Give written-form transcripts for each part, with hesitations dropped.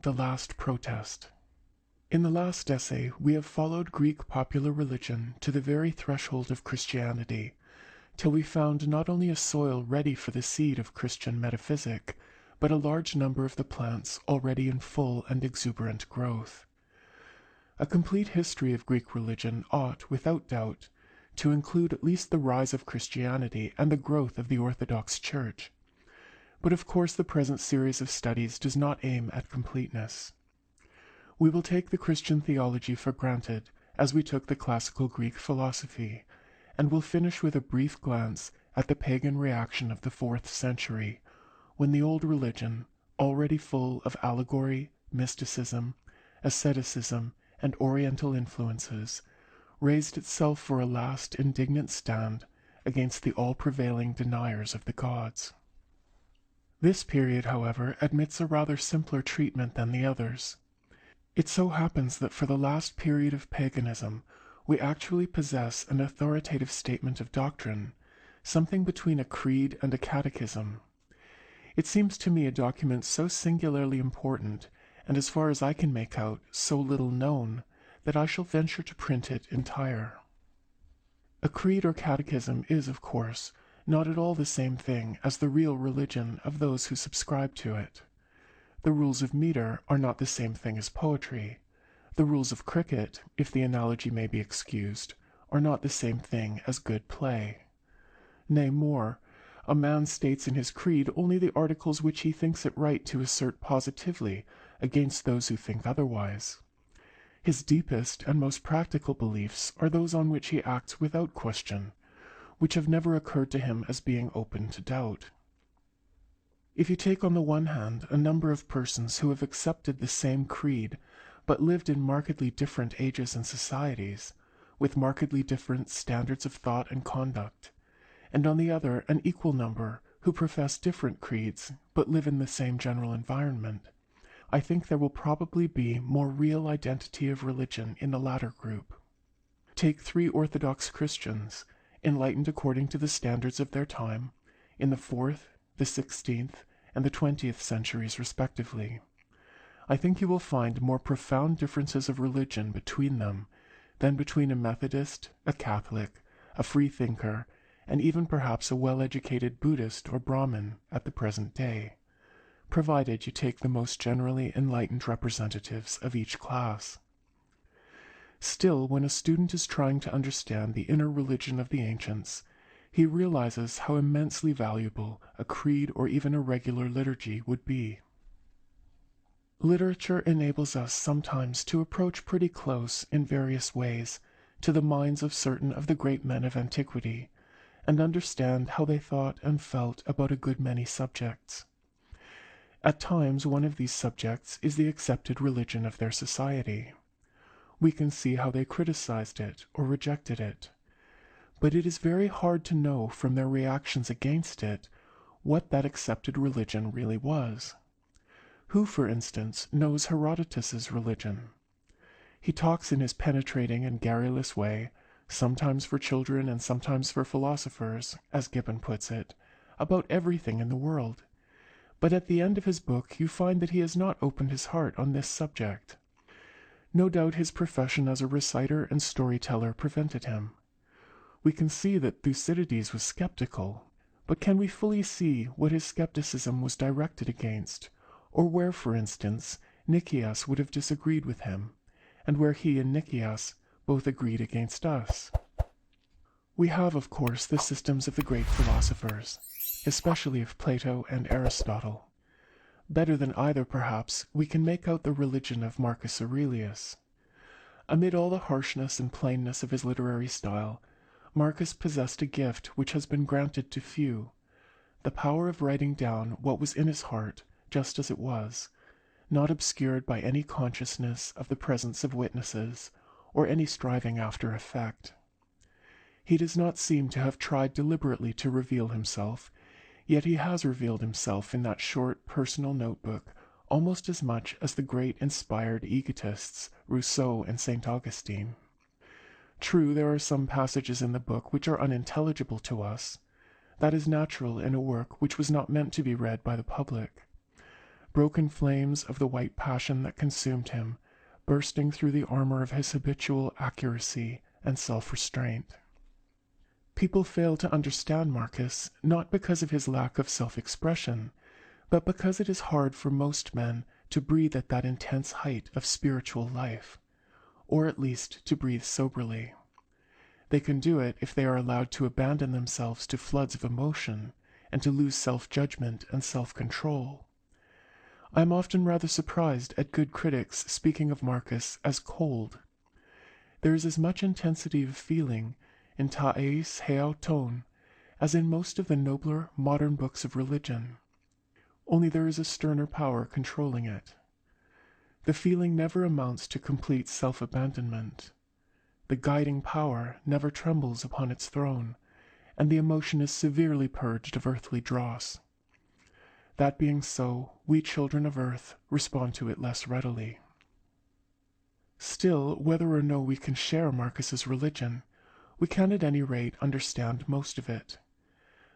The Last Protest. In the last essay, we have followed Greek popular religion to the very threshold of Christianity, till we found not only a soil ready for the seed of Christian metaphysic, but a large number of the plants already in full and exuberant growth. A complete history of Greek religion ought, without doubt, to include at least the rise of Christianity and the growth of the Orthodox Church. But of course the present series of studies does not aim at completeness. We will take the Christian theology for granted, as we took the classical Greek philosophy, and will finish with a brief glance at the pagan reaction of the 4th century, when the old religion, already full of allegory, mysticism, asceticism, and oriental influences, raised itself for a last indignant stand against the all-prevailing deniers of the gods. This period, however, admits a rather simpler treatment than the others. It so happens that for the last period of paganism, we actually possess an authoritative statement of doctrine, something between a creed and a catechism. It seems to me a document so singularly important, and as far as I can make out, so little known, that I shall venture to print it entire. A creed or catechism is, of course, not at all the same thing as the real religion of those who subscribe to it. The rules of metre are not the same thing as poetry. The rules of cricket, if the analogy may be excused, are not the same thing as good play. Nay, more, a man states in his creed only the articles which he thinks it right to assert positively against those who think otherwise. His deepest and most practical beliefs are those on which he acts without question, which have never occurred to him as being open to doubt. If you take on the one hand a number of persons who have accepted the same creed, but lived in markedly different ages and societies, with markedly different standards of thought and conduct, and on the other an equal number who profess different creeds, but live in the same general environment, I think there will probably be more real identity of religion in the latter group. Take 3 Orthodox Christians, enlightened according to the standards of their time, in the 4th, the 16th, and the 20th centuries respectively. I think you will find more profound differences of religion between them than between a Methodist, a Catholic, a Freethinker, and even perhaps a well-educated Buddhist or Brahmin at the present day, provided you take the most generally enlightened representatives of each class. Still, when a student is trying to understand the inner religion of the ancients, he realizes how immensely valuable a creed or even a regular liturgy would be. Literature enables us sometimes to approach pretty close, in various ways, to the minds of certain of the great men of antiquity, and understand how they thought and felt about a good many subjects. At times one of these subjects is the accepted religion of their society. We can see how they criticized it or rejected it, but it is very hard to know from their reactions against it what that accepted religion really was. Who, for instance, knows Herodotus's religion? He talks in his penetrating and garrulous way, sometimes for children and sometimes for philosophers, as Gibbon puts it, about everything in the world. But at the end of his book you find that he has not opened his heart on this subject. No doubt his profession as a reciter and storyteller prevented him. We can see that Thucydides was skeptical, but can we fully see what his skepticism was directed against, or where, for instance, Nicias would have disagreed with him, and where he and Nicias both agreed against us? We have, of course, the systems of the great philosophers, especially of Plato and Aristotle. Better than either, perhaps, we can make out the religion of Marcus Aurelius. Amid all the harshness and plainness of his literary style, Marcus possessed a gift which has been granted to few, the power of writing down what was in his heart just as it was, not obscured by any consciousness of the presence of witnesses, or any striving after effect. He does not seem to have tried deliberately to reveal himself, yet he has revealed himself in that short personal notebook almost as much as the great inspired egotists Rousseau and St. Augustine. True, there are some passages in the book which are unintelligible to us. That is natural in a work which was not meant to be read by the public. broken flames of the white passion that consumed him, bursting through the armor of his habitual accuracy and self-restraint. People fail to understand Marcus, not because of his lack of self-expression, but because it is hard for most men to breathe at that intense height of spiritual life, or at least to breathe soberly. They can do it if they are allowed to abandon themselves to floods of emotion, and to lose self-judgment and self-control. I am often rather surprised at good critics speaking of Marcus as cold. There is as much intensity of feeling in Ta Eis Heao Ton as in most of the nobler modern books of religion. Only there is a sterner power controlling it. The feeling never amounts to complete self-abandonment. The guiding power never trembles upon its throne, and the emotion is severely purged of earthly dross. That being so, we children of earth respond to it less readily. Still, whether or no we can share Marcus's religion, we can at any rate understand most of it.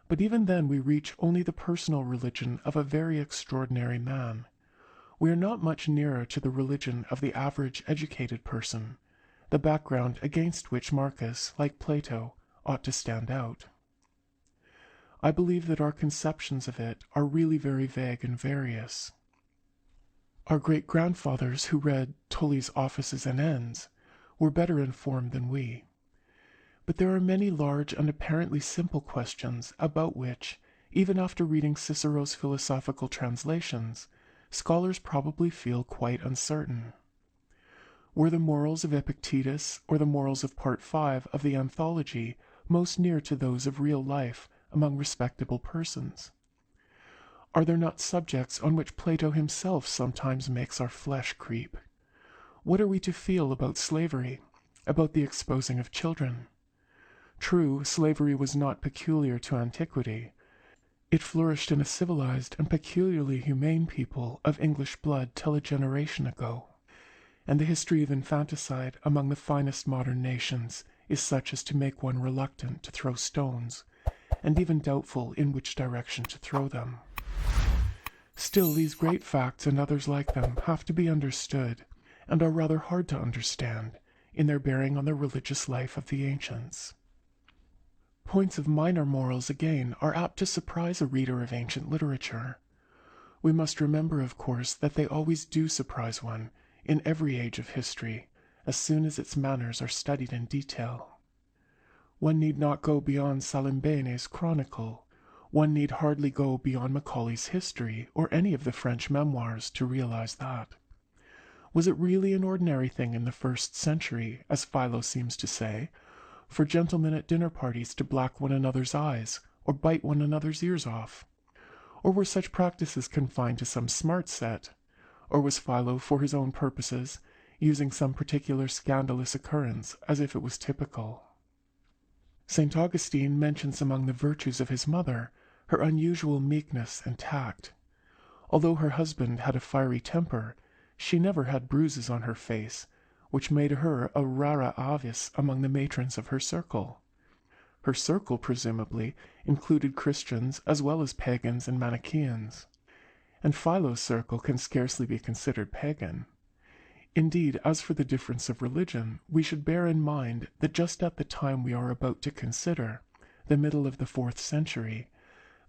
But even then we reach only the personal religion of a very extraordinary man. We are not much nearer to the religion of the average educated person, the background against which Marcus, like Plato, ought to stand out. I believe that our conceptions of it are really very vague and various. Our great-grandfathers who read Tully's Offices and Ends were better informed than we. But there are many large and apparently simple questions about which, even after reading Cicero's philosophical translations, scholars probably feel quite uncertain. Were the morals of Epictetus or the morals of Part 5 of the Anthology most near to those of real life among respectable persons? Are there not subjects on which Plato himself sometimes makes our flesh creep? What are we to feel about slavery, about the exposing of children? True, slavery was not peculiar to antiquity. It flourished in a civilized and peculiarly humane people of English blood till a generation ago, and the history of infanticide among the finest modern nations is such as to make one reluctant to throw stones, and even doubtful in which direction to throw them. Still, these great facts and others like them have to be understood, and are rather hard to understand, in their bearing on the religious life of the ancients. Points of minor morals, again, are apt to surprise a reader of ancient literature. We must remember, of course, that they always do surprise one, in every age of history, as soon as its manners are studied in detail. One need not go beyond Salimbene's Chronicle. One need hardly go beyond Macaulay's History or any of the French memoirs to realize that. Was it really an ordinary thing in the 1st century, as Philo seems to say, for gentlemen at dinner parties to black one another's eyes or bite one another's ears off? Or were such practices confined to some smart set? Or was Philo, for his own purposes, using some particular scandalous occurrence as if it was typical? St. Augustine mentions among the virtues of his mother her unusual meekness and tact. Although her husband had a fiery temper, she never had bruises on her face, which made her a rara avis among the matrons of her circle. Her circle, presumably, included Christians as well as pagans and Manichaeans, and Philo's circle can scarcely be considered pagan. Indeed, as for the difference of religion, we should bear in mind that just at the time we are about to consider, the middle of the 4th century,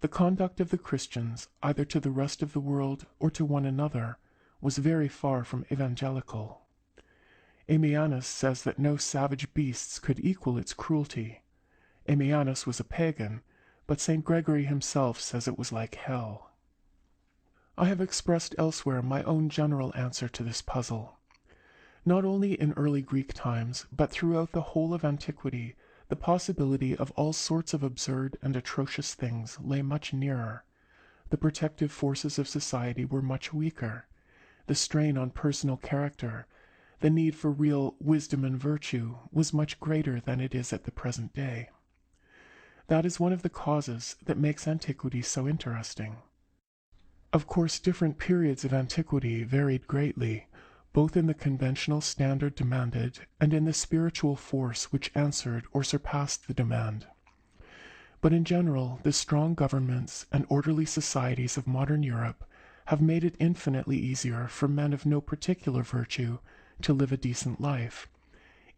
the conduct of the Christians, either to the rest of the world or to one another, was very far from evangelical. Ammianus says that no savage beasts could equal its cruelty. Ammianus was a pagan, but St. Gregory himself says it was like hell. I have expressed elsewhere my own general answer to this puzzle. Not only in early Greek times, but throughout the whole of antiquity, the possibility of all sorts of absurd and atrocious things lay much nearer. The protective forces of society were much weaker. The strain on personal character, the need for real wisdom and virtue, was much greater than it is at the present day. That is one of the causes that makes antiquity so interesting. Of course, different periods of antiquity varied greatly, both in the conventional standard demanded and in the spiritual force which answered or surpassed the demand. But in general, the strong governments and orderly societies of modern Europe have made it infinitely easier for men of no particular virtue to live a decent life,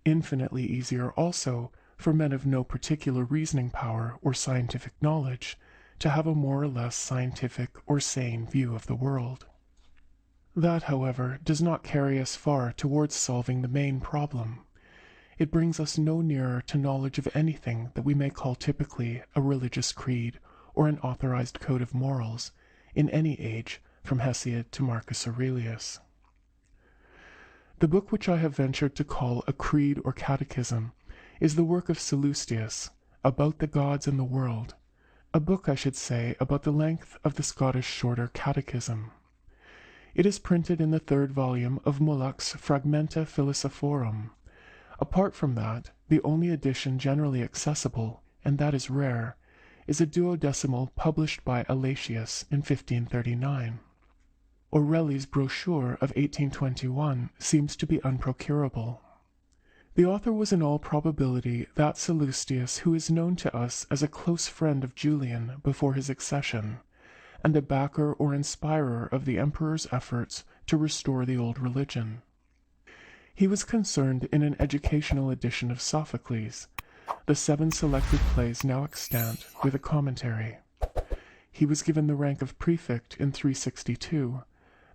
infinitely easier also for men of no particular reasoning power or scientific knowledge to have a more or less scientific or sane view of the world. That, however, does not carry us far towards solving the main problem. It brings us no nearer to knowledge of anything that we may call typically a religious creed or an authorized code of morals, in any age, from Hesiod to Marcus Aurelius. The book which I have ventured to call a creed or catechism is the work of Sallustius, About the Gods and the World, a book, I should say, about the length of the Scottish Shorter Catechism. It is printed in the 3rd volume of Mullach's Fragmenta Philosophorum. Apart from that, the only edition generally accessible, and that is rare, is a 12th published by Alatius in 1539. Aureli's brochure of 1821 seems to be unprocurable. The author was in all probability that Sallustius who is known to us as a close friend of Julian before his accession, and a backer or inspirer of the emperor's efforts to restore the old religion. He was concerned in an educational edition of Sophocles, the 7 selected plays now extant, with a commentary. He was given the rank of prefect in 362,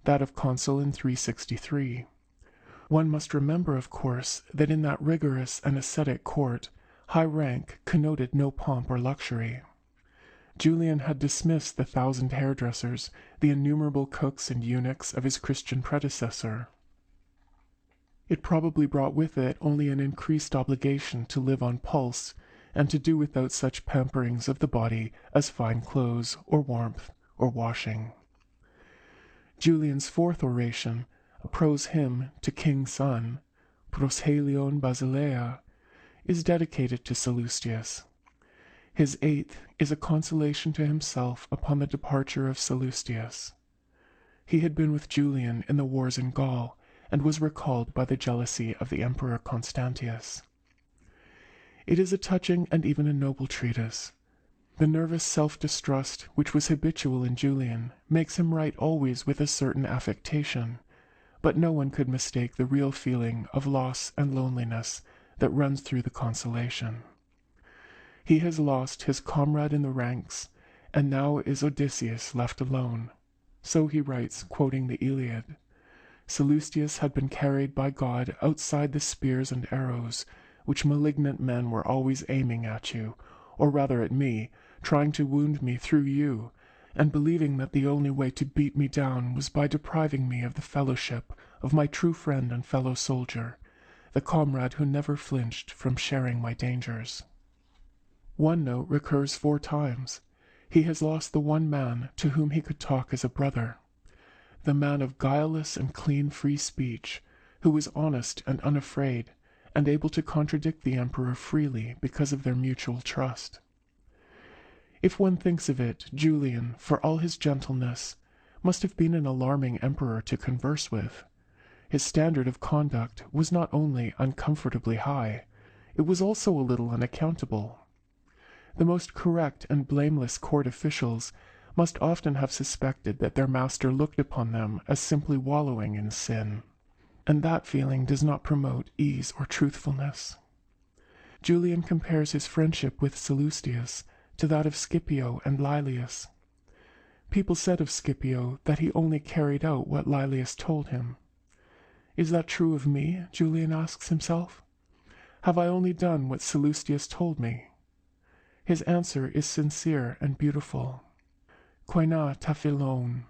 that of consul in 363. One must remember, of course, that in that rigorous and ascetic court, high rank connoted no pomp or luxury. Julian had dismissed the 1,000 hairdressers, the innumerable cooks and eunuchs of his Christian predecessor. It probably brought with it only an increased obligation to live on pulse, and to do without such pamperings of the body as fine clothes, or warmth, or washing. Julian's 4th oration, a prose hymn to King Sun, Proshelion Basileia, is dedicated to Sallustius. His 8th is a consolation to himself upon the departure of Sallustius. He had been with Julian in the wars in Gaul, and was recalled by the jealousy of the Emperor Constantius. It is a touching and even a noble treatise. The nervous self-distrust which was habitual in Julian makes him write always with a certain affectation, but no one could mistake the real feeling of loss and loneliness that runs through the Consolation. He has lost his comrade in the ranks, and now is Odysseus left alone. So he writes, quoting the Iliad. Sallustius had been carried by God outside the spears and arrows which malignant men were always aiming at you, or rather at me, trying to wound me through you, and believing that the only way to beat me down was by depriving me of the fellowship of my true friend and fellow soldier, the comrade who never flinched from sharing my dangers. One note recurs 4 times. He has lost the one man to whom he could talk as a brother, the man of guileless and clean free speech, who was honest and unafraid, and able to contradict the emperor freely because of their mutual trust. If one thinks of it, Julian, for all his gentleness, must have been an alarming emperor to converse with. His standard of conduct was not only uncomfortably high, it was also a little unaccountable. The most correct and blameless court officials must often have suspected that their master looked upon them as simply wallowing in sin, and that feeling does not promote ease or truthfulness. Julian compares his friendship with Sallustius to that of Scipio and Laelius. People said of Scipio that he only carried out what Laelius told him. Is that true of me? Julian asks himself. Have I only done what Sallustius told me? His answer is sincere and beautiful. Quaina taphilon.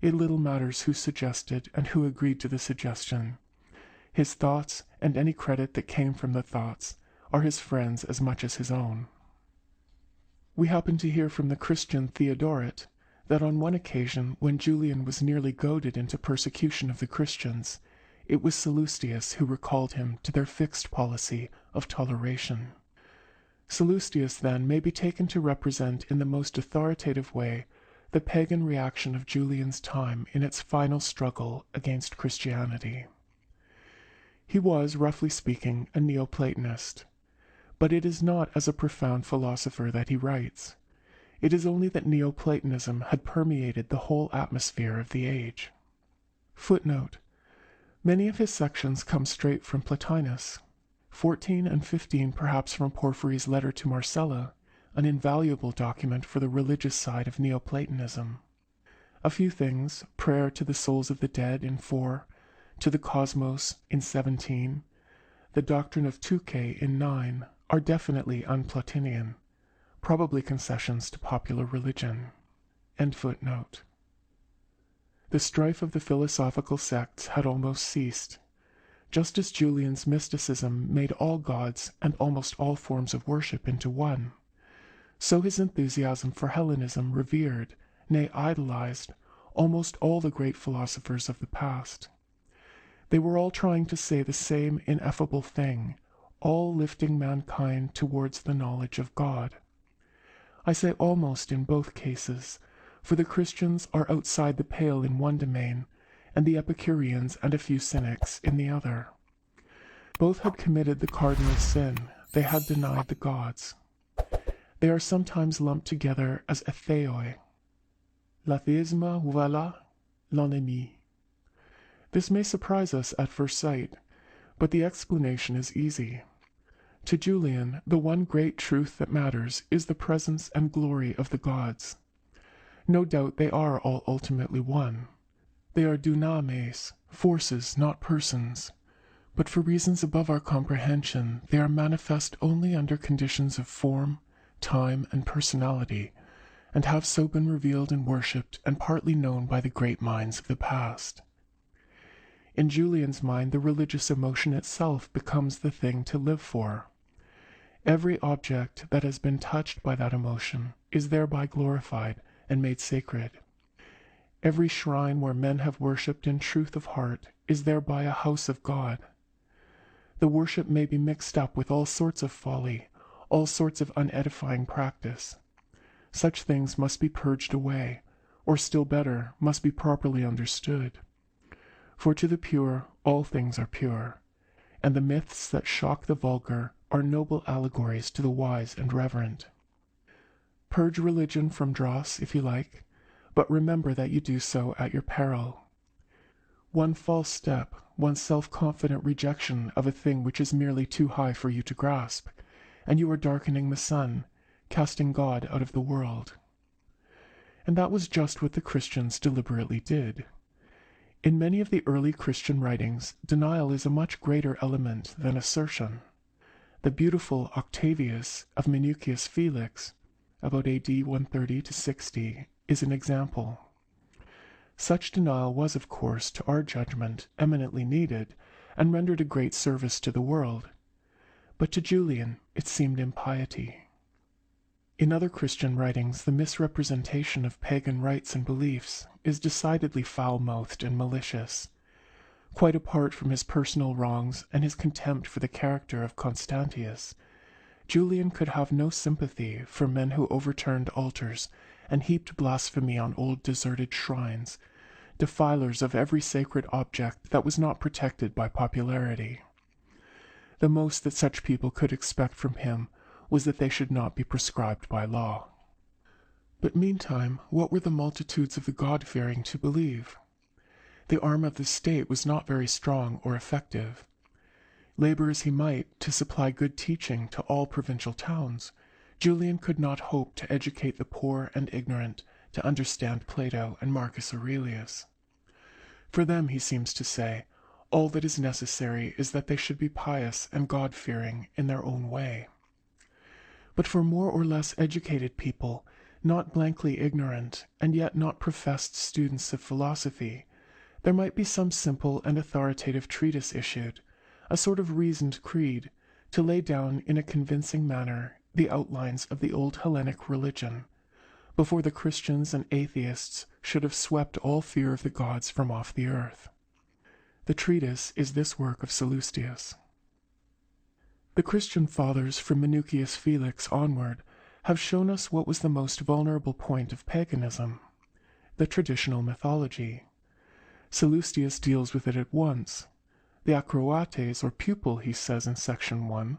It little matters who suggested and who agreed to the suggestion. His thoughts, and any credit that came from the thoughts, are his friends as much as his own. We happen to hear from the Christian Theodoret that on one occasion when Julian was nearly goaded into persecution of the Christians, it was Sallustius who recalled him to their fixed policy of toleration. Sallustius, then, may be taken to represent in the most authoritative way the pagan reaction of Julian's time in its final struggle against Christianity. He was, roughly speaking, a Neoplatonist, but it is not as a profound philosopher that he writes. It is only that Neoplatonism had permeated the whole atmosphere of the age. Footnote: many of his sections come straight from Plotinus, 14 and 15 perhaps from Porphyry's letter to Marcella, an invaluable document for the religious side of Neoplatonism. A few things, prayer to the souls of the dead in 4, to the cosmos in 17, the doctrine of Tuke in 9, are definitely un-Platinian, probably concessions to popular religion. End footnote. The strife of the philosophical sects had almost ceased. Just as Julian's mysticism made all gods and almost all forms of worship into one, so his enthusiasm for Hellenism revered, nay idolized, almost all the great philosophers of the past. They were all trying to say the same ineffable thing, all lifting mankind towards the knowledge of God. I say almost in both cases, for the Christians are outside the pale in one domain, and the Epicureans and a few cynics in the other. Both had committed the cardinal sin, they had denied the gods. They are sometimes lumped together as atheoi. L'athéisme, voilà l'ennemi. This may surprise us at first sight, but the explanation is easy. To Julian, the one great truth that matters is the presence and glory of the gods. No doubt they are all ultimately one. They are dynames, forces, not persons. But for reasons above our comprehension, they are manifest only under conditions of form, time, and personality, and have so been revealed and worshipped and partly known by the great minds of the past. In Julian's mind, the religious emotion itself becomes the thing to live for. Every object that has been touched by that emotion is thereby glorified and made sacred. Every shrine where men have worshipped in truth of heart is thereby a house of God. The worship may be mixed up with all sorts of folly, all sorts of unedifying practice. Such things must be purged away, or still better, must be properly understood. For to the pure all things are pure, and the myths that shock the vulgar are noble allegories to the wise and reverent. Purge religion from dross if you like, but remember that you do so at your peril. One false step, one self-confident rejection of a thing which is merely too high for you to grasp, and you are darkening the sun, casting God out of the world. And that was just what the Christians deliberately did. In many of the early Christian writings, denial is a much greater element than assertion. The beautiful Octavius of Minucius Felix, about AD 130 to 60, is an example. Such denial was, of course, to our judgment, eminently needed, and rendered a great service to the world. But to Julian it seemed impiety. In other Christian writings, the misrepresentation of pagan rites and beliefs is decidedly foul-mouthed and malicious. Quite apart from his personal wrongs and his contempt for the character of Constantius, Julian could have no sympathy for men who overturned altars and heaped blasphemy on old deserted shrines, defilers of every sacred object that was not protected by popularity. The most that such people could expect from him was that they should not be prescribed by law. But meantime, what were the multitudes of the God-fearing to believe? The arm of the state was not very strong or effective. Labor as he might to supply good teaching to all provincial towns, Julian could not hope to educate the poor and ignorant to understand Plato and Marcus Aurelius. For them, he seems to say, all that is necessary is that they should be pious and God-fearing in their own way. But for more or less educated people, not blankly ignorant, and yet not professed students of philosophy, there might be some simple and authoritative treatise issued, a sort of reasoned creed, to lay down in a convincing manner the outlines of the old Hellenic religion, before the Christians and atheists should have swept all fear of the gods from off the earth. The treatise is this work of Sallustius. The Christian fathers from Minucius Felix onward have shown us what was the most vulnerable point of paganism, the traditional mythology. Sallustius deals with it at once. The acroates, or pupil, he says in section 1,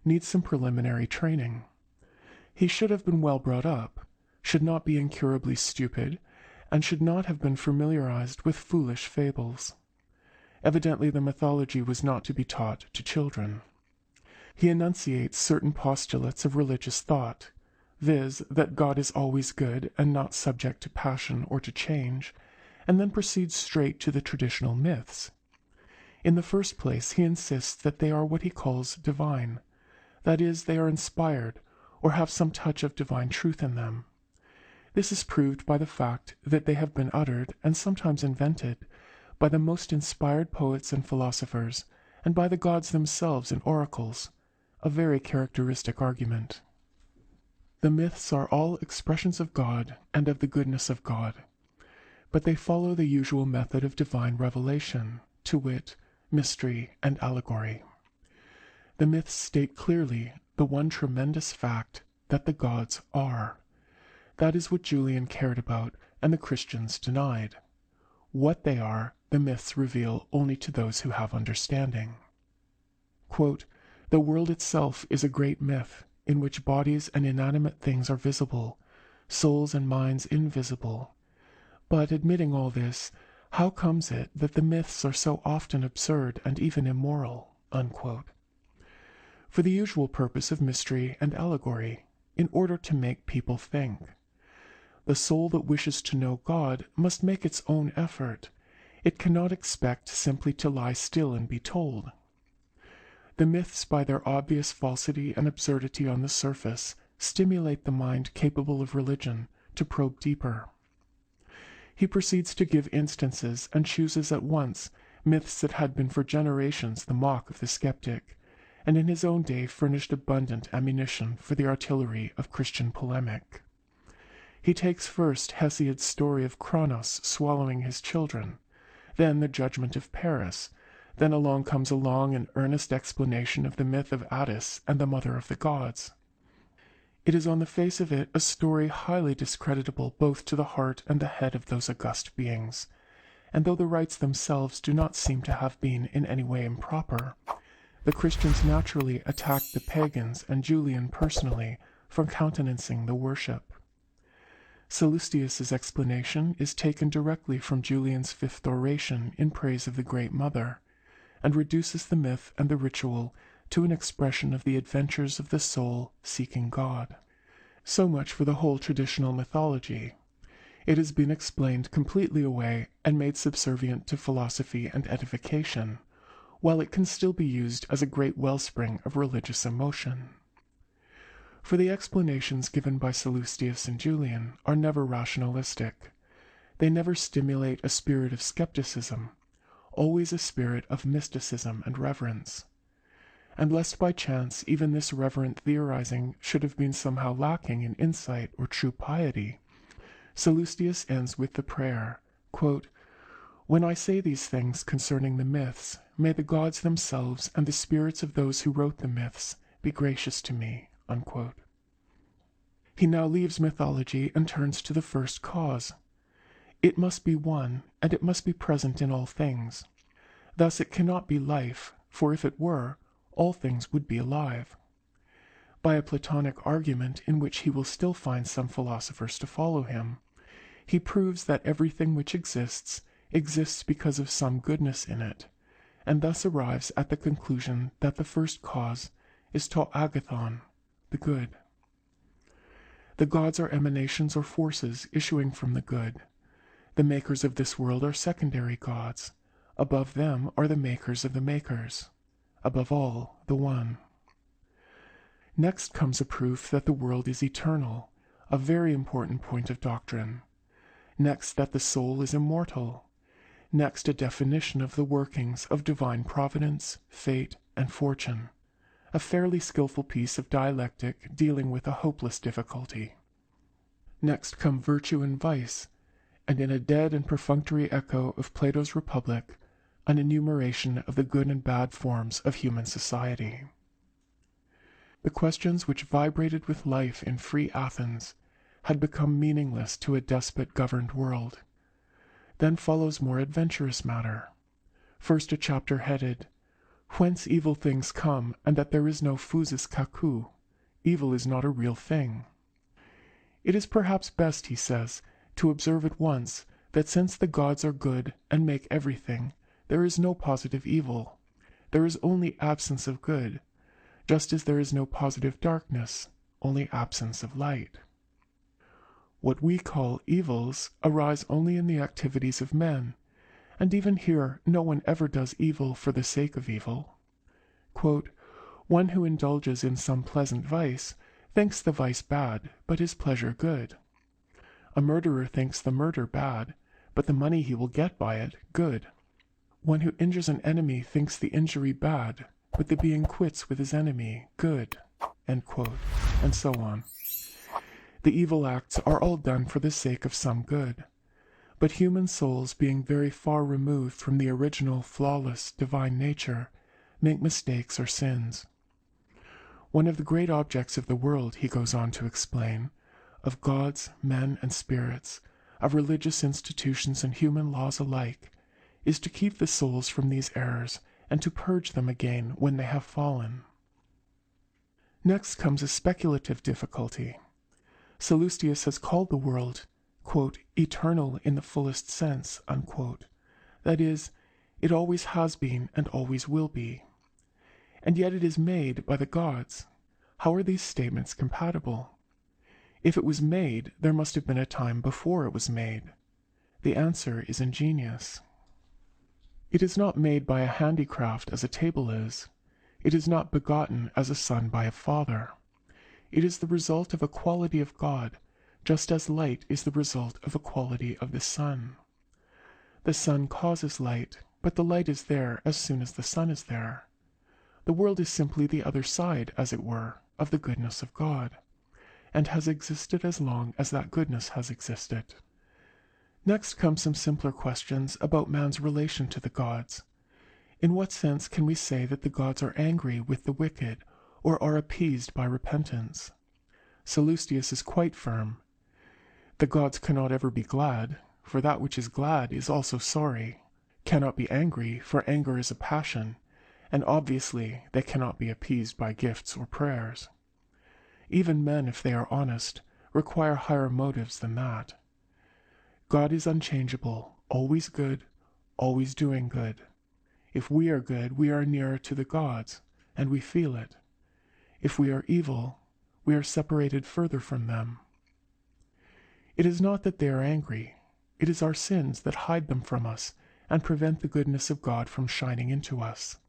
needs some preliminary training. He should have been well brought up, should not be incurably stupid, and should not have been familiarized with foolish fables. Evidently the mythology was not to be taught to children. He enunciates certain postulates of religious thought, viz., that God is always good and not subject to passion or to change, and then proceeds straight to the traditional myths. In the first place, he insists that they are what he calls divine, that is, they are inspired, or have some touch of divine truth in them. This is proved by the fact that they have been uttered, and sometimes invented, by the most inspired poets and philosophers, and by the gods themselves in oracles, a very characteristic argument. The myths are all expressions of God and of the goodness of God, but they follow the usual method of divine revelation, to wit, mystery and allegory. The myths state clearly the one tremendous fact that the gods are. That is what Julian cared about and the Christians denied. What they are, the myths reveal only to those who have understanding. Quote, "The world itself is a great myth, in which bodies and inanimate things are visible, souls and minds invisible. But admitting all this, how comes it that the myths are so often absurd and even immoral?" Unquote. For the usual purpose of mystery and allegory, in order to make people think. The soul that wishes to know God must make its own effort. It cannot expect simply to lie still and be told. The myths, by their obvious falsity and absurdity on the surface, stimulate the mind capable of religion to probe deeper. He proceeds to give instances, and chooses at once myths that had been for generations the mock of the skeptic, and in his own day furnished abundant ammunition for the artillery of Christian polemic. He takes first Hesiod's story of Cronos swallowing his children, then the judgment of Paris, then along comes a long and earnest explanation of the myth of Attis and the mother of the gods. It is on the face of it a story highly discreditable both to the heart and the head of those august beings, and though the rites themselves do not seem to have been in any way improper, the Christians naturally attacked the pagans and Julian personally for countenancing the worship. Sallustius's explanation is taken directly from Julian's fifth oration in praise of the Great Mother, and reduces the myth and the ritual to an expression of the adventures of the soul seeking God. So much for the whole traditional mythology. It has been explained completely away and made subservient to philosophy and edification, while it can still be used as a great wellspring of religious emotion. For the explanations given by Sallustius and Julian are never rationalistic. They never stimulate a spirit of skepticism, always a spirit of mysticism and reverence. And lest by chance even this reverent theorizing should have been somehow lacking in insight or true piety, Sallustius ends with the prayer, quote, "When I say these things concerning the myths, may the gods themselves and the spirits of those who wrote the myths be gracious to me." Unquote. He now leaves mythology and turns to the first cause. It must be one, and it must be present in all things. Thus it cannot be life, for if it were, all things would be alive. By a Platonic argument in which he will still find some philosophers to follow him, he proves that everything which exists because of some goodness in it, and thus arrives at the conclusion that the first cause is to agathon, the good. The gods are emanations or forces issuing from the good. The makers of this world are secondary gods. Above them are the makers of the makers. Above all, the One. Next comes a proof that the world is eternal, a very important point of doctrine. Next, that the soul is immortal. Next, a definition of the workings of divine providence, fate, and fortune. A fairly skillful piece of dialectic dealing with a hopeless difficulty. Next come virtue and vice, and in a dead and perfunctory echo of Plato's Republic, an enumeration of the good and bad forms of human society. The questions which vibrated with life in free Athens had become meaningless to a despot-governed world. Then follows more adventurous matter. First a chapter headed, "Whence evil things come, and that there is no phusis kakou, evil is not a real thing." It is perhaps best, he says, to observe at once that since the gods are good and make everything, there is no positive evil. There is only absence of good, just as there is no positive darkness, only absence of light. What we call evils arise only in the activities of men, and even here no one ever does evil for the sake of evil. Quote, "One who indulges in some pleasant vice thinks the vice bad, but his pleasure good. A murderer thinks the murder bad, but the money he will get by it good. One who injures an enemy thinks the injury bad, but the being quits with his enemy good," end quote, and so on. The evil acts are all done for the sake of some good, but human souls, being very far removed from the original flawless divine nature, make mistakes or sins. One of the great objects of the world, he goes on to explain, of gods, men, and spirits, of religious institutions and human laws alike, is to keep the souls from these errors and to purge them again when they have fallen. Next comes a speculative difficulty. Sallustius has called the world, quote, "eternal in the fullest sense," unquote. That is, it always has been and always will be. And yet it is made by the gods. How are these statements compatible? If it was made, there must have been a time before it was made. The answer is ingenious. It is not made by a handicraft as a table is. It is not begotten as a son by a father. It is the result of a quality of God, just as light is the result of a quality of the sun. The sun causes light, but the light is there as soon as the sun is there. The world is simply the other side, as it were, of the goodness of God, and has existed as long as that goodness has existed. Next come some simpler questions about man's relation to the gods. In what sense can we say that the gods are angry with the wicked, or are appeased by repentance? Sallustius is quite firm. The gods cannot ever be glad, for that which is glad is also sorry, cannot be angry, for anger is a passion, and obviously they cannot be appeased by gifts or prayers. Even men, if they are honest, require higher motives than that. God is unchangeable, always good, always doing good. If we are good, we are nearer to the gods, and we feel it. If we are evil, we are separated further from them. It is not that they are angry. It is our sins that hide them from us and prevent the goodness of God from shining into us.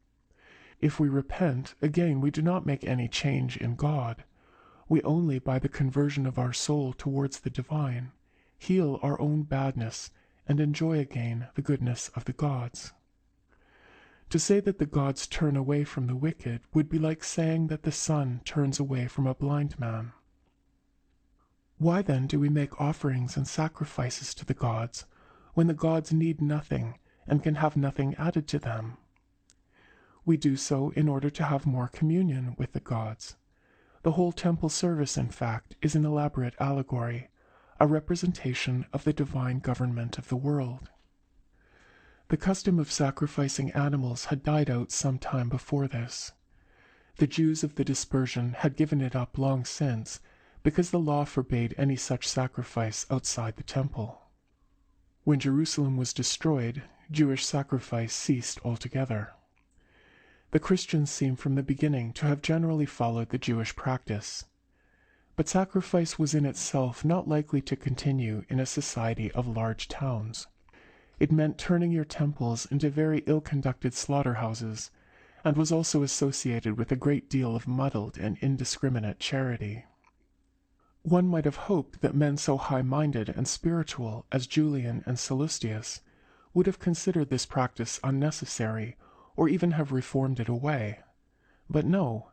If we repent, again we do not make any change in God. We only, by the conversion of our soul towards the divine, heal our own badness and enjoy again the goodness of the gods. To say that the gods turn away from the wicked would be like saying that the sun turns away from a blind man. Why then do we make offerings and sacrifices to the gods, when the gods need nothing and can have nothing added to them? We do so in order to have more communion with the gods. The whole temple service, in fact, is an elaborate allegory, a representation of the divine government of the world. The custom of sacrificing animals had died out some time before this. The Jews of the dispersion had given it up long since, because the law forbade any such sacrifice outside the temple. When Jerusalem was destroyed, Jewish sacrifice ceased altogether. The Christians seem from the beginning to have generally followed the Jewish practice. But sacrifice was in itself not likely to continue in a society of large towns. It meant turning your temples into very ill-conducted slaughterhouses, and was also associated with a great deal of muddled and indiscriminate charity. One might have hoped that men so high-minded and spiritual as Julian and Sallustius would have considered this practice unnecessary, or even have reformed it away. But no,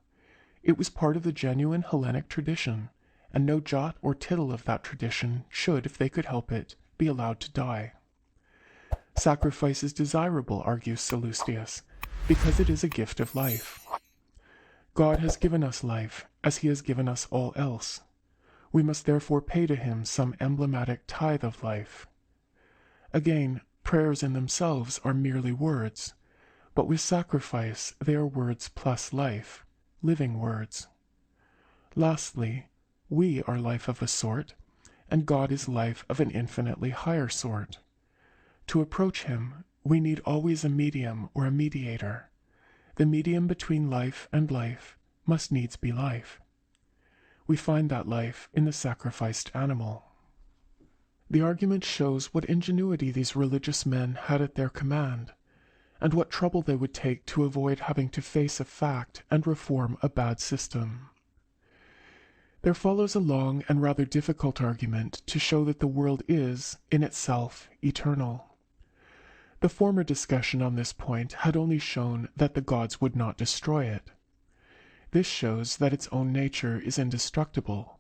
it was part of the genuine Hellenic tradition, and no jot or tittle of that tradition should, if they could help it, be allowed to die. Sacrifice is desirable, argues Sallustius, because it is a gift of life. God has given us life, as he has given us all else. We must therefore pay to him some emblematic tithe of life. Again, prayers in themselves are merely words, but with sacrifice they are words plus life, living words. Lastly, we are life of a sort, and God is life of an infinitely higher sort. To approach him, we need always a medium or a mediator. The medium between life and life must needs be life. We find that life in the sacrificed animal. The argument shows what ingenuity these religious men had at their command, and what trouble they would take to avoid having to face a fact and reform a bad system. There follows a long and rather difficult argument to show that the world is, in itself, eternal. The former discussion on this point had only shown that the gods would not destroy it. This shows that its own nature is indestructible.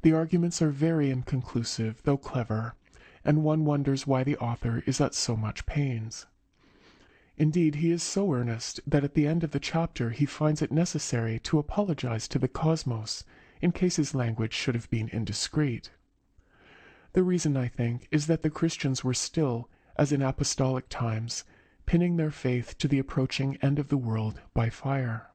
The arguments are very inconclusive, though clever, and one wonders why the author is at so much pains. Indeed, he is so earnest that at the end of the chapter he finds it necessary to apologize to the cosmos in case his language should have been indiscreet. The reason, I think, is that the Christians were still, as in apostolic times, pinning their faith to the approaching end of the world by fire.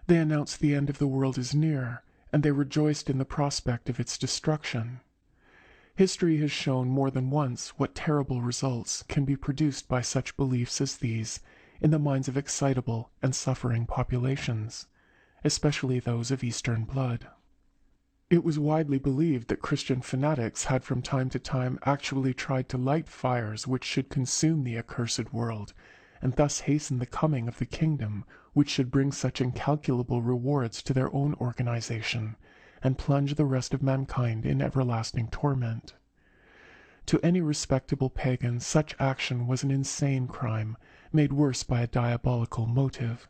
They announced the end of the world is near, and they rejoiced in the prospect of its destruction. History has shown more than once what terrible results can be produced by such beliefs as these in the minds of excitable and suffering populations, especially those of Eastern blood. It was widely believed that Christian fanatics had from time to time actually tried to light fires which should consume the accursed world, and thus hasten the coming of the kingdom which should bring such incalculable rewards to their own organization, and plunge the rest of mankind in everlasting torment. To any respectable pagan, such action was an insane crime, made worse by a diabolical motive.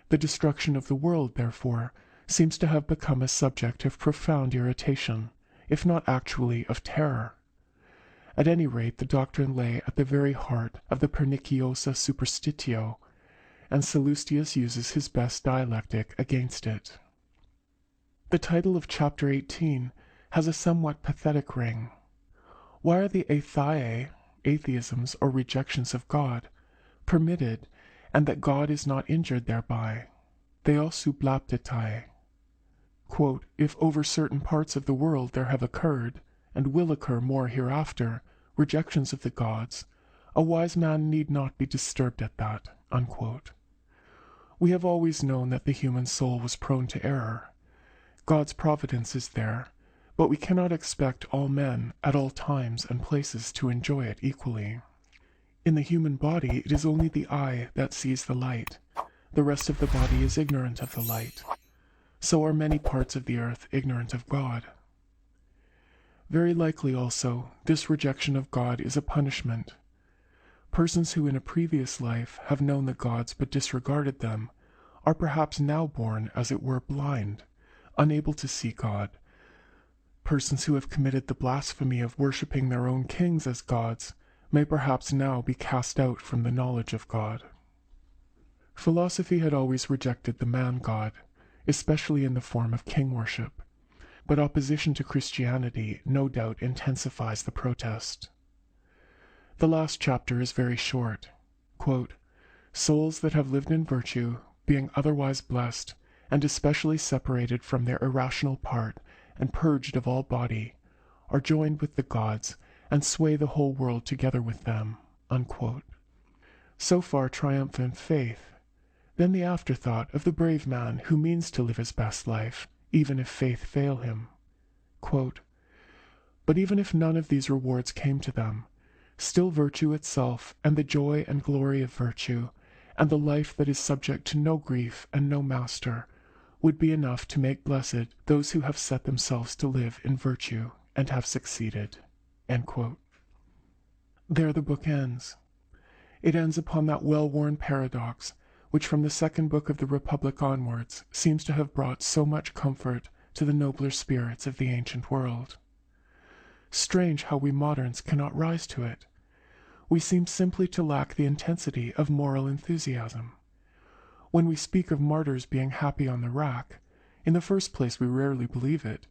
The destruction of the world, therefore, seems to have become a subject of profound irritation, if not actually of terror. At any rate, the doctrine lay at the very heart of the perniciosa superstitio, and Sallustius uses his best dialectic against it. The title of chapter 18 has a somewhat pathetic ring. Why are the atheiae, atheisms or rejections of God, permitted, and that God is not injured thereby? Theos sublaptitae. Quote, if over certain parts of the world there have occurred, and will occur more hereafter, rejections of the gods, a wise man need not be disturbed at that. Unquote. We have always known that the human soul was prone to error. God's providence is there, but we cannot expect all men at all times and places to enjoy it equally. In the human body it is only the eye that sees the light. The rest of the body is ignorant of the light. So are many parts of the earth ignorant of God. Very likely also, this rejection of God is a punishment. Persons who in a previous life have known the gods but disregarded them, are perhaps now born as it were blind, unable to see God. Persons who have committed the blasphemy of worshipping their own kings as gods may perhaps now be cast out from the knowledge of God. Philosophy had always rejected the man-god, especially in the form of king worship, but opposition to Christianity no doubt intensifies the protest. The last chapter is very short. Quote, souls that have lived in virtue, being otherwise blessed, and especially separated from their irrational part, and purged of all body, are joined with the gods, and sway the whole world together with them. Unquote. So far triumphant faith. Then the afterthought of the brave man who means to live his best life, even if faith fail him. Quote, but even if none of these rewards came to them, still virtue itself, and the joy and glory of virtue, and the life that is subject to no grief and no master, would be enough to make blessed those who have set themselves to live in virtue and have succeeded. End quote. There the book ends. It ends upon that well-worn paradox which from the second book of the Republic onwards seems to have brought so much comfort to the nobler spirits of the ancient world. Strange how we moderns cannot rise to it. We seem simply to lack the intensity of moral enthusiasm. When we speak of martyrs being happy on the rack, in the first place we rarely believe it,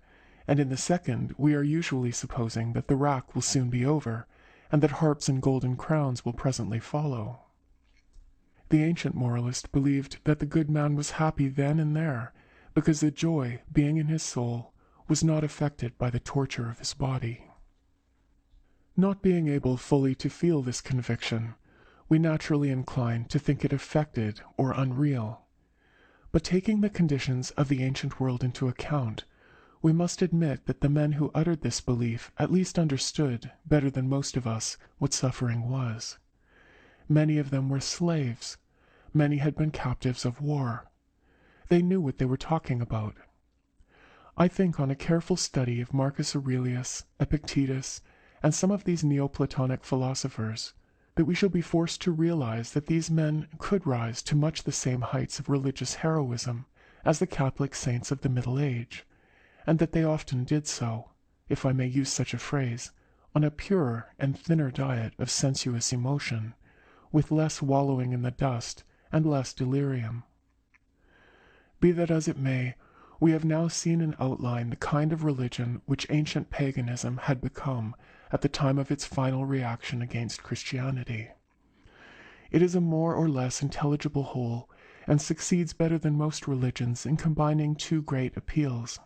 and in the second we are usually supposing that the rack will soon be over, and that harps and golden crowns will presently follow. The ancient moralist believed that the good man was happy then and there, because the joy, being in his soul, was not affected by the torture of his body. Not being able fully to feel this conviction, we naturally incline to think it affected or unreal. But taking the conditions of the ancient world into account, we must admit that the men who uttered this belief at least understood, better than most of us, what suffering was. Many of them were slaves. Many had been captives of war. They knew what they were talking about. I think on a careful study of Marcus Aurelius, Epictetus, and some of these Neoplatonic philosophers, that we shall be forced to realize that these men could rise to much the same heights of religious heroism as the Catholic saints of the Middle Age, and that they often did so, if I may use such a phrase, on a purer and thinner diet of sensuous emotion, with less wallowing in the dust and less delirium. Be that as it may, we have now seen in outline the kind of religion which ancient paganism had become at the time of its final reaction against Christianity. It is a more or less intelligible whole, and succeeds better than most religions in combining two great appeals.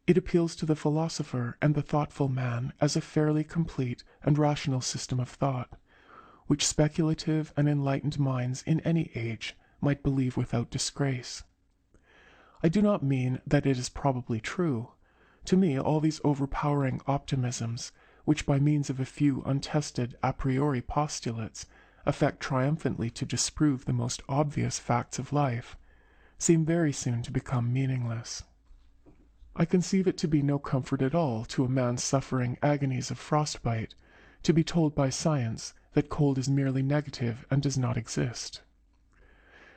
It appeals to the philosopher and the thoughtful man as a fairly complete and rational system of thought, which speculative and enlightened minds in any age might believe without disgrace. I do not mean that it is probably true. To me, all these overpowering optimisms, which by means of a few untested a priori postulates affect triumphantly to disprove the most obvious facts of life, seem very soon to become meaningless. I conceive it to be no comfort at all to a man suffering agonies of frostbite to be told by science that cold is merely negative and does not exist.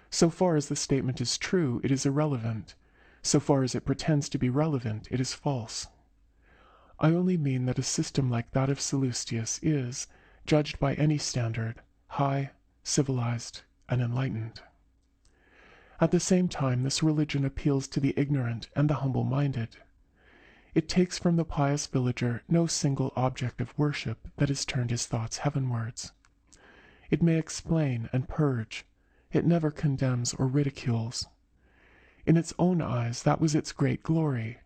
So far as the statement is true, it is irrelevant. So far as it pretends to be relevant, it is false. I only mean that a system like that of Sallustius is, judged by any standard, high, civilized, and enlightened. At the same time, this religion appeals to the ignorant and the humble-minded. It takes from the pious villager no single object of worship that has turned his thoughts heavenwards. It may explain and purge. It never condemns or ridicules. In its own eyes, that was its great glory.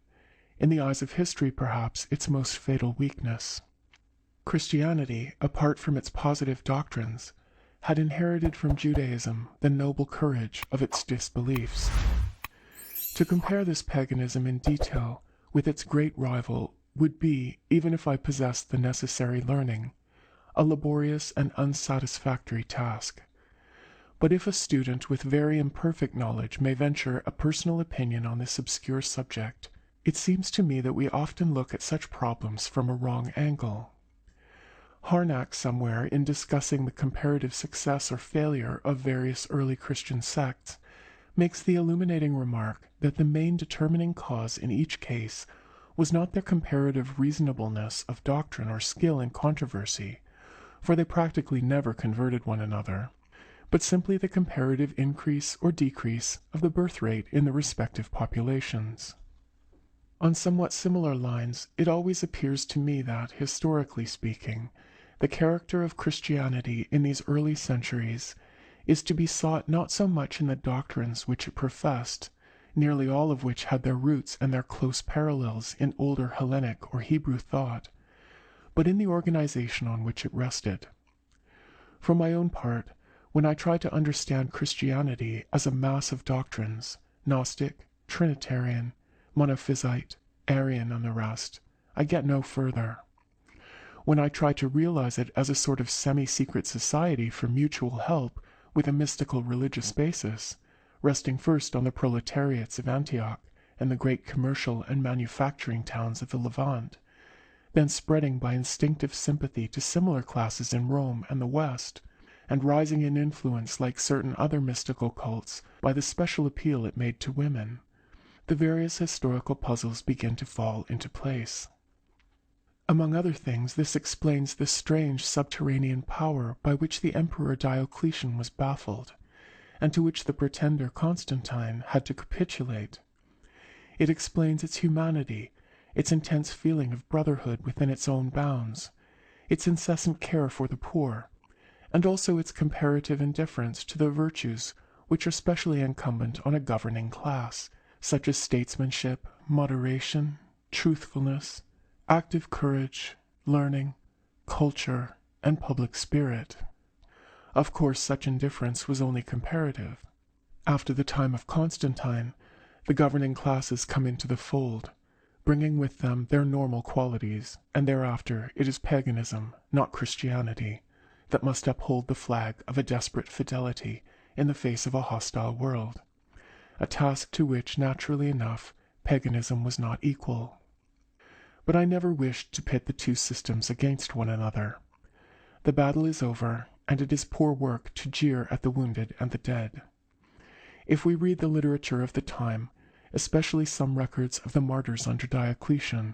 In the eyes of history, perhaps, its most fatal weakness. Christianity, apart from its positive doctrines, had inherited from Judaism the noble courage of its disbeliefs. To compare this paganism in detail with its great rival would be, even if I possessed the necessary learning, a laborious and unsatisfactory task. But if a student with very imperfect knowledge may venture a personal opinion on this obscure subject, it seems to me that we often look at such problems from a wrong angle. Harnack somewhere, in discussing the comparative success or failure of various early Christian sects, makes the illuminating remark that the main determining cause in each case was not their comparative reasonableness of doctrine or skill in controversy, for they practically never converted one another, but simply the comparative increase or decrease of the birth rate in the respective populations. On somewhat similar lines, it always appears to me that, historically speaking, the character of Christianity in these early centuries is to be sought not so much in the doctrines which it professed, nearly all of which had their roots and their close parallels in older Hellenic or Hebrew thought, but in the organization on which it rested. For my own part, when I try to understand Christianity as a mass of doctrines, Gnostic, Trinitarian, Monophysite, Arian, and the rest, I get no further. When I try to realize it as a sort of semi-secret society for mutual help with a mystical religious basis, resting first on the proletariats of Antioch and the great commercial and manufacturing towns of the Levant, then spreading by instinctive sympathy to similar classes in Rome and the West, and rising in influence like certain other mystical cults by the special appeal it made to women, the various historical puzzles begin to fall into place. Among other things, this explains the strange subterranean power by which the Emperor Diocletian was baffled, and to which the pretender Constantine had to capitulate. It explains its humanity, its intense feeling of brotherhood within its own bounds, its incessant care for the poor, and also its comparative indifference to the virtues which are specially incumbent on a governing class, such as statesmanship, moderation, truthfulness, active courage, learning, culture, and public spirit. Of course, such indifference was only comparative. After the time of Constantine, the governing classes come into the fold, bringing with them their normal qualities, and thereafter it is paganism, not Christianity, that must uphold the flag of a desperate fidelity in the face of a hostile world, a task to which, naturally enough, paganism was not equal. But I never wished to pit the two systems against one another. The battle is over, and it is poor work to jeer at the wounded and the dead. If we read the literature of the time, especially some records of the martyrs under Diocletian,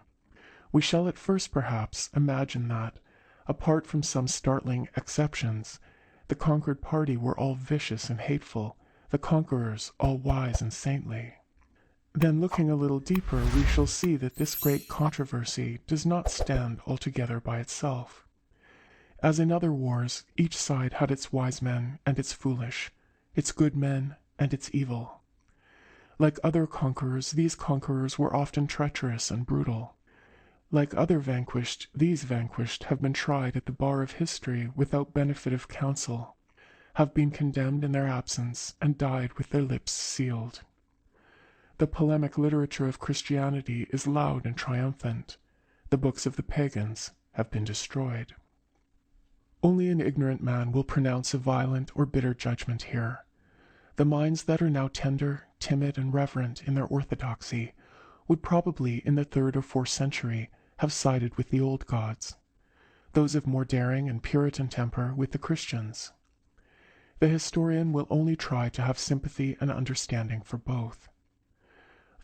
we shall at first perhaps imagine that, apart from some startling exceptions, the conquered party were all vicious and hateful, the conquerors all wise and saintly. Then looking a little deeper, we shall see that this great controversy does not stand altogether by itself. As in other wars, each side had its wise men and its foolish, its good men and its evil. Like other conquerors, these conquerors were often treacherous and brutal. Like other vanquished, these vanquished have been tried at the bar of history without benefit of counsel, have been condemned in their absence, and died with their lips sealed. The polemic literature of Christianity is loud and triumphant. The books of the pagans have been destroyed. Only an ignorant man will pronounce a violent or bitter judgment here. The minds that are now tender, timid, and reverent in their orthodoxy would probably in the 3rd or 4th century have sided with the old gods, those of more daring and Puritan temper with the Christians. The historian will only try to have sympathy and understanding for both.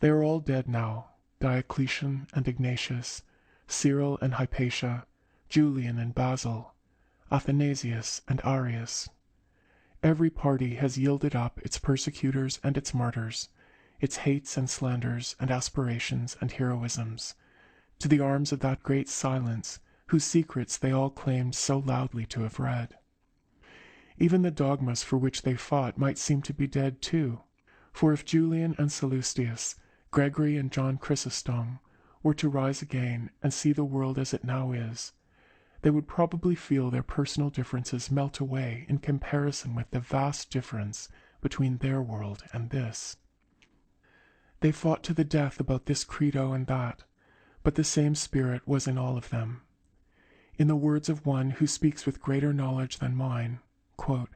They are all dead now, Diocletian and Ignatius, Cyril and Hypatia, Julian and Basil, Athanasius and Arius. Every party has yielded up its persecutors and its martyrs, its hates and slanders and aspirations and heroisms, to the arms of that great silence whose secrets they all claimed so loudly to have read. Even the dogmas for which they fought might seem to be dead too, for if Julian and Sallustius, Gregory and John Chrysostom were to rise again and see the world as it now is, they would probably feel their personal differences melt away in comparison with the vast difference between their world and this. They fought to the death about this credo and that, but the same spirit was in all of them. In the words of one who speaks with greater knowledge than mine, quote,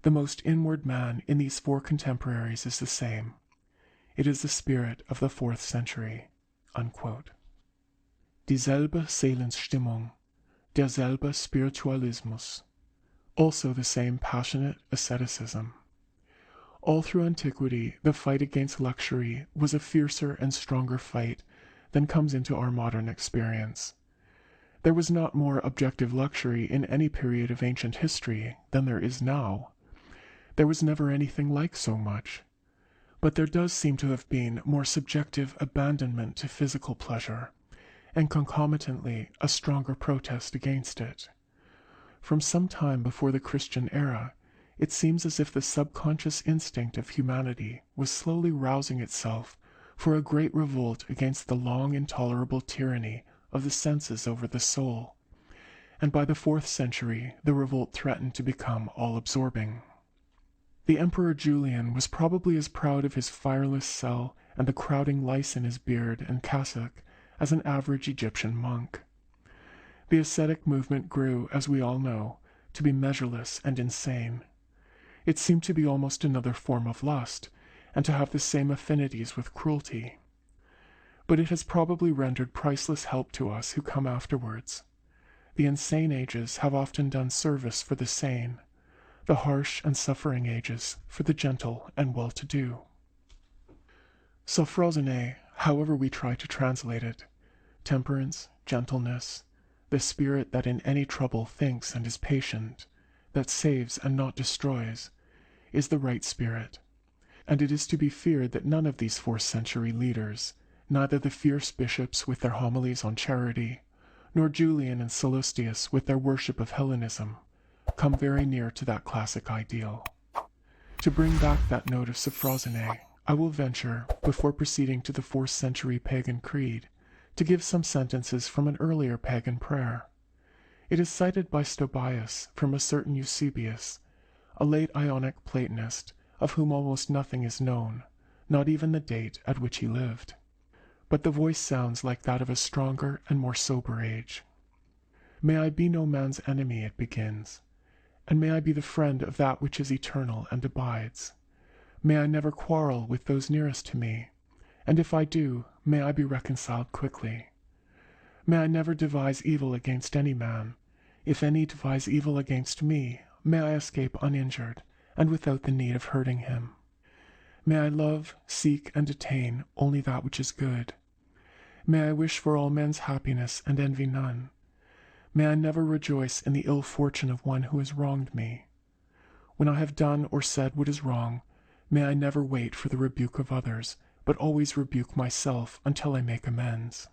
"The most inward man in these 4 contemporaries is the same. It is the spirit of the 4th century." Unquote. Dieselbe Seelenstimmung, derselbe Spiritualismus. Also the same passionate asceticism. All through antiquity, the fight against luxury was a fiercer and stronger fight than comes into our modern experience. There was not more objective luxury in any period of ancient history than there is now. There was never anything like so much. But there does seem to have been more subjective abandonment to physical pleasure, and concomitantly a stronger protest against it. From some time before the Christian era, it seems as if the subconscious instinct of humanity was slowly rousing itself for a great revolt against the long intolerable tyranny of the senses over the soul, and by the 4th century the revolt threatened to become all-absorbing. The Emperor Julian was probably as proud of his fireless cell and the crowding lice in his beard and cassock as an average Egyptian monk. The ascetic movement grew, as we all know, to be measureless and insane. It seemed to be almost another form of lust, and to have the same affinities with cruelty. But it has probably rendered priceless help to us who come afterwards. The insane ages have often done service for the sane, the harsh and suffering ages for the gentle and well-to-do. Sophrosyne, however we try to translate it, temperance, gentleness, the spirit that in any trouble thinks and is patient, that saves and not destroys, is the right spirit, and it is to be feared that none of these 4th century leaders, neither the fierce bishops with their homilies on charity, nor Julian and Sallustius with their worship of Hellenism, come very near to that classic ideal. To bring back that note of Sophrosyne, I will venture, before proceeding to the 4th century pagan creed, to give some sentences from an earlier pagan prayer. It is cited by Stobaeus from a certain Eusebius, a late Ionic Platonist, of whom almost nothing is known, not even the date at which he lived. But the voice sounds like that of a stronger and more sober age. May I be no man's enemy, it begins, and may I be the friend of that which is eternal and abides. May I never quarrel with those nearest to me, and if I do, may I be reconciled quickly. May I never devise evil against any man. If any devise evil against me, may I escape uninjured, and without the need of hurting him. May I love, seek, and attain only that which is good. May I wish for all men's happiness and envy none. May I never rejoice in the ill fortune of one who has wronged me. When I have done or said what is wrong, may I never wait for the rebuke of others, but always rebuke myself until I make amends.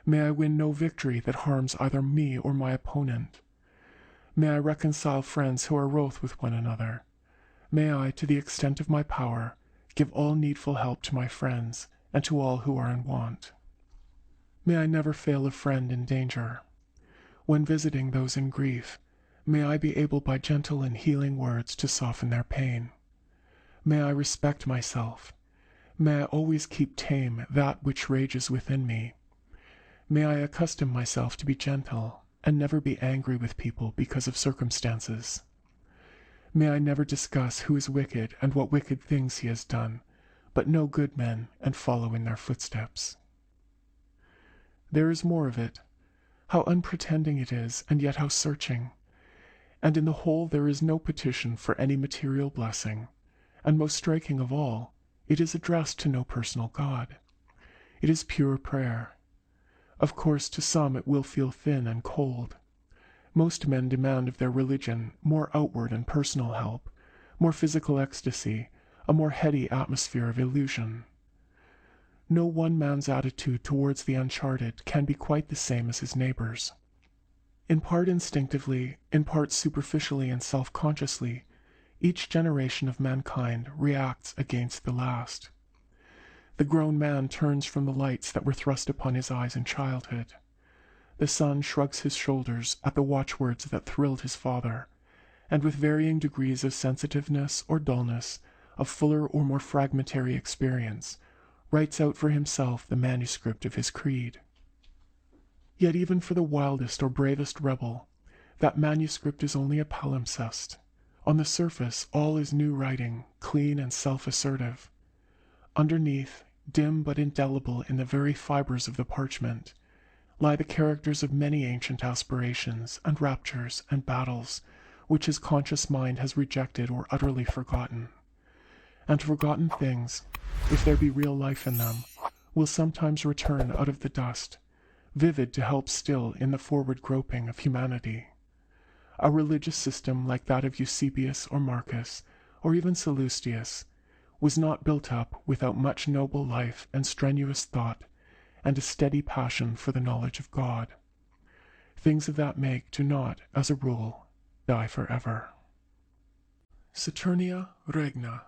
May I win no victory that harms either me or my opponent. May I reconcile friends who are wroth with one another. May I, to the extent of my power, give all needful help to my friends, and to all who are in want. May I never fail a friend in danger. When visiting those in grief, may I be able by gentle and healing words to soften their pain. May I respect myself. May I always keep tame that which rages within me. May I accustom myself to be gentle, and never be angry with people because of circumstances. May I never discuss who is wicked and what wicked things he has done, but know good men and follow in their footsteps. There is more of it. How unpretending it is, and yet how searching. And in the whole there is no petition for any material blessing, and most striking of all, it is addressed to no personal God. It is pure prayer. Of course, to some it will feel thin and cold. Most men demand of their religion more outward and personal help, more physical ecstasy, a more heady atmosphere of illusion. No one man's attitude towards the uncharted can be quite the same as his neighbor's. In part instinctively, in part superficially and self-consciously, each generation of mankind reacts against the last. The grown man turns from the lights that were thrust upon his eyes in childhood. The son shrugs his shoulders at the watchwords that thrilled his father, and with varying degrees of sensitiveness or dullness, of fuller or more fragmentary experience, writes out for himself the manuscript of his creed. Yet even for the wildest or bravest rebel, that manuscript is only a palimpsest. On the surface all is new writing, clean and self-assertive. Underneath, dim but indelible in the very fibers of the parchment, lie the characters of many ancient aspirations and raptures and battles which his conscious mind has rejected or utterly forgotten. And forgotten things, if there be real life in them, will sometimes return out of the dust, vivid to help still in the forward groping of humanity. A religious system like that of Eusebius or Marcus, or even Sallustius, was not built up without much noble life and strenuous thought, and a steady passion for the knowledge of God. Things of that make do not, as a rule, die forever. Saturnia Regna.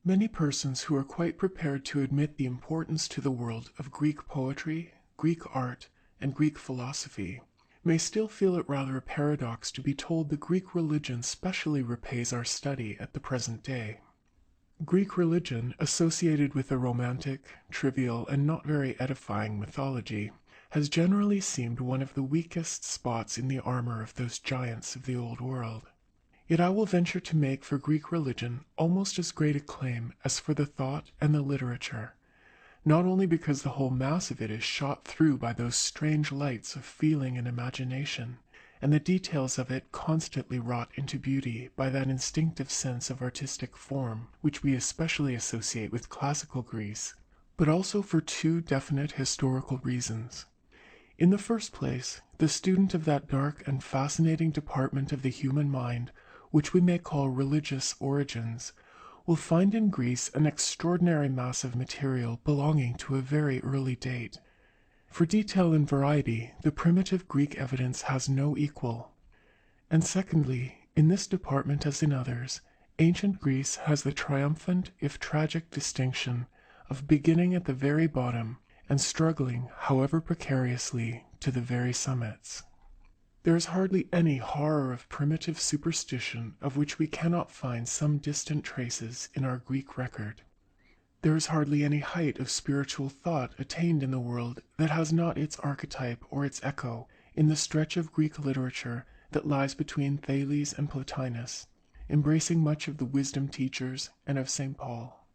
Many persons who are quite prepared to admit the importance to the world of Greek poetry, Greek art, and Greek philosophy may still feel it rather a paradox to be told the Greek religion specially repays our study at the present day. Greek religion, associated with a romantic, trivial, and not very edifying mythology, has generally seemed one of the weakest spots in the armor of those giants of the old world. Yet I will venture to make for Greek religion almost as great a claim as for the thought and the literature, not only because the whole mass of it is shot through by those strange lights of feeling and imagination, and the details of it constantly wrought into beauty by that instinctive sense of artistic form which we especially associate with classical Greece, but also for two definite historical reasons. In the first place, the student of that dark and fascinating department of the human mind, which we may call religious origins, will find in Greece an extraordinary mass of material belonging to a very early date. For detail and variety, the primitive Greek evidence has no equal. And secondly, in this department as in others, ancient Greece has the triumphant, if tragic, distinction of beginning at the very bottom and struggling, however precariously, to the very summits. There is hardly any horror of primitive superstition of which we cannot find some distant traces in our Greek record. There is hardly any height of spiritual thought attained in the world that has not its archetype or its echo in the stretch of Greek literature that lies between Thales and Plotinus, embracing much of the wisdom teachers and of St. Paul.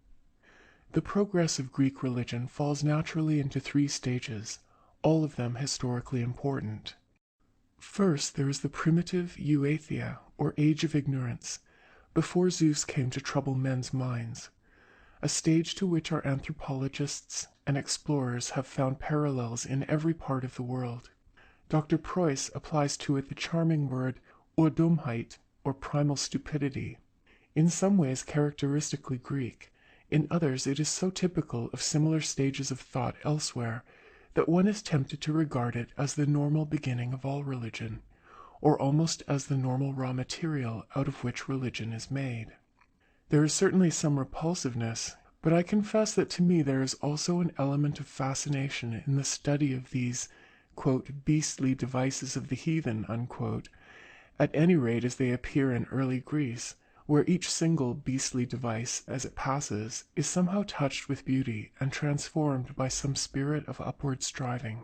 The progress of Greek religion falls naturally into three stages, all of them historically important. First, there is the primitive euatheia, or age of ignorance, before Zeus came to trouble men's minds, a stage to which our anthropologists and explorers have found parallels in every part of the world. Dr. Preuss applies to it the charming word Urdummheit, or primal stupidity, in some ways characteristically Greek. In others it is so typical of similar stages of thought elsewhere that one is tempted to regard it as the normal beginning of all religion, or almost as the normal raw material out of which religion is made. There is certainly some repulsiveness, but I confess that to me there is also an element of fascination in the study of these, quote, beastly devices of the heathen, unquote, at any rate as they appear in early Greece, where each single beastly device, as it passes, is somehow touched with beauty and transformed by some spirit of upward striving.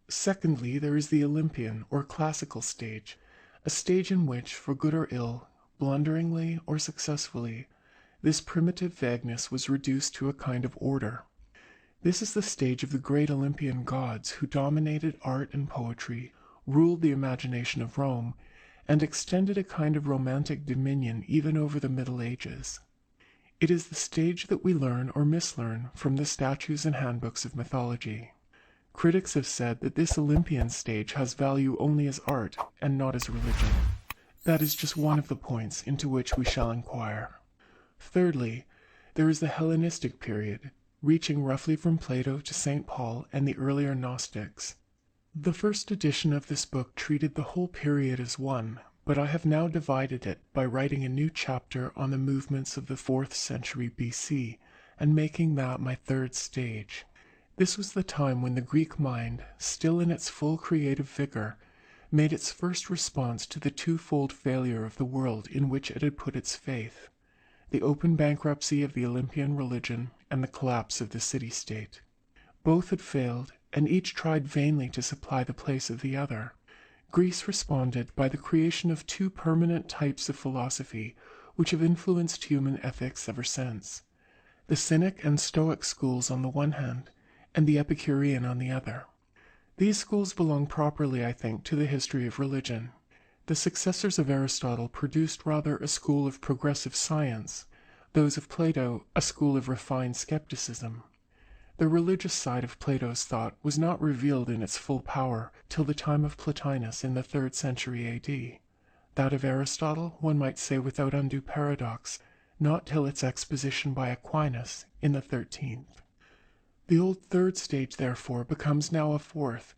Secondly, there is the Olympian or classical stage, a stage in which, for good or ill, blunderingly or successfully, this primitive vagueness was reduced to a kind of order. This is the stage of the great Olympian gods who dominated art and poetry, ruled the imagination of Rome, and extended a kind of romantic dominion even over the Middle Ages. It is the stage that we learn or mislearn from the statues and handbooks of mythology. Critics have said that this Olympian stage has value only as art and not as religion. That is just one of the points into which we shall inquire. Thirdly, there is the Hellenistic period, reaching roughly from Plato to St. Paul and the earlier Gnostics. The first edition of this book treated the whole period as one, but I have now divided it by writing a new chapter on the movements of the 4th century BC and making that my third stage. This was the time when the Greek mind, still in its full creative vigor, made its first response to the twofold failure of the world in which it had put its faith, the open bankruptcy of the Olympian religion and the collapse of the city-state. Both had failed, and each tried vainly to supply the place of the other. Greece responded by the creation of two permanent types of philosophy which have influenced human ethics ever since: the Cynic and Stoic schools on the one hand, and the Epicurean on the other. These schools belong properly, I think, to the history of religion. The successors of Aristotle produced rather a school of progressive science, those of Plato a school of refined skepticism. The religious side of Plato's thought was not revealed in its full power till the time of Plotinus in the 3rd century A.D. That of Aristotle, one might say without undue paradox, not till its exposition by Aquinas in the 13th. The old third stage, therefore, becomes now a fourth,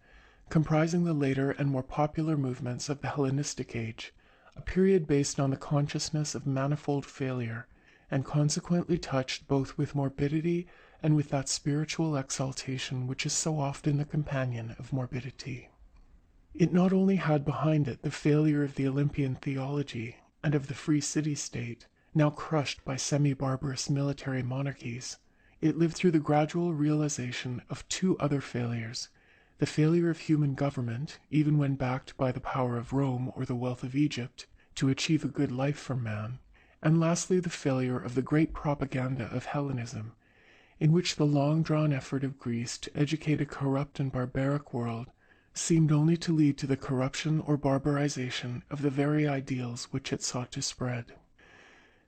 comprising the later and more popular movements of the Hellenistic age, a period based on the consciousness of manifold failure, and consequently touched both with morbidity and with that spiritual exaltation which is so often the companion of morbidity. It not only had behind it the failure of the Olympian theology and of the free city-state, now crushed by semi-barbarous military monarchies, it lived through the gradual realization of two other failures: the failure of human government, even when backed by the power of Rome or the wealth of Egypt, to achieve a good life for man, and lastly the failure of the great propaganda of Hellenism, in which the long-drawn effort of Greece to educate a corrupt and barbaric world seemed only to lead to the corruption or barbarization of the very ideals which it sought to spread.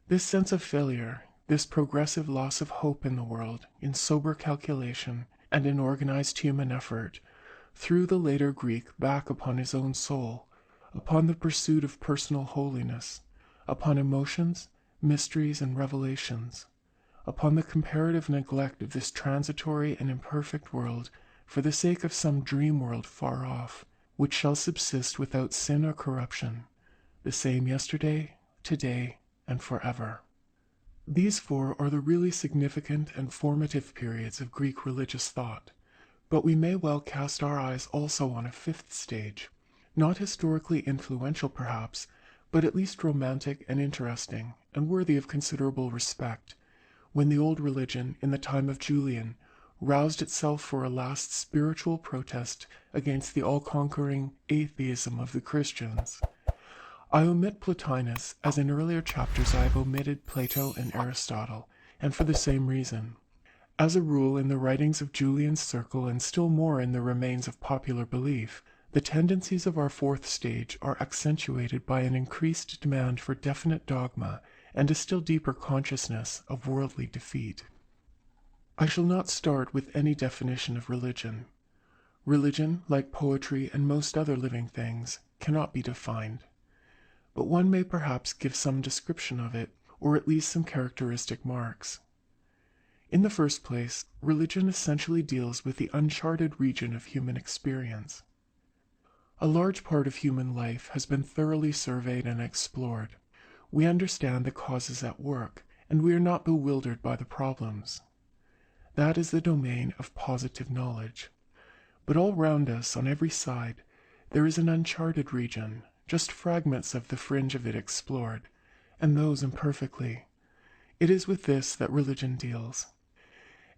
This sense of failure, this progressive loss of hope in the world, in sober calculation, and in organized human effort, threw the later Greek back upon his own soul, upon the pursuit of personal holiness, upon emotions, mysteries, and revelations, upon the comparative neglect of this transitory and imperfect world for the sake of some dream world far off, which shall subsist without sin or corruption, the same yesterday, today, and forever. These four are the really significant and formative periods of Greek religious thought. But we may well cast our eyes also on a fifth stage, not historically influential perhaps, but at least romantic and interesting, and worthy of considerable respect, when the old religion, in the time of Julian, roused itself for a last spiritual protest against the all-conquering atheism of the Christians. I omit Plotinus, as in earlier chapters I have omitted Plato and Aristotle, and for the same reason. As a rule, in the writings of Julian's circle, and still more in the remains of popular belief, the tendencies of our fourth stage are accentuated by an increased demand for definite dogma and a still deeper consciousness of worldly defeat. I shall not start with any definition of religion. Religion, like poetry and most other living things, cannot be defined. But one may perhaps give some description of it, or at least some characteristic marks. In the first place, religion essentially deals with the uncharted region of human experience. A large part of human life has been thoroughly surveyed and explored. We understand the causes at work, and we are not bewildered by the problems. That is the domain of positive knowledge. But all round us, on every side, there is an uncharted region, just fragments of the fringe of it explored, and those imperfectly. It is with this that religion deals.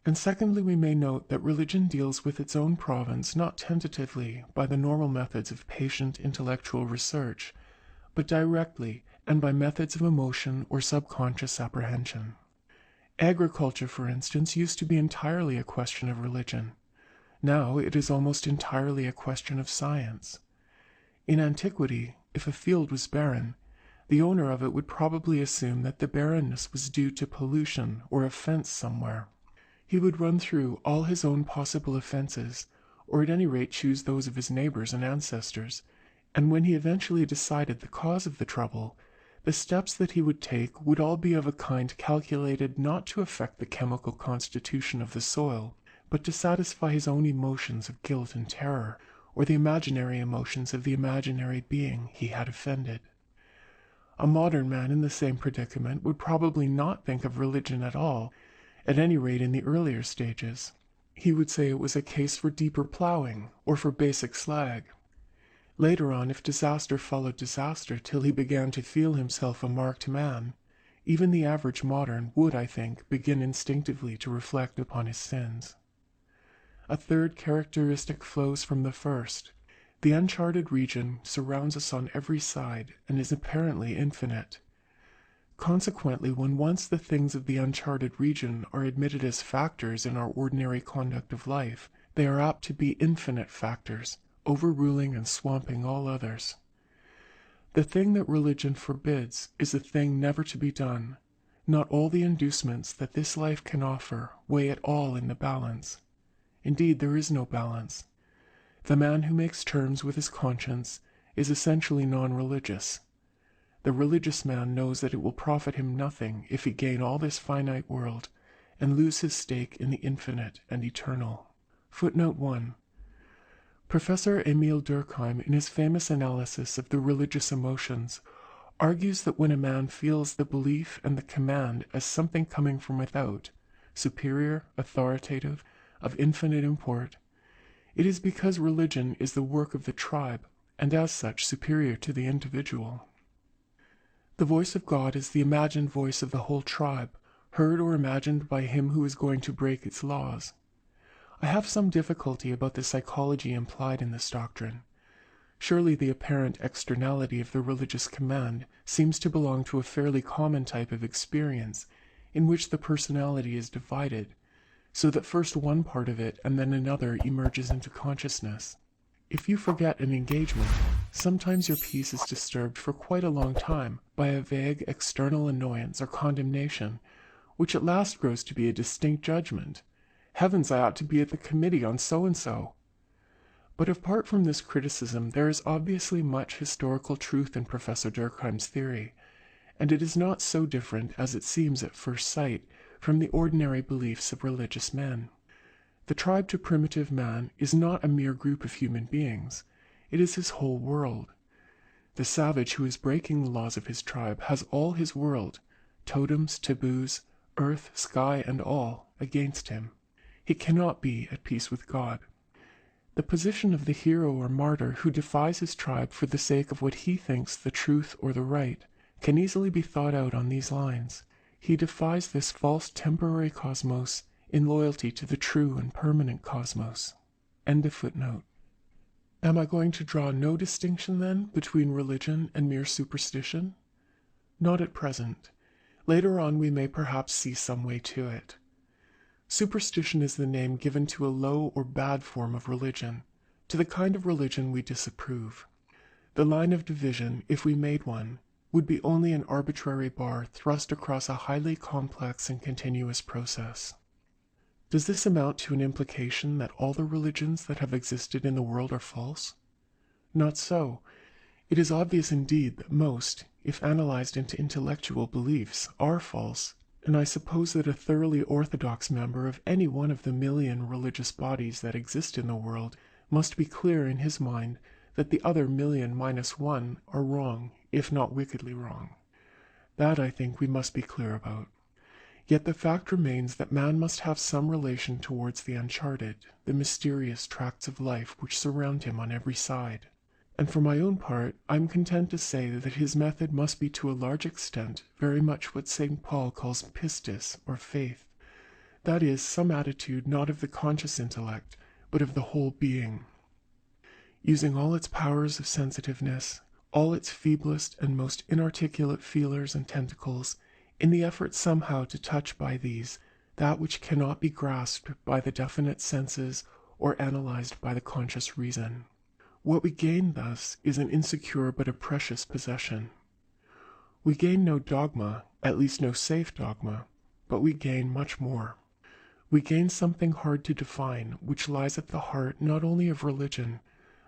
And secondly, we may note that religion deals with its own province not tentatively by the normal methods of patient intellectual research, but directly and by methods of emotion or subconscious apprehension. Agriculture, for instance, used to be entirely a question of religion. Now it is almost entirely a question of science. In antiquity, if a field was barren, the owner of it would probably assume that the barrenness was due to pollution or offense somewhere. He would run through all his own possible offenses, or at any rate choose those of his neighbors and ancestors, and when he eventually decided the cause of the trouble, the steps that he would take would all be of a kind calculated not to affect the chemical constitution of the soil, but to satisfy his own emotions of guilt and terror, or the imaginary emotions of the imaginary being he had offended. A modern man in the same predicament would probably not think of religion at all, at any rate in the earlier stages. He would say it was a case for deeper ploughing, or for basic slag. Later on, if disaster followed disaster till he began to feel himself a marked man, even the average modern would, I think, begin instinctively to reflect upon his sins. A third characteristic flows from the first. The uncharted region surrounds us on every side and is apparently infinite. Consequently, when once the things of the uncharted region are admitted as factors in our ordinary conduct of life, they are apt to be infinite factors, overruling and swamping all others. The thing that religion forbids is a thing never to be done. Not all the inducements that this life can offer weigh at all in the balance. Indeed, there is no balance. The man who makes terms with his conscience is essentially non-religious. The religious man knows that it will profit him nothing if he gain all this finite world and lose his stake in the infinite and eternal. Footnote 1. Professor Emil Durkheim, in his famous analysis of the religious emotions, argues that when a man feels the belief and the command as something coming from without, superior, authoritative, of infinite import, it is because religion is the work of the tribe, and as such superior to the individual. The voice of God is the imagined voice of the whole tribe, heard or imagined by him who is going to break its laws. I have some difficulty about the psychology implied in this doctrine. Surely the apparent externality of the religious command seems to belong to a fairly common type of experience, in which the personality is divided, so that first one part of it and then another emerges into consciousness. If you forget an engagement, sometimes your peace is disturbed for quite a long time by a vague external annoyance or condemnation, which at last grows to be a distinct judgment. Heavens, I ought to be at the committee on so-and-so. But apart from this criticism, there is obviously much historical truth in Professor Durkheim's theory, and it is not so different as it seems at first sight from the ordinary beliefs of religious men. The tribe to primitive man is not a mere group of human beings, it is his whole world. The savage who is breaking the laws of his tribe has all his world, totems, taboos, earth, sky, and all, against him. He cannot be at peace with God. The position of the hero or martyr who defies his tribe for the sake of what he thinks the truth or the right can easily be thought out on these lines. He defies this false temporary cosmos in loyalty to the true and permanent cosmos. End of footnote. Am I going to draw no distinction, then, between religion and mere superstition? Not at present. Later on we may perhaps see some way to it. Superstition is the name given to a low or bad form of religion, to the kind of religion we disapprove. The line of division, if we made one, would be only an arbitrary bar thrust across a highly complex and continuous process. Does this amount to an implication that all the religions that have existed in the world are false? Not so. It is obvious indeed that most, if analyzed into intellectual beliefs, are false, and I suppose that a thoroughly orthodox member of any one of the million religious bodies that exist in the world must be clear in his mind that the other million minus one are wrong, if not wickedly wrong. That, I think, we must be clear about. Yet the fact remains that man must have some relation towards the uncharted, the mysterious tracts of life which surround him on every side. And for my own part, I am content to say that his method must be to a large extent very much what St. Paul calls pistis, or faith. That is, some attitude not of the conscious intellect, but of the whole being. Using all its powers of sensitiveness, all its feeblest and most inarticulate feelers and tentacles, in the effort somehow to touch by these that which cannot be grasped by the definite senses or analyzed by the conscious reason. What we gain thus is an insecure but a precious possession. We gain no dogma, at least no safe dogma, but we gain much more. We gain something hard to define, which lies at the heart not only of religion,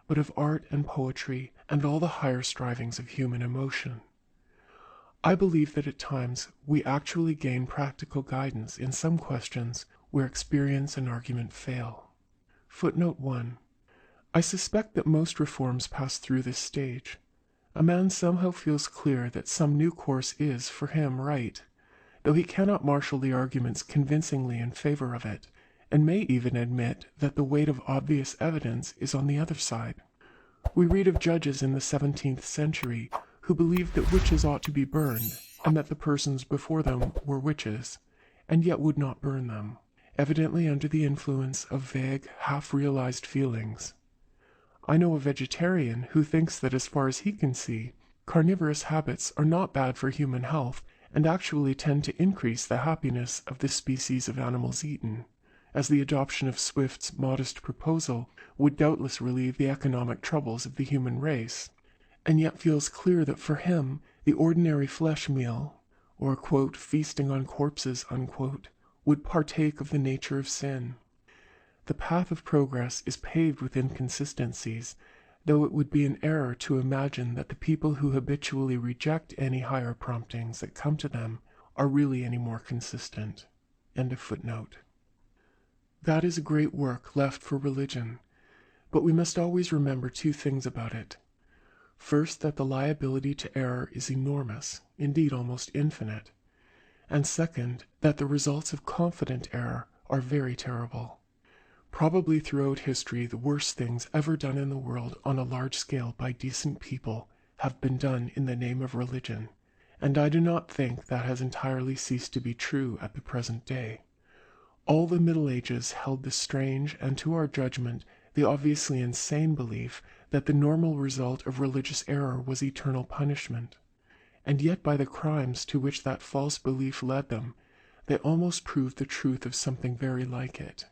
but of art and poetry and all the higher strivings of human emotion. I believe that at times we actually gain practical guidance in some questions where experience and argument fail. Footnote 1. I suspect that most reforms pass through this stage. A man somehow feels clear that some new course is, for him, right, though he cannot marshal the arguments convincingly in favor of it, and may even admit that the weight of obvious evidence is on the other side. We read of judges in the 17th century who believed that witches ought to be burned, and that the persons before them were witches, and yet would not burn them, evidently under the influence of vague, half-realized feelings. I know a vegetarian who thinks that as far as he can see, carnivorous habits are not bad for human health and actually tend to increase the happiness of the species of animals eaten, as the adoption of Swift's modest proposal would doubtless relieve the economic troubles of the human race, and yet feels clear that for him the ordinary flesh meal, or quote, feasting on corpses, unquote, would partake of the nature of sin. The path of progress is paved with inconsistencies, though it would be an error to imagine that the people who habitually reject any higher promptings that come to them are really any more consistent. End of footnote. That is a great work left for religion, but we must always remember two things about it. First, that the liability to error is enormous, indeed almost infinite, and second, that the results of confident error are very terrible. Probably throughout history the worst things ever done in the world on a large scale by decent people have been done in the name of religion, and I do not think that has entirely ceased to be true at the present day. All the Middle Ages held the strange, and to our judgment, the obviously insane belief that the normal result of religious error was eternal punishment, and yet by the crimes to which that false belief led them, they almost proved the truth of something very like it.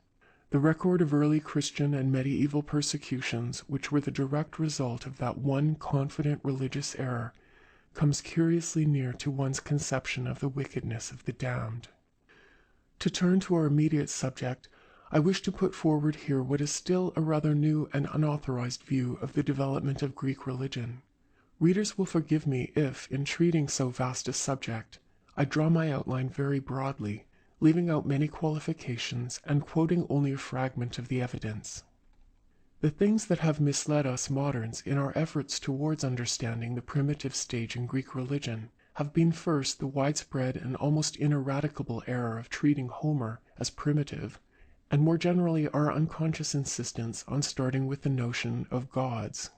The record of early Christian and medieval persecutions, which were the direct result of that one confident religious error, comes curiously near to one's conception of the wickedness of the damned. To turn to our immediate subject, I wish to put forward here what is still a rather new and unauthorized view of the development of Greek religion. Readers will forgive me if, in treating so vast a subject, I draw my outline very broadly, leaving out many qualifications and quoting only a fragment of the evidence. The things that have misled us moderns in our efforts towards understanding the primitive stage in Greek religion have been first the widespread and almost ineradicable error of treating Homer as primitive, and more generally our unconscious insistence on starting with the notion of gods.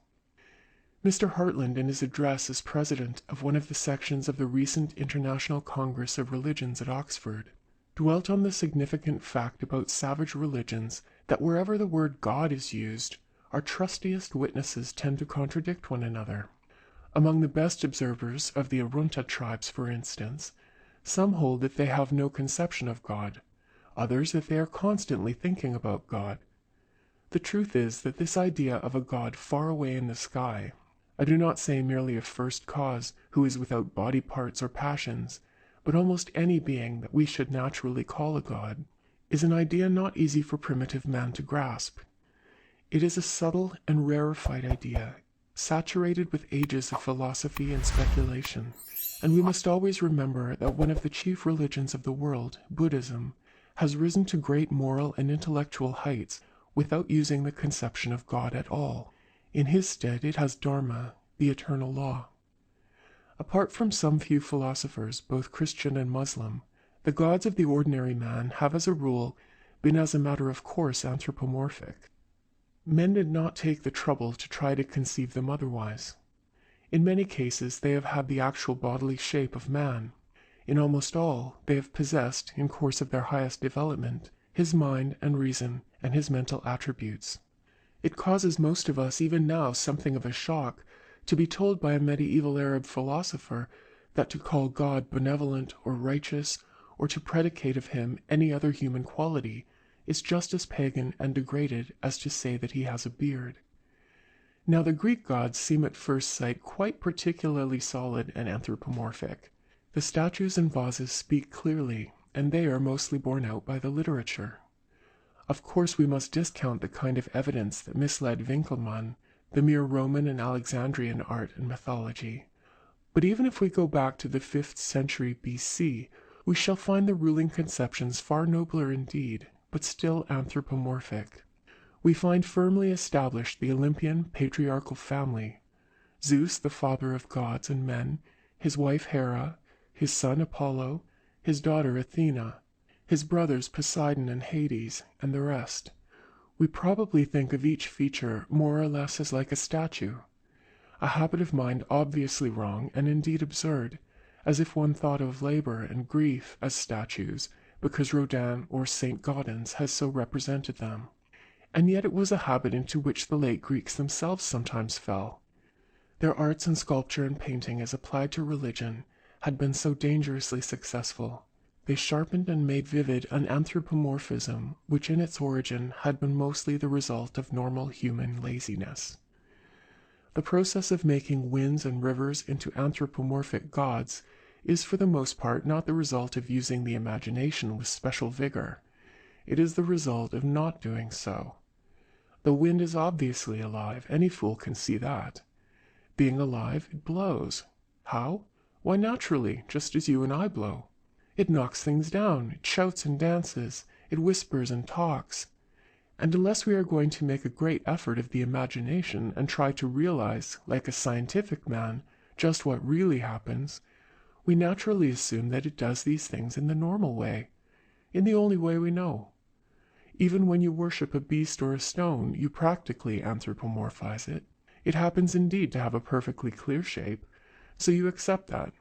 Mr. Hartland, in his address as president of one of the sections of the recent International Congress of Religions at Oxford, dwelt on the significant fact about savage religions that wherever the word God is used, our trustiest witnesses tend to contradict one another. Among the best observers of the Arunta tribes, for instance, some hold that they have no conception of God, others that they are constantly thinking about God. The truth is that this idea of a God far away in the sky, I do not say merely a first cause who is without body parts or passions, but almost any being that we should naturally call a god, is an idea not easy for primitive man to grasp. It is a subtle and rarefied idea, saturated with ages of philosophy and speculation, and we must always remember that one of the chief religions of the world, Buddhism, has risen to great moral and intellectual heights without using the conception of God at all. In his stead it has Dharma, the eternal law. Apart from some few philosophers, both Christian and Muslim, the gods of the ordinary man have as a rule been as a matter of course anthropomorphic. Men did not take the trouble to try to conceive them otherwise. In many cases they have had the actual bodily shape of man. In almost all, they have possessed, in course of their highest development, his mind and reason and his mental attributes. It causes most of us even now something of a shock to be told by a medieval Arab philosopher that to call God benevolent or righteous, or to predicate of him any other human quality, is just as pagan and degraded as to say that he has a beard. Now the Greek gods seem at first sight quite particularly solid and anthropomorphic. The statues and vases speak clearly, and they are mostly borne out by the literature. Of course we must discount the kind of evidence that misled Winckelmann, the mere Roman and Alexandrian art and mythology. But even if we go back to the 5th century BC, we shall find the ruling conceptions far nobler indeed, but still anthropomorphic. We find firmly established the Olympian patriarchal family, Zeus the father of gods and men, his wife Hera, his son Apollo, his daughter Athena, his brothers Poseidon and Hades, and the rest. We probably think of each feature more or less as like a statue, a habit of mind obviously wrong and indeed absurd, as if one thought of labor and grief as statues because Rodin or St. Gaudens has so represented them. And yet it was a habit into which the late Greeks themselves sometimes fell. Their arts in sculpture and painting as applied to religion had been so dangerously successful. They sharpened and made vivid an anthropomorphism which in its origin had been mostly the result of normal human laziness. The process of making winds and rivers into anthropomorphic gods is for the most part not the result of using the imagination with special vigor. It is the result of not doing so. The wind is obviously alive, any fool can see that. Being alive, it blows. How? Why, naturally, just as you and I blow. It knocks things down, it shouts and dances, it whispers and talks. And unless we are going to make a great effort of the imagination and try to realize, like a scientific man, just what really happens, we naturally assume that it does these things in the normal way, in the only way we know. Even when you worship a beast or a stone, you practically anthropomorphize it. It happens indeed to have a perfectly clear shape, so you accept that.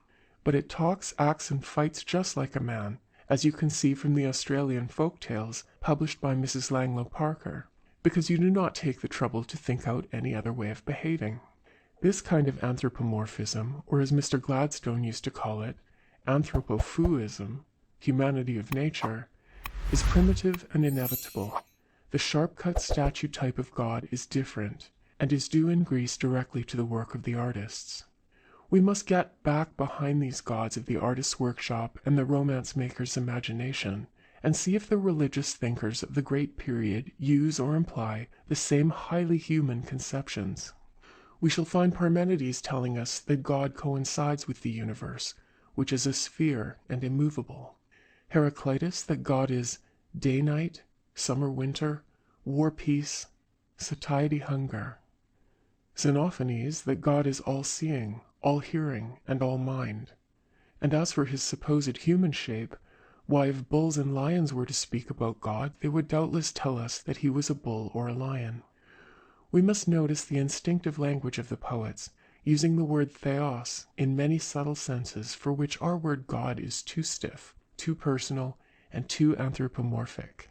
But it talks, acts, and fights just like a man, as you can see from the Australian folk tales published by Mrs. Langlow Parker, because you do not take the trouble to think out any other way of behaving. This kind of anthropomorphism, or as Mr. Gladstone used to call it, anthropophuism, humanity of nature, is primitive and inevitable. The sharp-cut statue type of God is different, and is due in Greece directly to the work of the artists. We must get back behind these gods of the artist's workshop and the romance maker's imagination, and see if the religious thinkers of the great period use or imply the same highly human conceptions. We shall find Parmenides telling us that God coincides with the universe, which is a sphere and immovable. Heraclitus that God is day-night, summer-winter, war-peace, satiety-hunger. Xenophanes that God is all-seeing, all-hearing, and all-mind. And as for his supposed human shape, Why, if bulls and lions were to speak about God, they would doubtless tell us that he was a bull or a lion. We must notice the instinctive language of the poets, using the word theos in many subtle senses for which our word God is too stiff, too personal, and too anthropomorphic.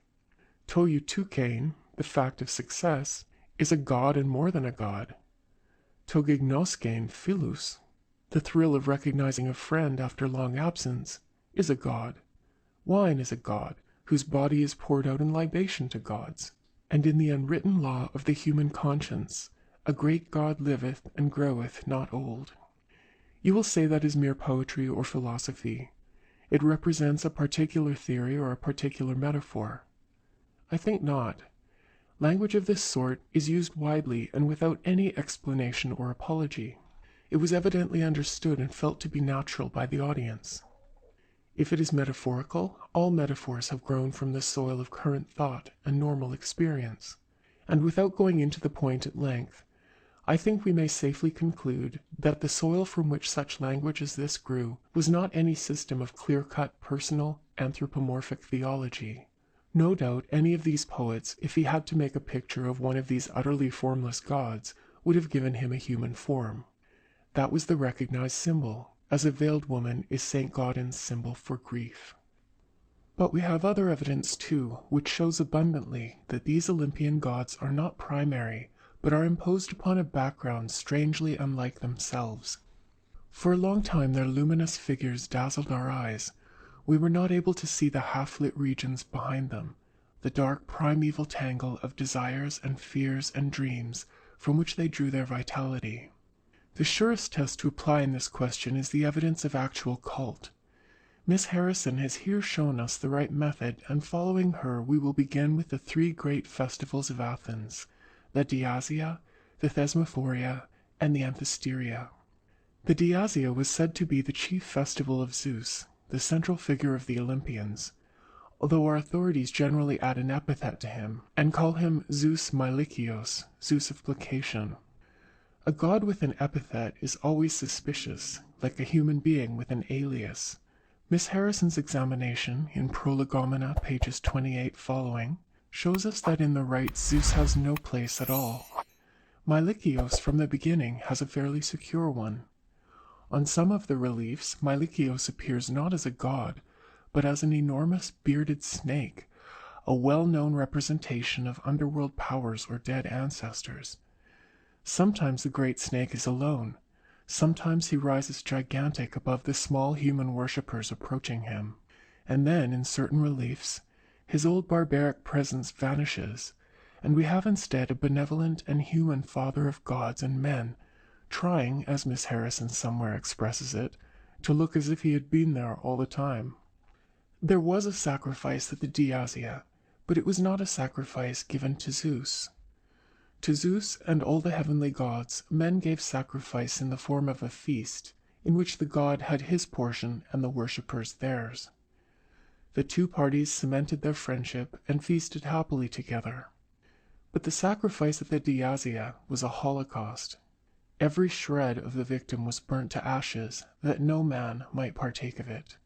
To eutukein, the fact of success, is a god and more than a god. To gignoskein philus, the thrill of recognizing a friend after long absence, is a god. Wine is a god, whose body is poured out in libation to gods. And in the unwritten law of the human conscience, a great God liveth and groweth not old. You will say that is mere poetry or philosophy. It represents a particular theory or a particular metaphor. I think not. Language of this sort is used widely and without any explanation or apology. It was evidently understood and felt to be natural by the audience. If it is metaphorical, all metaphors have grown from the soil of current thought and normal experience. And without going into the point at length, I think we may safely conclude that the soil from which such language as this grew was not any system of clear-cut personal anthropomorphic theology. No doubt any of these poets, if he had to make a picture of one of these utterly formless gods, would have given him a human form. That was the recognized symbol, as a veiled woman is St. Gaudens's symbol for grief. But we have other evidence too, which shows abundantly that these Olympian gods are not primary, but are imposed upon a background strangely unlike themselves. For a long time their luminous figures dazzled our eyes. We were not able to see the half-lit regions behind them, the dark primeval tangle of desires and fears and dreams from which they drew their vitality. The surest test to apply in this question is the evidence of actual cult. Miss Harrison has here shown us the right method, and following her we will begin with the three great festivals of Athens, the Diasia, the Thesmophoria, and the Anthesteria. The Diasia was said to be the chief festival of Zeus, the central figure of the Olympians, although our authorities generally add an epithet to him, and call him Zeus Mylikios, Zeus of placation. A god with an epithet is always suspicious, like a human being with an alias. Miss Harrison's examination, in Prolegomena, pages 28 following, shows us that in the rites Zeus has no place at all. Mylikios from the beginning has a fairly secure one. On some of the reliefs, Mylikios appears not as a god, but as an enormous bearded snake, a well-known representation of underworld powers or dead ancestors. Sometimes the great snake is alone. Sometimes he rises gigantic above the small human worshippers approaching him. And then, in certain reliefs, his old barbaric presence vanishes, and we have instead a benevolent and human father of gods and men, trying, as Miss Harrison somewhere expresses it, to look as if he had been there all the time. There was a sacrifice at the Diasia, but it was not a sacrifice given to Zeus. To Zeus and all the heavenly gods, men gave sacrifice in the form of a feast, in which the god had his portion and the worshippers theirs. The two parties cemented their friendship and feasted happily together. But the sacrifice at the Diasia was a holocaust. Every shred of the victim was burnt to ashes, that no man might partake of it.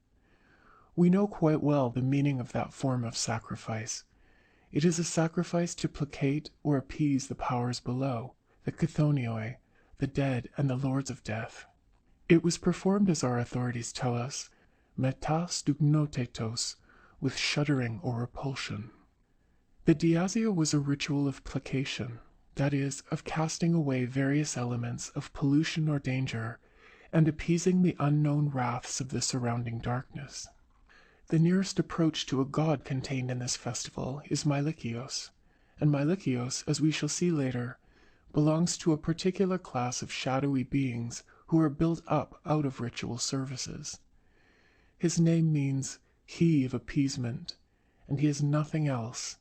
We know quite well the meaning of that form of sacrifice. It is a sacrifice to placate or appease the powers below, the chthonioi, the dead and the lords of death. It was performed, as our authorities tell us, metastugnotetos, with shuddering or repulsion. The Diasia was a ritual of placation, that is, of casting away various elements of pollution or danger, and appeasing the unknown wraths of the surrounding darkness. The nearest approach to a god contained in this festival is Mylikios, and Mylikios, as we shall see later, belongs to a particular class of shadowy beings who are built up out of ritual services. His name means he of appeasement, and he is nothing else.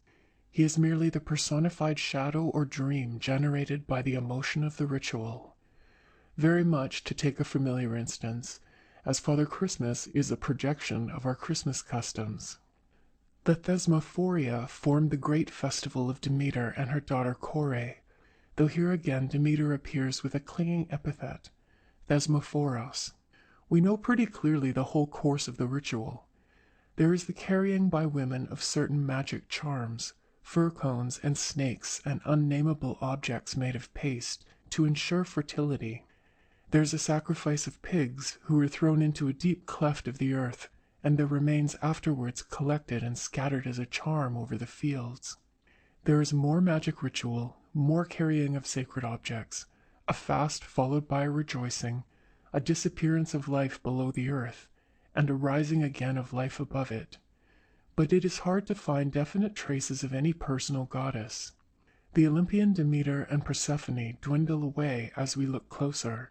He is merely the personified shadow or dream generated by the emotion of the ritual. Very much, to take a familiar instance, as Father Christmas is a projection of our Christmas customs. The Thesmophoria formed the great festival of Demeter and her daughter Kore, though here again Demeter appears with a clinging epithet, Thesmophoros. We know pretty clearly the whole course of the ritual. There is the carrying by women of certain magic charms, fir cones and snakes and unnameable objects made of paste to ensure fertility. There's a sacrifice of pigs who were thrown into a deep cleft of the earth, and their remains afterwards collected and scattered as a charm over the fields. There is more magic ritual, more carrying of sacred objects, a fast followed by a rejoicing, a disappearance of life below the earth, and a rising again of life above it. But it is hard to find definite traces of any personal goddess. The Olympian Demeter and Persephone dwindle away as we look closer,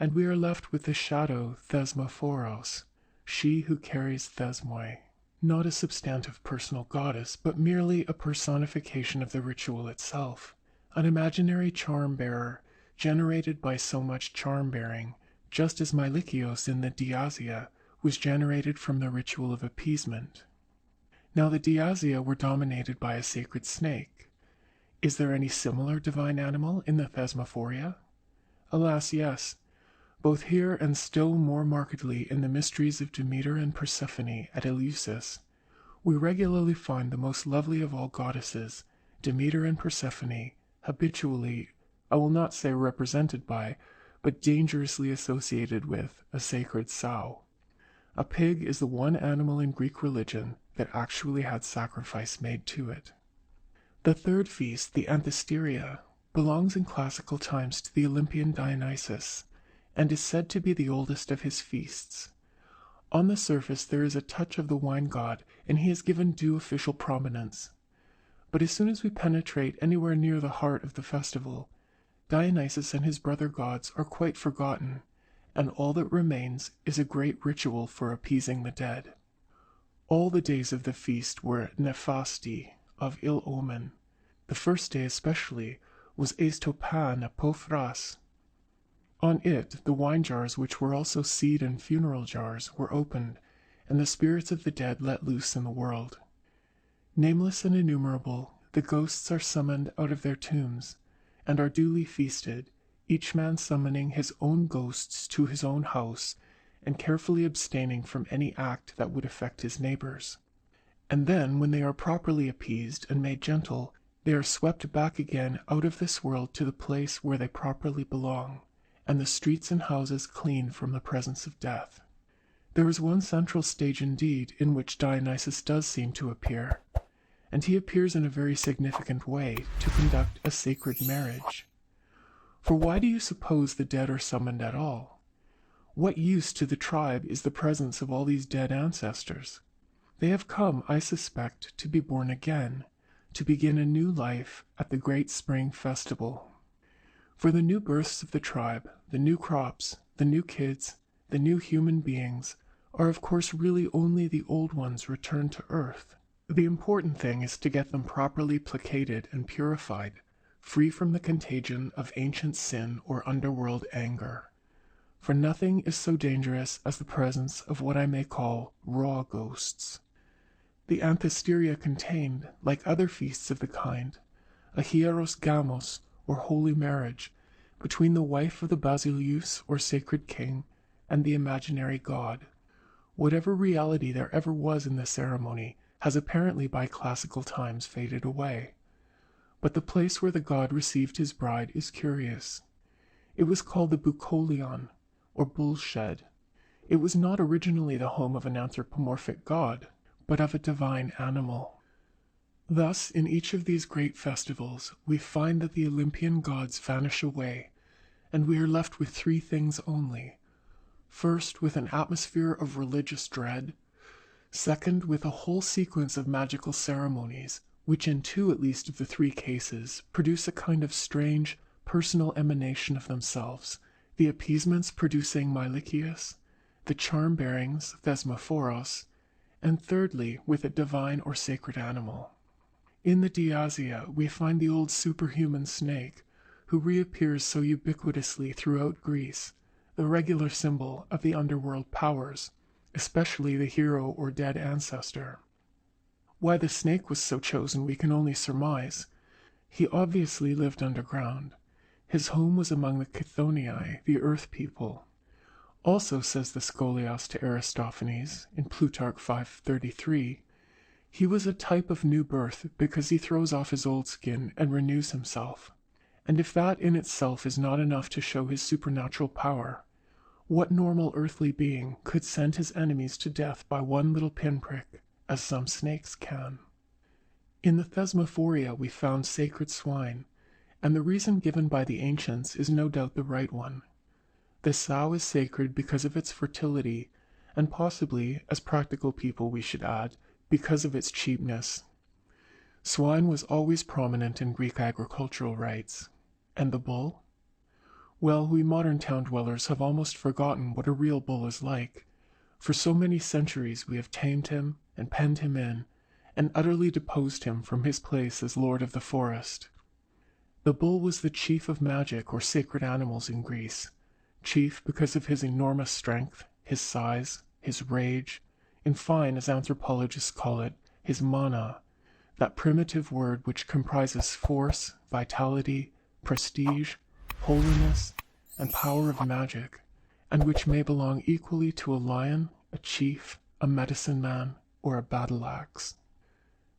and we are left with the shadow Thesmophoros, she who carries Thesmoi. Not a substantive personal goddess, but merely a personification of the ritual itself, an imaginary charm-bearer generated by so much charm-bearing, just as Mylikios in the Diasia was generated from the ritual of appeasement. Now the Diasia were dominated by a sacred snake. Is there any similar divine animal in the Thesmophoria? Alas, yes. Both here and still more markedly in the mysteries of Demeter and Persephone at Eleusis, we regularly find the most lovely of all goddesses, Demeter and Persephone, habitually, I will not say represented by, but dangerously associated with, a sacred sow. A pig is the one animal in Greek religion that actually had sacrifice made to it. The third feast, the Antisteria, belongs in classical times to the Olympian Dionysus, and is said to be the oldest of his feasts. On the surface there is a touch of the wine god, and he is given due official prominence. But as soon as we penetrate anywhere near the heart of the festival, Dionysus and his brother gods are quite forgotten, and all that remains is a great ritual for appeasing the dead. All the days of the feast were nefasti, of ill omen. The first day especially was estopan apophras. On it the wine jars, which were also seed and funeral jars, were opened, and the spirits of the dead let loose in the world. Nameless and innumerable, the ghosts are summoned out of their tombs, and are duly feasted, each man summoning his own ghosts to his own house, and carefully abstaining from any act that would affect his neighbors. And then, when they are properly appeased and made gentle, they are swept back again out of this world to the place where they properly belong, and the streets and houses clean from the presence of death. There is one central stage indeed in which Dionysus does seem to appear, and he appears in a very significant way to conduct a sacred marriage. For why do you suppose the dead are summoned at all? What use to the tribe is the presence of all these dead ancestors? They have come, I suspect, to be born again, to begin a new life at the great spring festival. For the new births of the tribe, the new crops, the new kids, the new human beings, are of course really only the old ones returned to earth. The important thing is to get them properly placated and purified, free from the contagion of ancient sin or underworld anger. For nothing is so dangerous as the presence of what I may call raw ghosts. The Antisteria contained, like other feasts of the kind, a hieros gamos, or holy marriage, between the wife of the basileus, or sacred king, and the imaginary god. Whatever reality there ever was in the ceremony has apparently by classical times faded away. But the place where the god received his bride is curious. It was called the Bucolion, or bull shed. It was not originally the home of an anthropomorphic god, but of a divine animal. Thus, in each of these great festivals, we find that the Olympian gods vanish away, and we are left with three things only. First, with an atmosphere of religious dread. Second, with a whole sequence of magical ceremonies, which in two at least of the three cases produce a kind of strange, personal emanation of themselves, the appeasements producing Mylikios, the charm-bearings Thesmophoros, and thirdly, with a divine or sacred animal. In the Diasia, we find the old superhuman snake, who reappears so ubiquitously throughout Greece, the regular symbol of the underworld powers, especially the hero or dead ancestor. Why the snake was so chosen we can only surmise. He obviously lived underground. His home was among the Chthoniae, the earth people. Also, says the Scholiast to Aristophanes in Plutarch 5:33, he was a type of new birth because he throws off his old skin and renews himself. And if that in itself is not enough to show his supernatural power, what normal earthly being could send his enemies to death by one little pinprick, as some snakes can? In the Thesmophoria we found sacred swine, and the reason given by the ancients is no doubt the right one. The sow is sacred because of its fertility, and possibly, as practical people we should add, because of its cheapness. Swine was always prominent in Greek agricultural rites. And the bull? Well, we modern town dwellers have almost forgotten what a real bull is like. For so many centuries we have tamed him and penned him in, and utterly deposed him from his place as lord of the forest. The bull was the chief of magic or sacred animals in Greece, chief because of his enormous strength, his size, his rage, in fine, as anthropologists call it, his mana, that primitive word which comprises force, vitality, prestige, holiness, and power of magic, and which may belong equally to a lion, a chief, a medicine man, or a battle axe.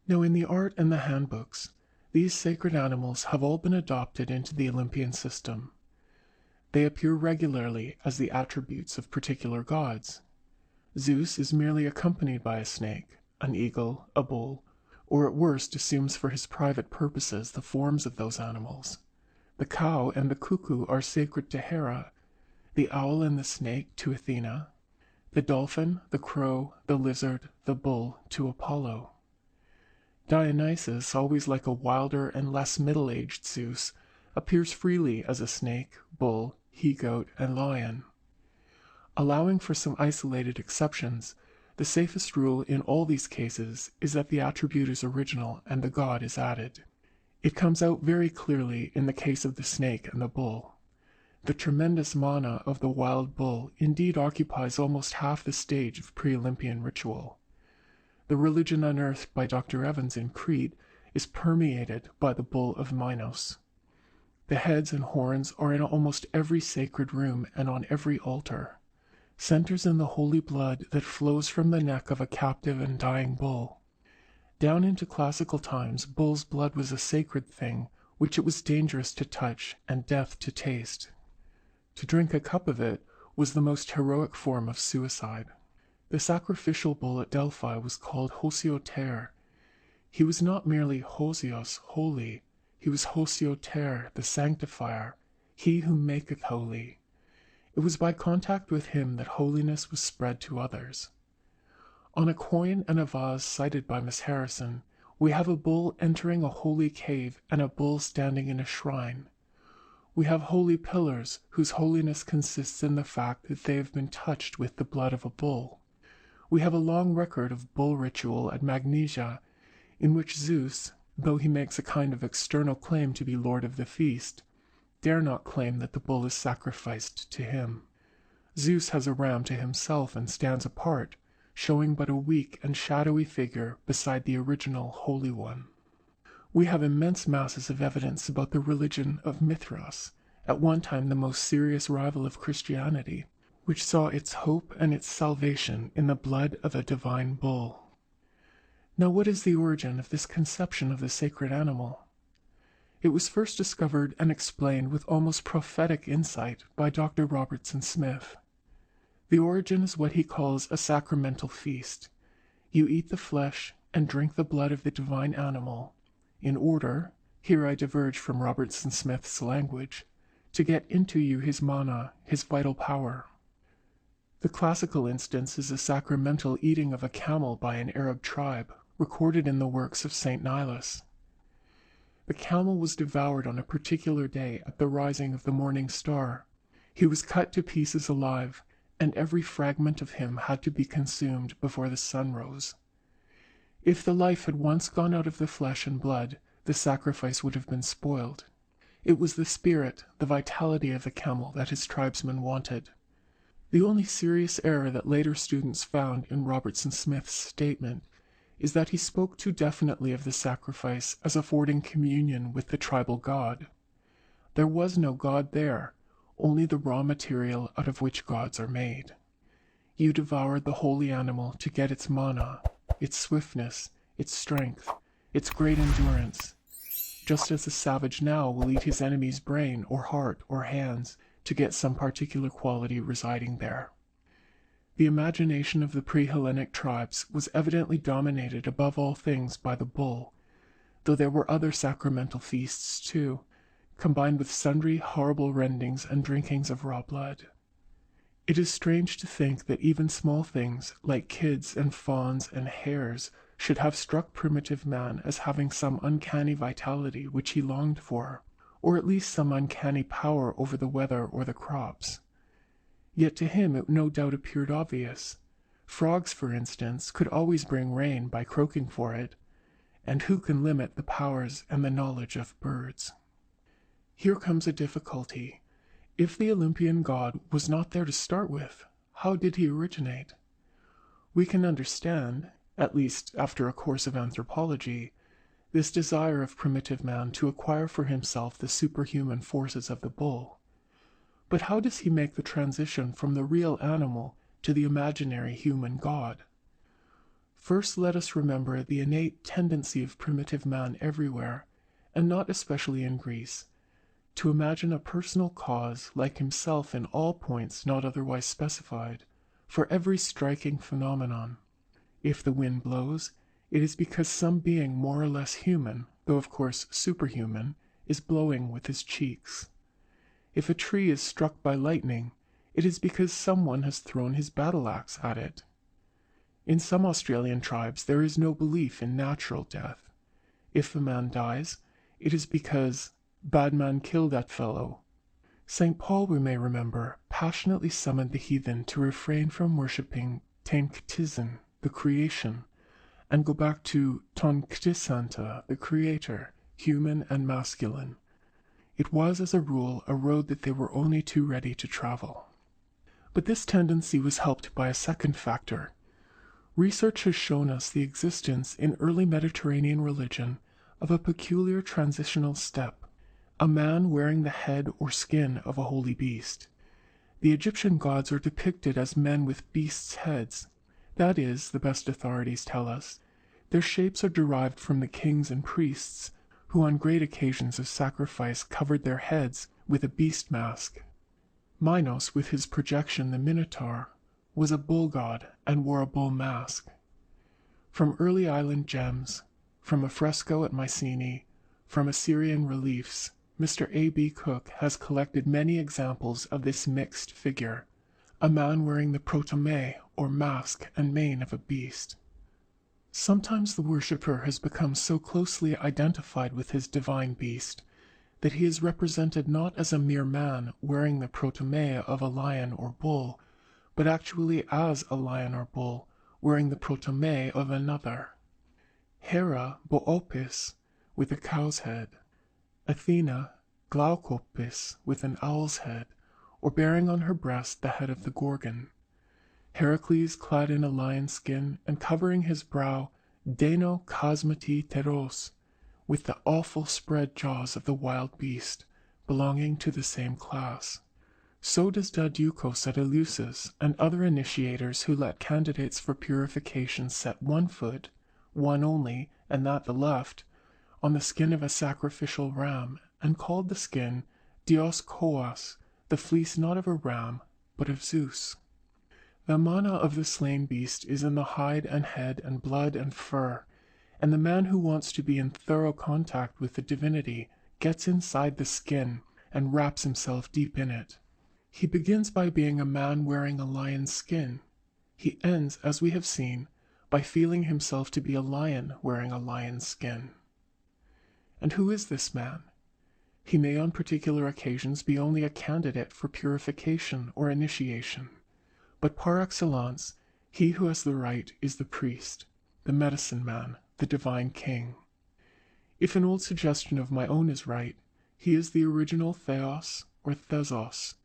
Now, in the art and the handbooks, these sacred animals have all been adopted into the Olympian system. They appear regularly as the attributes of particular gods. Zeus is merely accompanied by a snake, an eagle, a bull, or at worst assumes for his private purposes the forms of those animals. The cow and the cuckoo are sacred to Hera, the owl and the snake to Athena, the dolphin, the crow, the lizard, the bull to Apollo. Dionysus, always like a wilder and less middle-aged Zeus, appears freely as a snake, bull, he-goat, and lion. Allowing for some isolated exceptions, the safest rule in all these cases is that the attribute is original and the god is added. It comes out very clearly in the case of the snake and the bull. The tremendous mana of the wild bull indeed occupies almost half the stage of pre-Olympian ritual. The religion unearthed by Dr. Evans in Crete is permeated by the bull of Minos. The heads and horns are in almost every sacred room and on every altar. Centers in the holy blood that flows from the neck of a captive and dying bull. Down into classical times, bull's blood was a sacred thing, which it was dangerous to touch and death to taste. To drink a cup of it was the most heroic form of suicide. The sacrificial bull at Delphi was called Hosioter. He was not merely Hosios, holy, he was Hosioter, the sanctifier, he who maketh holy. It was by contact with him that holiness was spread to others. On a coin and a vase cited by Miss Harrison, we have a bull entering a holy cave and a bull standing in a shrine. We have holy pillars whose holiness consists in the fact that they have been touched with the blood of a bull. We have a long record of bull ritual at Magnesia, in which Zeus, though he makes a kind of external claim to be lord of the feast, dare not claim that the bull is sacrificed to him. Zeus has a ram to himself and stands apart, showing but a weak and shadowy figure beside the original Holy One. We have immense masses of evidence about the religion of Mithras, at one time the most serious rival of Christianity, which saw its hope and its salvation in the blood of a divine bull. Now, what is the origin of this conception of the sacred animal? It was first discovered and explained with almost prophetic insight by Dr. Robertson Smith. The origin is what he calls a sacramental feast. You eat the flesh and drink the blood of the divine animal, in order, here I diverge from Robertson Smith's language, to get into you his mana, his vital power. The classical instance is the sacramental eating of a camel by an Arab tribe, recorded in the works of St. Nilus. The camel was devoured on a particular day at the rising of the morning star. He was cut to pieces alive, and every fragment of him had to be consumed before the sun rose. If the life had once gone out of the flesh and blood, the sacrifice would have been spoiled. It was the spirit, the vitality of the camel that his tribesmen wanted. The only serious error that later students found in Robertson Smith's statement is that he spoke too definitely of the sacrifice as affording communion with the tribal god. There was no god there, only the raw material out of which gods are made. You devoured the holy animal to get its mana, its swiftness, its strength, its great endurance, just as the savage now will eat his enemy's brain or heart or hands to get some particular quality residing there. The imagination of the pre-Hellenic tribes was evidently dominated above all things by the bull, though there were other sacramental feasts too, combined with sundry horrible rendings and drinkings of raw blood. It is strange to think that even small things like kids and fawns and hares should have struck primitive man as having some uncanny vitality which he longed for, or at least some uncanny power over the weather or the crops. Yet to him it no doubt appeared obvious. Frogs, for instance, could always bring rain by croaking for it, and who can limit the powers and the knowledge of birds? Here comes a difficulty. If the Olympian god was not there to start with, how did he originate? We can understand, at least after a course of anthropology, this desire of primitive man to acquire for himself the superhuman forces of the bull. But how does he make the transition from the real animal to the imaginary human god? First, let us remember the innate tendency of primitive man everywhere, and not especially in Greece, to imagine a personal cause like himself in all points not otherwise specified, for every striking phenomenon. If the wind blows, it is because some being more or less human, though of course superhuman, is blowing with his cheeks. If a tree is struck by lightning, it is because someone has thrown his battle-axe at it. In some Australian tribes there is no belief in natural death. If a man dies, it is because bad man killed that fellow. St. Paul, we may remember, passionately summoned the heathen to refrain from worshipping Ten Ktizin, the creation, and go back to Ton Ktisanta, the creator, human and masculine. It was, as a rule, a road that they were only too ready to travel. But this tendency was helped by a second factor. Research has shown us the existence in early Mediterranean religion of a peculiar transitional step, a man wearing the head or skin of a holy beast. The Egyptian gods are depicted as men with beasts' heads. That is, the best authorities tell us, their shapes are derived from the kings and priests, who on great occasions of sacrifice covered their heads with a beast mask. Minos, with his projection the Minotaur, was a bull god and wore a bull mask. From early island gems, from a fresco at Mycenae, from Assyrian reliefs, Mr. A.B. Cook has collected many examples of this mixed figure, a man wearing the protome, or mask and mane of a beast. Sometimes the worshipper has become so closely identified with his divine beast that he is represented not as a mere man wearing the protome of a lion or bull, but actually as a lion or bull wearing the protome of another. Hera, Boopis, with a cow's head. Athena, Glaukopis, with an owl's head, or bearing on her breast the head of the Gorgon. Heracles clad in a lion's skin and covering his brow, Deno Cosmati Teros, with the awful spread jaws of the wild beast, belonging to the same class. So does Dadeucos at Eleusis and other initiators who let candidates for purification set one foot, one only, and that the left, on the skin of a sacrificial ram, and called the skin Dioscoas, the fleece not of a ram, but of Zeus. The mana of the slain beast is in the hide and head and blood and fur, and the man who wants to be in thorough contact with the divinity gets inside the skin and wraps himself deep in it. He begins by being a man wearing a lion's skin. He ends, as we have seen, by feeling himself to be a lion wearing a lion's skin. And who is this man? He may on particular occasions be only a candidate for purification or initiation, but par excellence, he who has the right is the priest, the medicine man, the divine king. If an old suggestion of my own is right, he is the original Theos or Thesos,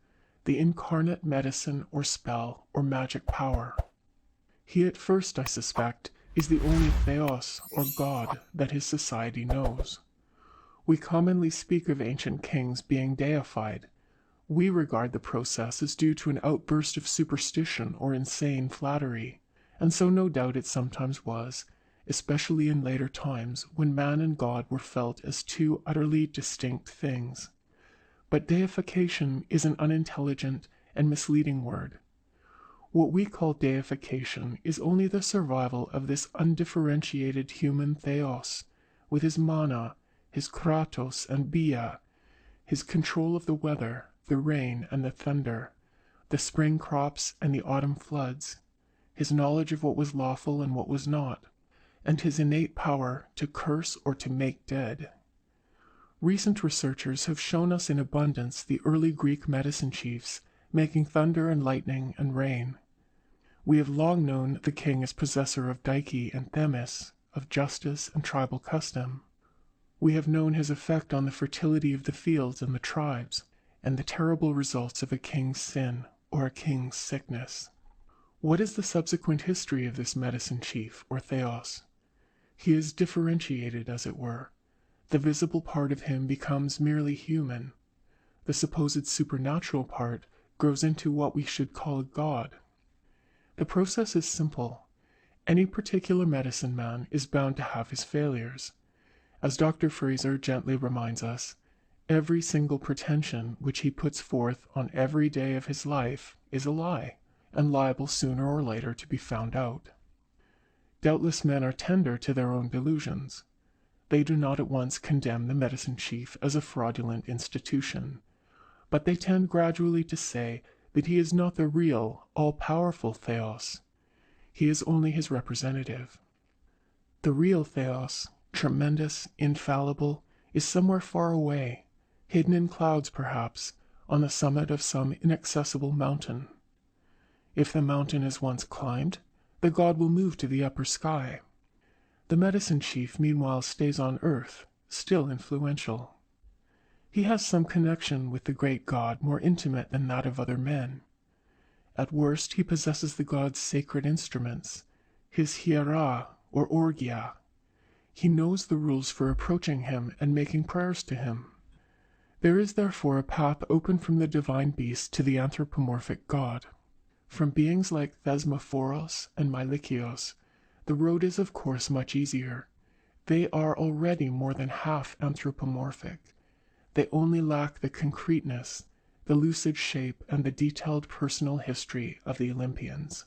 the incarnate medicine or spell or magic power. He at first, I suspect, is the only Theos or god that his society knows. We commonly speak of ancient kings being deified. We regard the process as due to an outburst of superstition or insane flattery, and so no doubt it sometimes was, especially in later times when man and God were felt as two utterly distinct things. But deification is an unintelligent and misleading word. What we call deification is only the survival of this undifferentiated human theos, with his mana, his kratos and bia, his control of the weather, the rain and the thunder, the spring crops and the autumn floods, his knowledge of what was lawful and what was not, and his innate power to curse or to make dead. Recent researchers have shown us in abundance the early Greek medicine chiefs making thunder and lightning and rain. We have long known the king as possessor of Dike and Themis, of justice and tribal custom. We have known his effect on the fertility of the fields and the tribes, and the terrible results of a king's sin or a king's sickness. What is the subsequent history of this medicine chief or theos? He is differentiated, as it were. The visible part of him becomes merely human. The supposed supernatural part grows into what we should call a god. The process is simple. Any particular medicine man is bound to have his failures. As Dr. Fraser gently reminds us, every single pretension which he puts forth on every day of his life is a lie, and liable sooner or later to be found out. Doubtless men are tender to their own delusions. They do not at once condemn the medicine chief as a fraudulent institution, but they tend gradually to say that he is not the real, all-powerful theos. He is only his representative. The real theos, tremendous, infallible, is somewhere far away, hidden in clouds perhaps, on the summit of some inaccessible mountain. If the mountain is once climbed, the god will move to the upper sky. The medicine chief meanwhile stays on earth, still influential. He has some connection with the great god more intimate than that of other men. At worst he possesses the god's sacred instruments, his hiera or orgia. He knows the rules for approaching him and making prayers to him. There is therefore a path open from the divine beast to the anthropomorphic god. From beings like Thesmophoros and Mylikios, the road is of course much easier. They are already more than half anthropomorphic. They only lack the concreteness, the lucid shape, and the detailed personal history of the Olympians.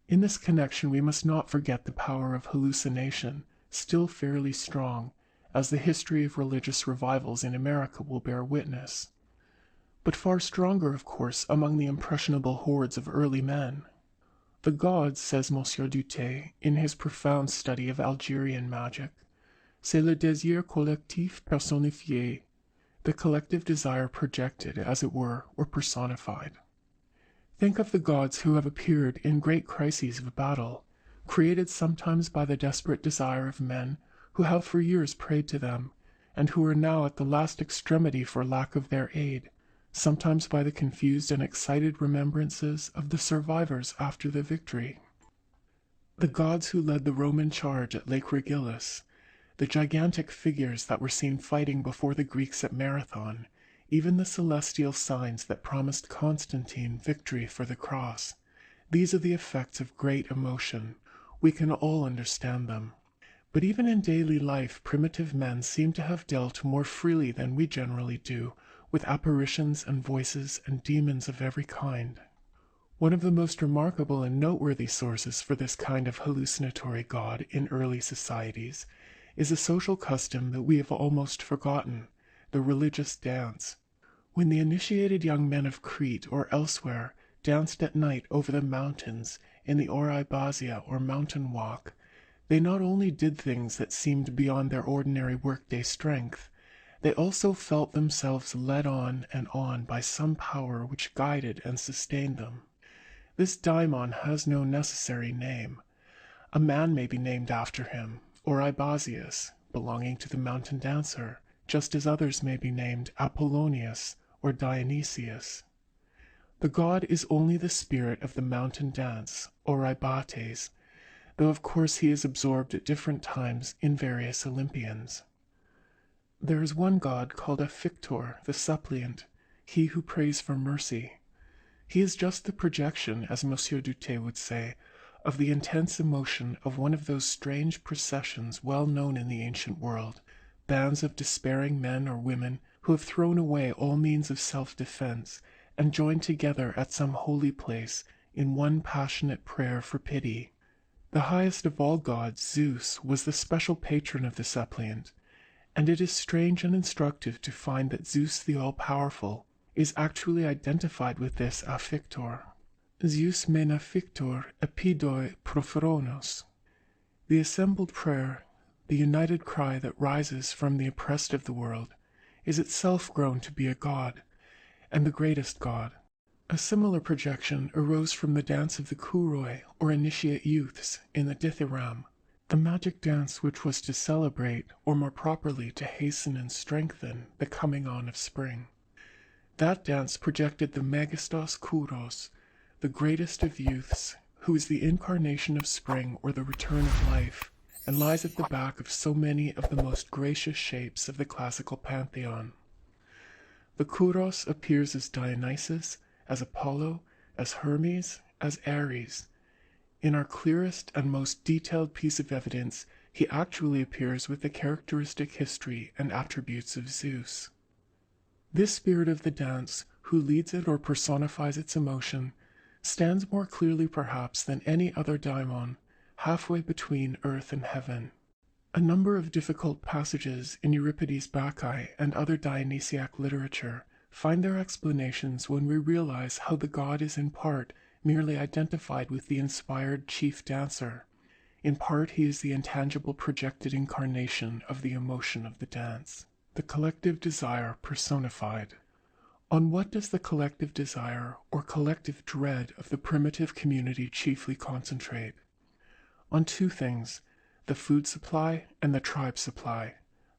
In this connection we must not forget the power of hallucination, still fairly strong, as the history of religious revivals in America will bear witness, but far stronger, of course, among the impressionable hordes of early men. The gods, says M. Dutet in his profound study of Algerian magic, c'est le désir collectif personnifié, the collective desire projected, as it were, or personified. Think of the gods who have appeared in great crises of battle, created sometimes by the desperate desire of men who have for years prayed to them, and who are now at the last extremity for lack of their aid, sometimes by the confused and excited remembrances of the survivors after the victory. The gods who led the Roman charge at Lake Regillus, the gigantic figures that were seen fighting before the Greeks at Marathon, even the celestial signs that promised Constantine victory for the cross. These are the effects of great emotion. We can all understand them. But even in daily life, primitive men seem to have dealt more freely than we generally do with apparitions and voices and demons of every kind. One of the most remarkable and noteworthy sources for this kind of hallucinatory god in early societies is a social custom that we have almost forgotten, the religious dance. When the initiated young men of Crete or elsewhere danced at night over the mountains in the Oraibasia or mountain walk, they not only did things that seemed beyond their ordinary workday strength, they also felt themselves led on and on by some power which guided and sustained them. This daimon has no necessary name. A man may be named after him, Oribasius, belonging to the mountain dancer, just as others may be named Apollonius or Dionysius. The god is only the spirit of the mountain dance, Oribates, though of course he is absorbed at different times in various Olympians. There is one god called a Fictor, the suppliant. he who prays for mercy. He is just the projection, as Monsieur Doutet would say, of the intense emotion of one of those strange processions well known in the ancient world, bands of despairing men or women who have thrown away all means of self-defense and joined together at some holy place in one passionate prayer for pity. The highest of all gods, Zeus, was the special patron of the suppliant, and it is strange and instructive to find that Zeus the all-powerful is actually identified with this afflictor. Zeus men afflictor epidoi proferonos. The assembled prayer, the united cry that rises from the oppressed of the world, is itself grown to be a god, and the greatest god. A similar projection arose from the dance of the Kouroi, or initiate youths, in the Dithyram, the magic dance which was to celebrate, or more properly to hasten and strengthen, the coming on of spring. That dance projected the Megistos Kouros, the greatest of youths, who is the incarnation of spring or the return of life, and lies at the back of so many of the most gracious shapes of the classical pantheon. The Kouros appears as Dionysus, as Apollo, as Hermes, as Ares. In our clearest and most detailed piece of evidence, he actually appears with the characteristic history and attributes of Zeus. This spirit of the dance, who leads it or personifies its emotion, stands more clearly perhaps than any other daimon, halfway between earth and heaven. A number of difficult passages in Euripides' Bacchae and other Dionysiac literature find their explanations when we realize how the god is in part merely identified with the inspired chief dancer. In part he is the intangible projected incarnation of the emotion of the dance. The collective desire personified. On what does the collective desire or collective dread of the primitive community chiefly concentrate? On two things, the food supply and the tribe supply,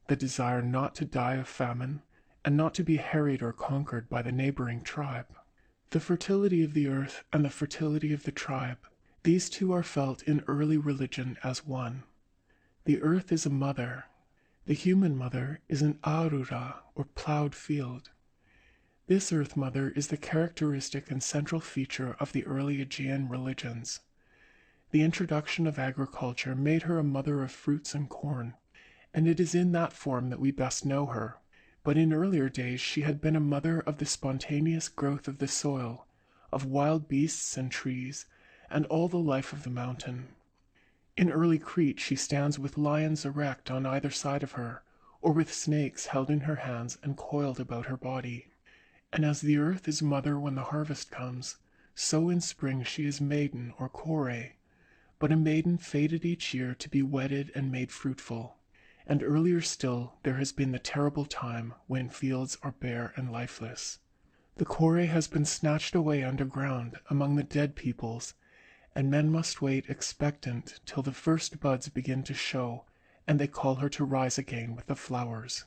the desire not to die of famine, and not to be harried or conquered by the neighboring tribe. The fertility of the earth and the fertility of the tribe, these two are felt in early religion as one. The earth is a mother. The human mother is an arura, or plowed field. This earth mother is the characteristic and central feature of the early Aegean religions. The introduction of agriculture made her a mother of fruits and corn, and it is in that form that we best know her. But in earlier days she had been a mother of the spontaneous growth of the soil, of wild beasts and trees, and all the life of the mountain. In early Crete she stands with lions erect on either side of her, or with snakes held in her hands and coiled about her body. And as the earth is mother when the harvest comes, so in spring she is maiden or kore, but a maiden fated each year to be wedded and made fruitful. And earlier still there has been the terrible time when fields are bare and lifeless. The kore has been snatched away underground among the dead peoples, and men must wait expectant till the first buds begin to show, and they call her to rise again with the flowers.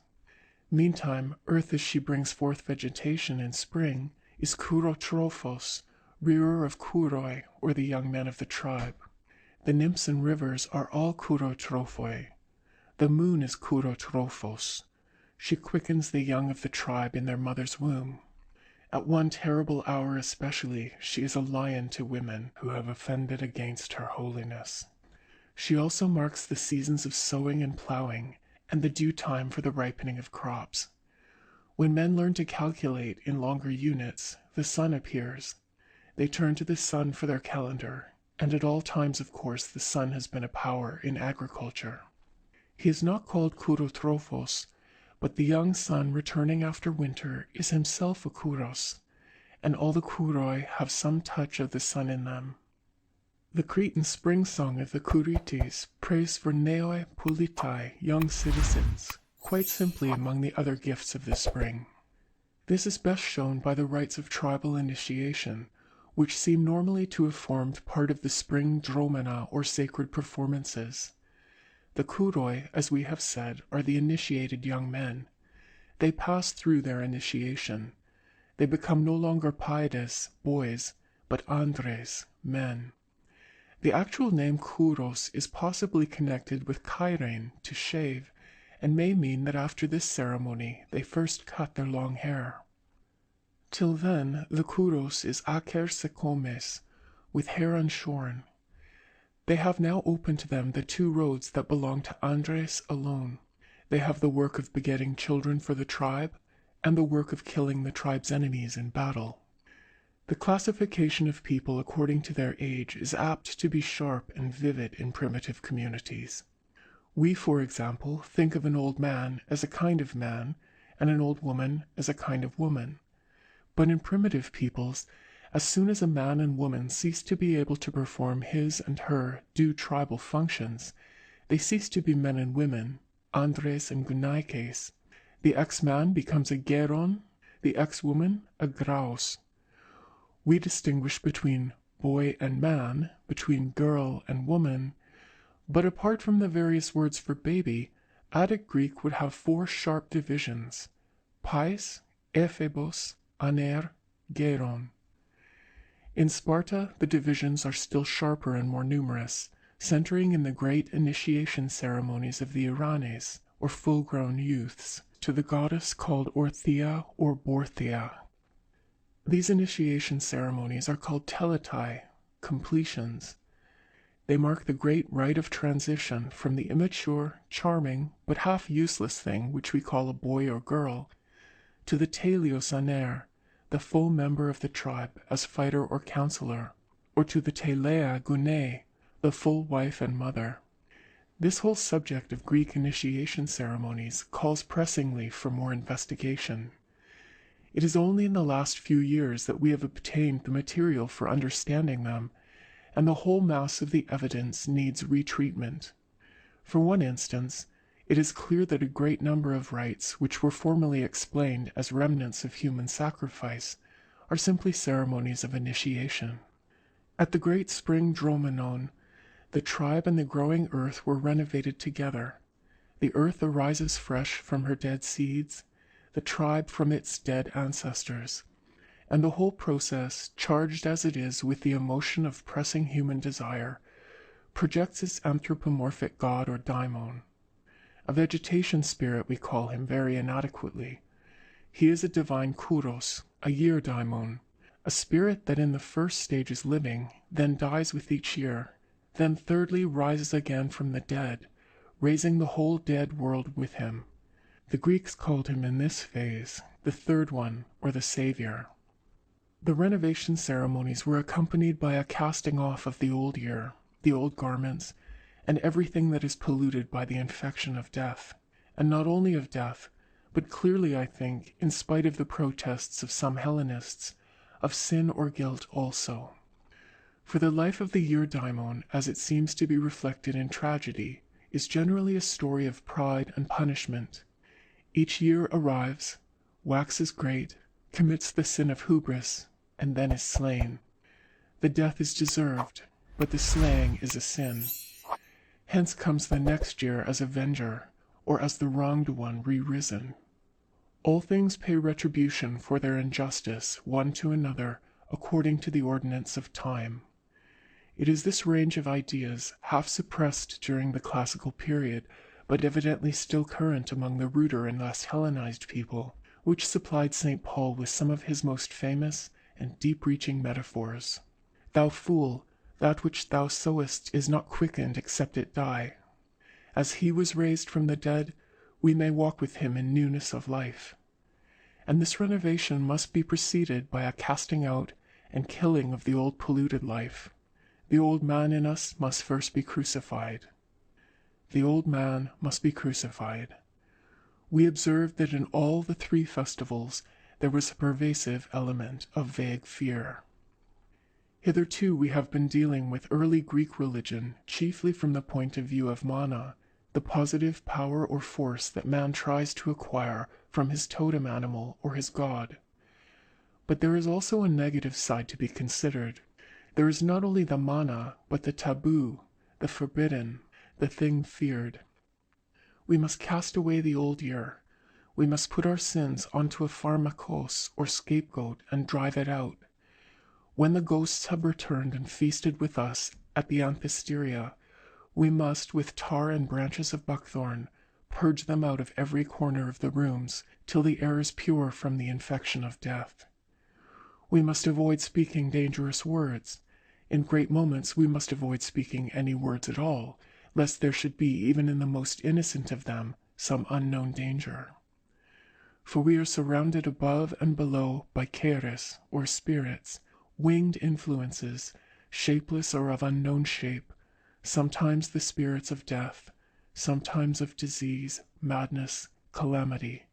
Meantime, earth as she brings forth vegetation in spring is Kourotrophos, rearer of Kouroi, or the young men of the tribe. The nymphs and rivers are all Kourotrophoi. The moon is Kourotrophos. She quickens the young of the tribe in their mother's womb. At one terrible hour especially, she is a lion to women who have offended against her holiness. She also marks the seasons of sowing and plowing, and the due time for the ripening of crops. When men learn to calculate in longer units, the sun appears. They turn to the sun for their calendar, and at all times, of course, the sun has been a power in agriculture. He is not called Kourotrophos, but the young sun returning after winter is himself a Kouros, and all the Kouroi have some touch of the sun in them. The Cretan spring song of the Kourites prays for neoi politai, young citizens, quite simply among the other gifts of the spring. This is best shown by the rites of tribal initiation, which seem normally to have formed part of the spring dromena or sacred performances. The Kouroi, as we have said, are the initiated young men. They pass through their initiation. They become no longer paides, boys, but andres, men. The actual name Kouros is possibly connected with kairein, to shave, and may mean that after this ceremony they first cut their long hair. Till then, the Kouros is acer secomes, with hair unshorn. They have now open to them the two roads that belong to Andres alone. They have the work of begetting children for the tribe, and the work of killing the tribe's enemies in battle. The classification of people according to their age is apt to be sharp and vivid in primitive communities. We, for example, think of an old man as a kind of man, and an old woman as a kind of woman. But in primitive peoples, as soon as a man and woman cease to be able to perform his and her due tribal functions, they cease to be men and women, Andres and Gunaikes. The ex-man becomes a geron, the ex-woman a graus. We distinguish between boy and man, between girl and woman, but apart from the various words for baby, Attic Greek would have four sharp divisions: pais, ephebos, aner, geron. In Sparta, the divisions are still sharper and more numerous, centering in the great initiation ceremonies of the Iranes, or full-grown youths, to the goddess called Orthia or Borthia. These initiation ceremonies are called teletai, completions. They mark the great rite of transition from the immature, charming, but half-useless thing which we call a boy or girl, to the telios aner, the full member of the tribe as fighter or counselor, or to the telea gune, the full wife and mother. This whole subject of Greek initiation ceremonies calls pressingly for more investigation. It is only in the last few years that we have obtained the material for understanding them, and the whole mass of the evidence needs retreatment. For one instance, it is clear that a great number of rites which were formerly explained as remnants of human sacrifice are simply ceremonies of initiation. At the great spring Dromenon, the tribe and the growing earth were renovated together. The earth arises fresh from her dead seeds, the tribe from its dead ancestors, and the whole process, charged as it is with the emotion of pressing human desire, projects its anthropomorphic god or daimon. A vegetation spirit we call him very inadequately. He is a divine kouros, a year daimon, a spirit that in the first stage is living, then dies with each year, then thirdly rises again from the dead, raising the whole dead world with him. The Greeks called him in this phase the third one, or the savior. The renovation ceremonies were accompanied by a casting off of the old year, the old garments, and everything that is polluted by the infection of death, and not only of death, but clearly, I think, in spite of the protests of some Hellenists, of sin or guilt also. For the life of the year daimon, as it seems to be reflected in tragedy, is generally a story of pride and punishment. Each year arrives, waxes great, commits the sin of hubris, and then is slain. The death is deserved, but the slaying is a sin. Hence comes the next year as avenger, or as the wronged one re-risen. All things pay retribution for their injustice, one to another, according to the ordinance of time. It is this range of ideas, half suppressed during the classical period, but evidently still current among the ruder and less Hellenized people, which supplied St. Paul with some of his most famous and deep-reaching metaphors. Thou fool, that which thou sowest is not quickened except it die. As he was raised from the dead, we may walk with him in newness of life. And this renovation must be preceded by a casting out and killing of the old polluted life. The old man in us must first be crucified. The old man must be crucified. We observed that in all the three festivals there was a pervasive element of vague fear. Hitherto we have been dealing with early Greek religion chiefly from the point of view of mana, the positive power or force that man tries to acquire from his totem animal or his god. But there is also a negative side to be considered. There is not only the mana, but the taboo, the forbidden, the thing feared. We must cast away the old year. We must put our sins onto a pharmakos or scapegoat and drive it out. When the ghosts have returned and feasted with us at the amphisteria, we must, with tar and branches of buckthorn, purge them out of every corner of the rooms till the air is pure from the infection of death. We must avoid speaking dangerous words. In great moments we must avoid speaking any words at all, lest there should be, even in the most innocent of them, some unknown danger. For we are surrounded above and below by keres, or spirits, winged influences, shapeless or of unknown shape, sometimes the spirits of death, sometimes of disease, madness, calamity.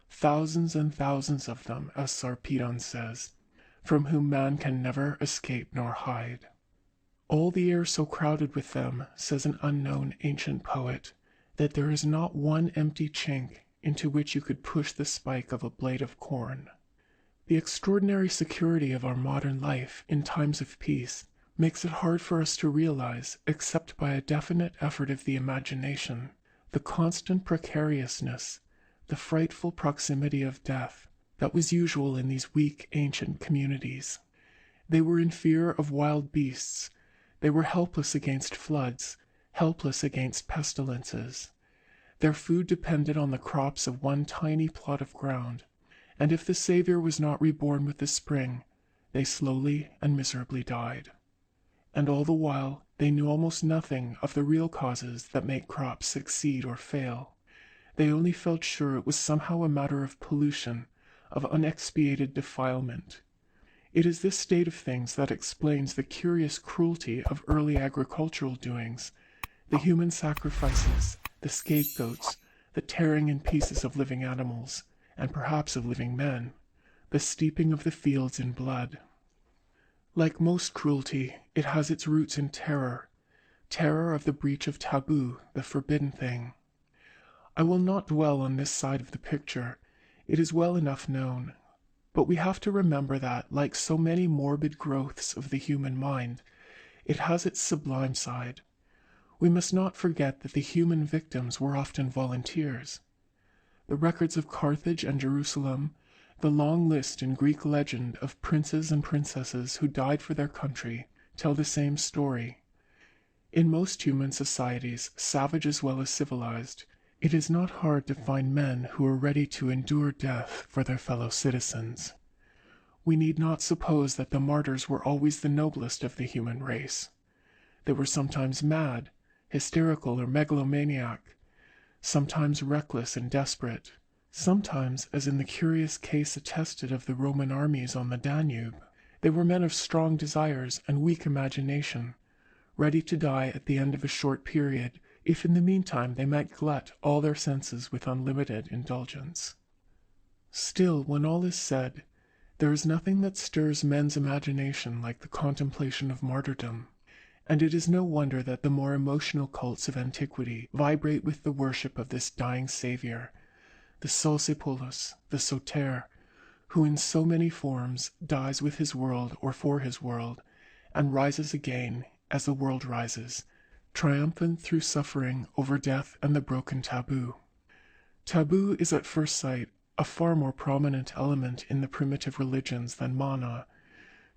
Thousands and thousands of them, as Sarpedon says, from whom man can never escape nor hide. All the air so crowded with them, says an unknown ancient poet, that there is not one empty chink into which you could push the spike of a blade of corn. The extraordinary security of our modern life in times of peace makes it hard for us to realize, except by a definite effort of the imagination, the constant precariousness, the frightful proximity of death that was usual in these weak ancient communities. They were in fear of wild beasts. They were helpless against floods, helpless against pestilences. Their food depended on the crops of one tiny plot of ground, and if the Savior was not reborn with the spring, they slowly and miserably died. And all the while they knew almost nothing of the real causes that make crops succeed or fail. They only felt sure it was somehow a matter of pollution, of unexpiated defilement. It is this state of things that explains the curious cruelty of early agricultural doings, the human sacrifices, the scapegoats, the tearing in pieces of living animals, and perhaps of living men, the steeping of the fields in blood. Like most cruelty, it has its roots in terror, terror of the breach of taboo, the forbidden thing. I will not dwell on this side of the picture. It is well enough known. But we have to remember that, like so many morbid growths of the human mind, it has its sublime side. We must not forget that the human victims were often volunteers. The records of Carthage and Jerusalem, the long list in Greek legend of princes and princesses who died for their country, tell the same story. In most human societies, savage as well as civilized, it is not hard to find men who are ready to endure death for their fellow citizens. We need not suppose that the martyrs were always the noblest of the human race. They were sometimes mad, hysterical or megalomaniac, sometimes reckless and desperate, sometimes, as in the curious case attested of the Roman armies on the Danube, they were men of strong desires and weak imagination, ready to die at the end of a short period, if in the meantime they might glut all their senses with unlimited indulgence. Still, when all is said, there is nothing that stirs men's imagination like the contemplation of martyrdom, and it is no wonder that the more emotional cults of antiquity vibrate with the worship of this dying Savior, the Solsipolus, the Soter, who in so many forms dies with his world or for his world, and rises again as the world rises, triumphant through suffering over death and the broken taboo. Taboo is at first sight a far more prominent element in the primitive religions than mana,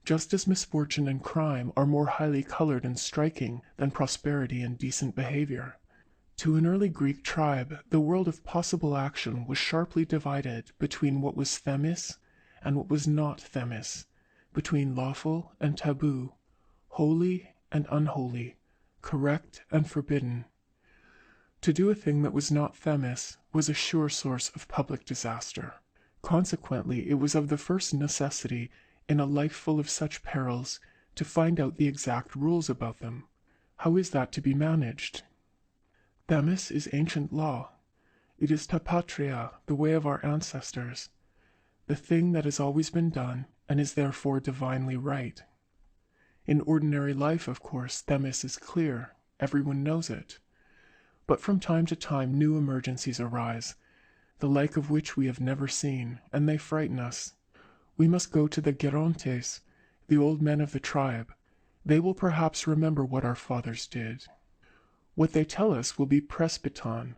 just as misfortune and crime are more highly colored and striking than prosperity and decent behavior. To an early Greek tribe, the world of possible action was sharply divided between what was themis and what was not themis, between lawful and taboo, holy and unholy, correct and forbidden. To do a thing that was not themis was a sure source of public disaster. Consequently, it was of the first necessity in a life full of such perils to find out the exact rules about them. How is that to be managed? Themis is ancient law. It is ta patria, the way of our ancestors, the thing that has always been done and is therefore divinely right. In ordinary life, of course, themis is clear. Everyone knows it. But from time to time new emergencies arise, the like of which we have never seen, and they frighten us. We must go to the Gerontes, the old men of the tribe. They will perhaps remember what our fathers did. What they tell us will be presbyton,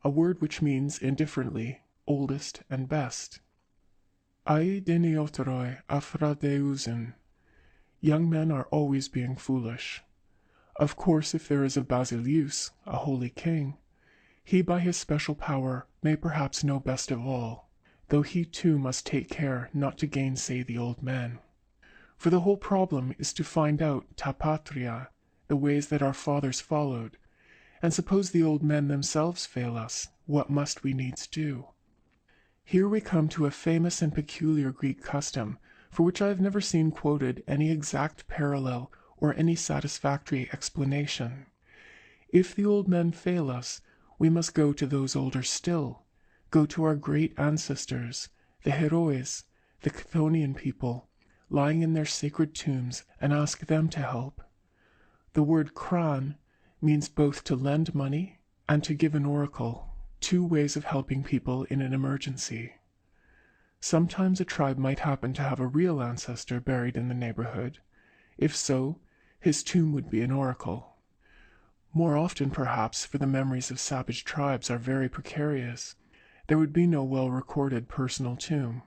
a word which means indifferently oldest and best. Ai denioteroi aphradeusen. Young men are always being foolish. Of course, if there is a Basileus, a holy king, he by his special power may perhaps know best of all, though he too must take care not to gainsay the old men. For the whole problem is to find out ta patria, the ways that our fathers followed, and suppose the old men themselves fail us, what must we needs do? Here we come to a famous and peculiar Greek custom, for which I have never seen quoted any exact parallel or any satisfactory explanation. If the old men fail us, we must go to those older still, go to our great ancestors, the heroes, the Chthonian people, lying in their sacred tombs, and ask them to help. The word kran means both to lend money and to give an oracle, two ways of helping people in an emergency. Sometimes a tribe might happen to have a real ancestor buried in the neighborhood. If so, his tomb would be an oracle. More often, perhaps, for the memories of savage tribes are very precarious, there would be no well-recorded personal tomb.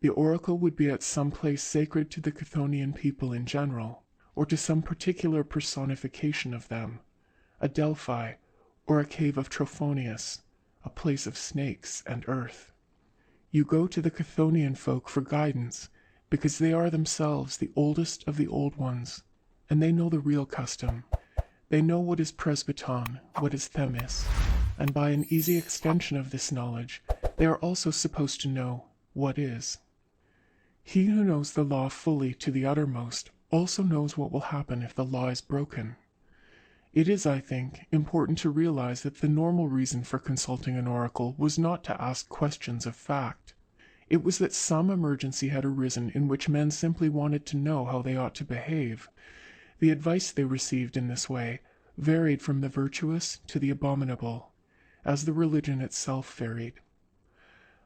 The oracle would be at some place sacred to the Chthonian people in general, or to some particular personification of them, a Delphi, or a cave of Trophonius, a place of snakes and earth. You go to the Chthonian folk for guidance, because they are themselves the oldest of the old ones, and they know the real custom. They know what is presbyton, what is themis, and by an easy extension of this knowledge, they are also supposed to know what is. He who knows the law fully to the uttermost also knows what will happen if the law is broken. It is, I think, important to realize that the normal reason for consulting an oracle was not to ask questions of fact. It was that some emergency had arisen in which men simply wanted to know how they ought to behave. The advice they received in this way varied from the virtuous to the abominable, as the religion itself varied.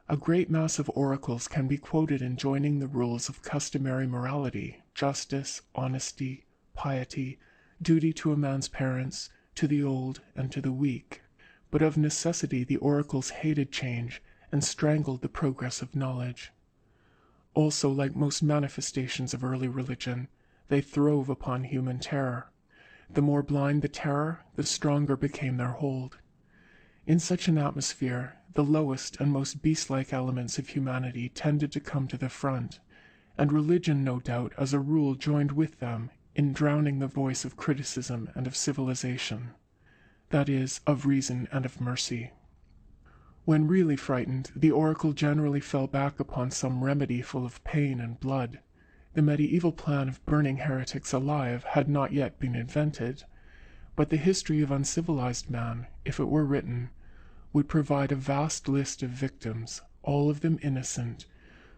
A great mass of oracles can be quoted enjoining the rules of customary morality, justice, honesty, piety, duty to a man's parents, to the old and to the weak. But of necessity the oracles hated change and strangled the progress of knowledge. Also, like most manifestations of early religion, they throve upon human terror. The more blind the terror, the stronger became their hold. In such an atmosphere, the lowest and most beast-like elements of humanity tended to come to the front, and religion, no doubt, as a rule joined with them in drowning the voice of criticism and of civilization, that is, of reason and of mercy. When really frightened, the oracle generally fell back upon some remedy full of pain and blood. The medieval plan of burning heretics alive had not yet been invented, but the history of uncivilized man, if it were written, would provide a vast list of victims, all of them innocent,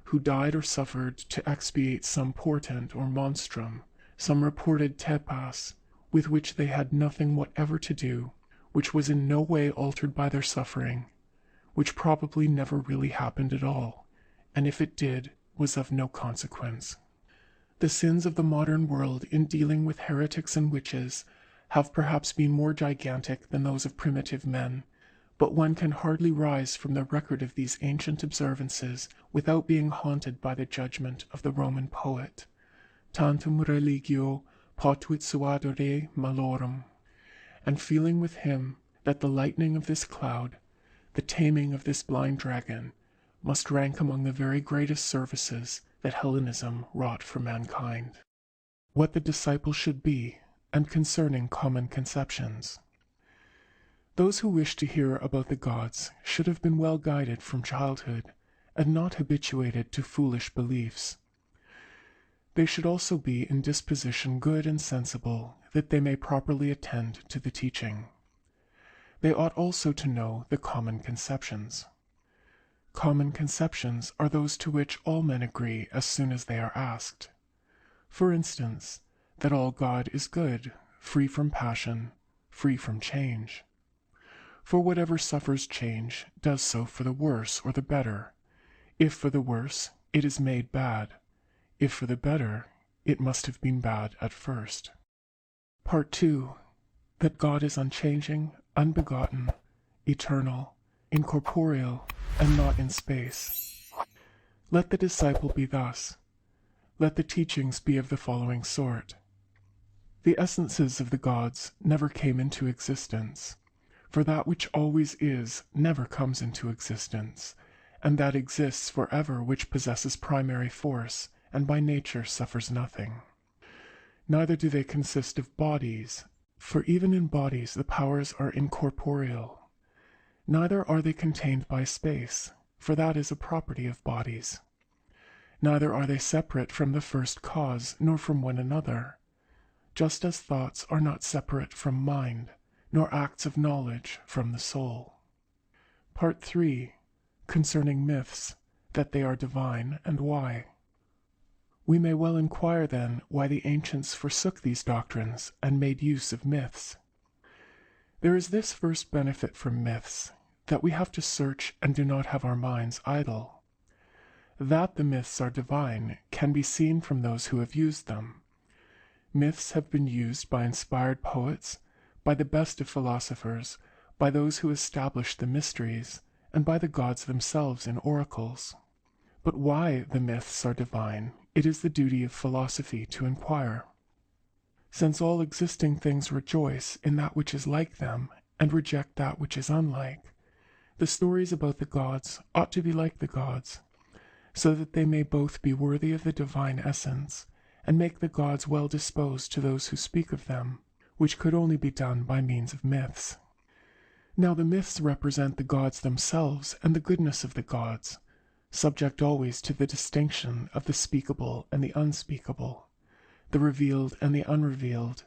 who died or suffered to expiate some portent or monstrum, some reported tepas, with which they had nothing whatever to do, which was in no way altered by their suffering, which probably never really happened at all, and if it did, was of no consequence. The sins of the modern world in dealing with heretics and witches have perhaps been more gigantic than those of primitive men, but one can hardly rise from the record of these ancient observances without being haunted by the judgment of the Roman poet, tantum religio potuit suadere malorum, and feeling with him that the lightning of this cloud, the taming of this blind dragon, must rank among the very greatest services that Hellenism wrought for mankind. What the disciple should be, and concerning common conceptions. Those who wish to hear about the gods should have been well guided from childhood, and not habituated to foolish beliefs. They should also be in disposition good and sensible, that they may properly attend to the teaching. They ought also to know the common conceptions. Common conceptions are those to which all men agree as soon as they are asked. For instance, that all God is good, free from passion, free from change. For whatever suffers change does so for the worse or the better. If for the worse, it is made bad. If for the better, it must have been bad at first. Part 2. That God is unchanging, unbegotten, eternal, incorporeal, and not in space. Let the disciple be thus. Let the teachings be of the following sort. The essences of the gods never came into existence, for that which always is never comes into existence, and that exists forever which possesses primary force, and by nature suffers nothing. Neither do they consist of bodies, for even in bodies the powers are incorporeal. Neither are they contained by space, for that is a property of bodies. Neither are they separate from the first cause, nor from one another, just as thoughts are not separate from mind, nor acts of knowledge from the soul. Part 3. Concerning myths, that they are divine, and why. We may well inquire then why the ancients forsook these doctrines and made use of myths. There is this first benefit from myths, that we have to search and do not have our minds idle. That the myths are divine can be seen from those who have used them. Myths have been used by inspired poets, by the best of philosophers, by those who established the mysteries, and by the gods themselves in oracles. But why the myths are divine, it is the duty of philosophy to inquire. Since all existing things rejoice in that which is like them, and reject that which is unlike, the stories about the gods ought to be like the gods, so that they may both be worthy of the divine essence, and make the gods well disposed to those who speak of them, which could only be done by means of myths. Now the myths represent the gods themselves and the goodness of the gods, subject always to the distinction of the speakable and the unspeakable, the revealed and the unrevealed,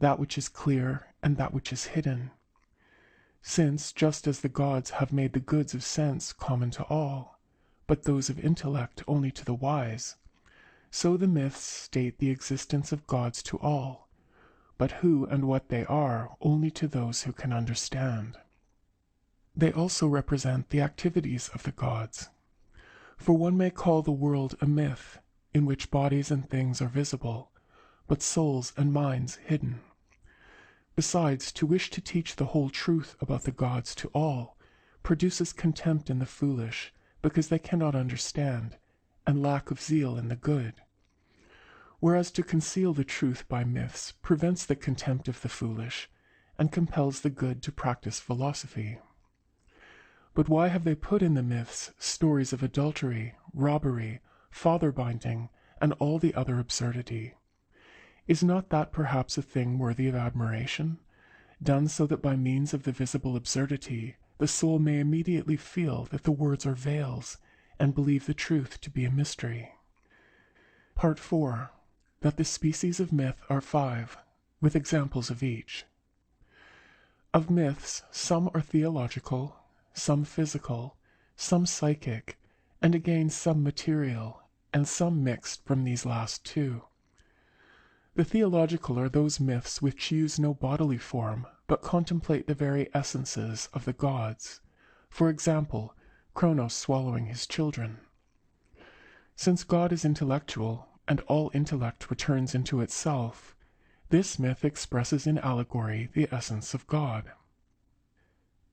that which is clear and that which is hidden. Since, just as the gods have made the goods of sense common to all, but those of intellect only to the wise, so the myths state the existence of gods to all, but who and what they are only to those who can understand. They also represent the activities of the gods. For one may call the world a myth, in which bodies and things are visible, but souls and minds hidden. Besides, to wish to teach the whole truth about the gods to all produces contempt in the foolish, because they cannot understand, and lack of zeal in the good. Whereas to conceal the truth by myths prevents the contempt of the foolish, and compels the good to practice philosophy. But why have they put in the myths stories of adultery, robbery, father-binding, and all the other absurdity? Is not that perhaps a thing worthy of admiration, done so that by means of the visible absurdity the soul may immediately feel that the words are veils, and believe the truth to be a mystery? Part 4. That the species of myth are 5, with examples of each. Of myths, some are theological, some physical, some psychic, and again some material, and some mixed from these last two. The theological are those myths which use no bodily form, but contemplate the very essences of the gods, for example, Cronos swallowing his children. Since God is intellectual, and all intellect returns into itself, this myth expresses in allegory the essence of God.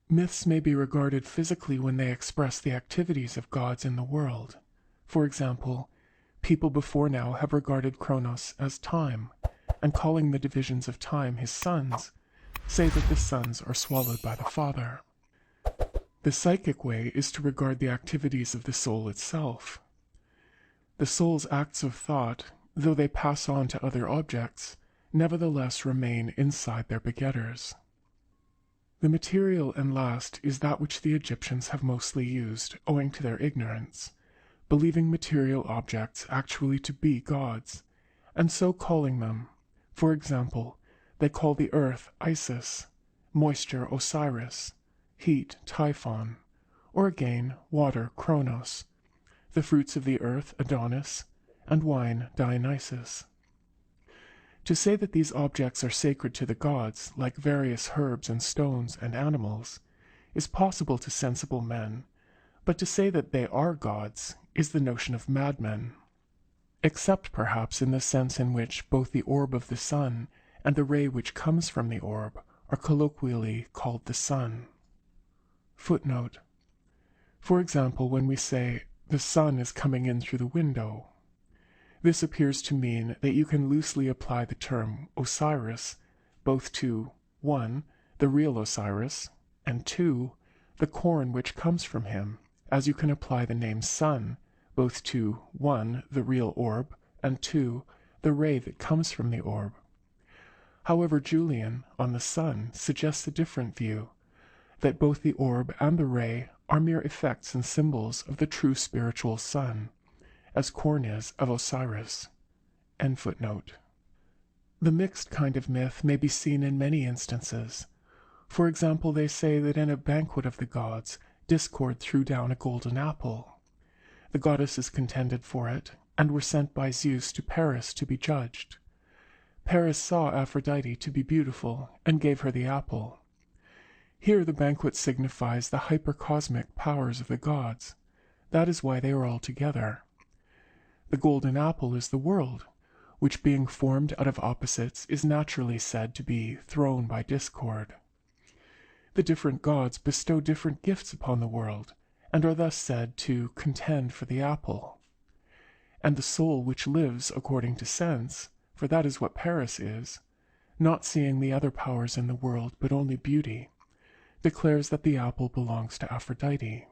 Myths may be regarded physically when they express the activities of gods in the world. For example, people before now have regarded Cronos as time, and calling the divisions of time his sons, say that the sons are swallowed by the father. The psychic way is to regard the activities of the soul itself. The soul's acts of thought, though they pass on to other objects, nevertheless remain inside their begetters. The material and last is that which the Egyptians have mostly used, owing to their ignorance, believing material objects actually to be gods, and so calling them. For example, they call the earth Isis, moisture Osiris, heat Typhon, or again water Kronos, the fruits of the earth Adonis, and wine Dionysus. To say that these objects are sacred to the gods, like various herbs and stones and animals, is possible to sensible men, but to say that they are gods is the notion of madmen, except perhaps in the sense in which both the orb of the sun and the ray which comes from the orb are colloquially called the sun. Footnote. For example, when we say, "the sun is coming in through the window," this appears to mean that you can loosely apply the term Osiris both to 1. The real Osiris, and 2. The corn which comes from him, as you can apply the name sun both to 1. The real orb, and 2. The ray that comes from the orb. However, Julian, on the sun, suggests a different view, that both the orb and the ray are mere effects and symbols of the true spiritual sun, as corn is of Osiris. End footnote. The mixed kind of myth may be seen in many instances. For example, they say that in a banquet of the gods, Discord threw down a golden apple. The goddesses contended for it, and were sent by Zeus to Paris to be judged. Paris saw Aphrodite to be beautiful, and gave her the apple. Here the banquet signifies the hypercosmic powers of the gods. That is why they are all together. The golden apple is the world, which being formed out of opposites is naturally said to be thrown by discord. The different gods bestow different gifts upon the world, and are thus said to contend for the apple. And the soul which lives according to sense, for that is what Paris is, not seeing the other powers in the world but only beauty, declares that the apple belongs to Aphrodite.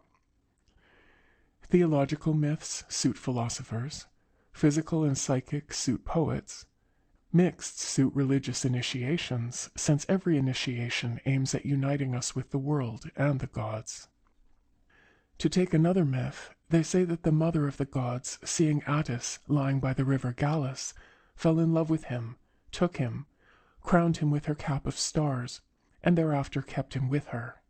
Theological myths suit philosophers, physical and psychic suit poets, mixed suit religious initiations, since every initiation aims at uniting us with the world and the gods. To take another myth, they say that the mother of the gods, seeing Attis lying by the river Gallus, fell in love with him, took him, crowned him with her cap of stars, and thereafter kept him with her.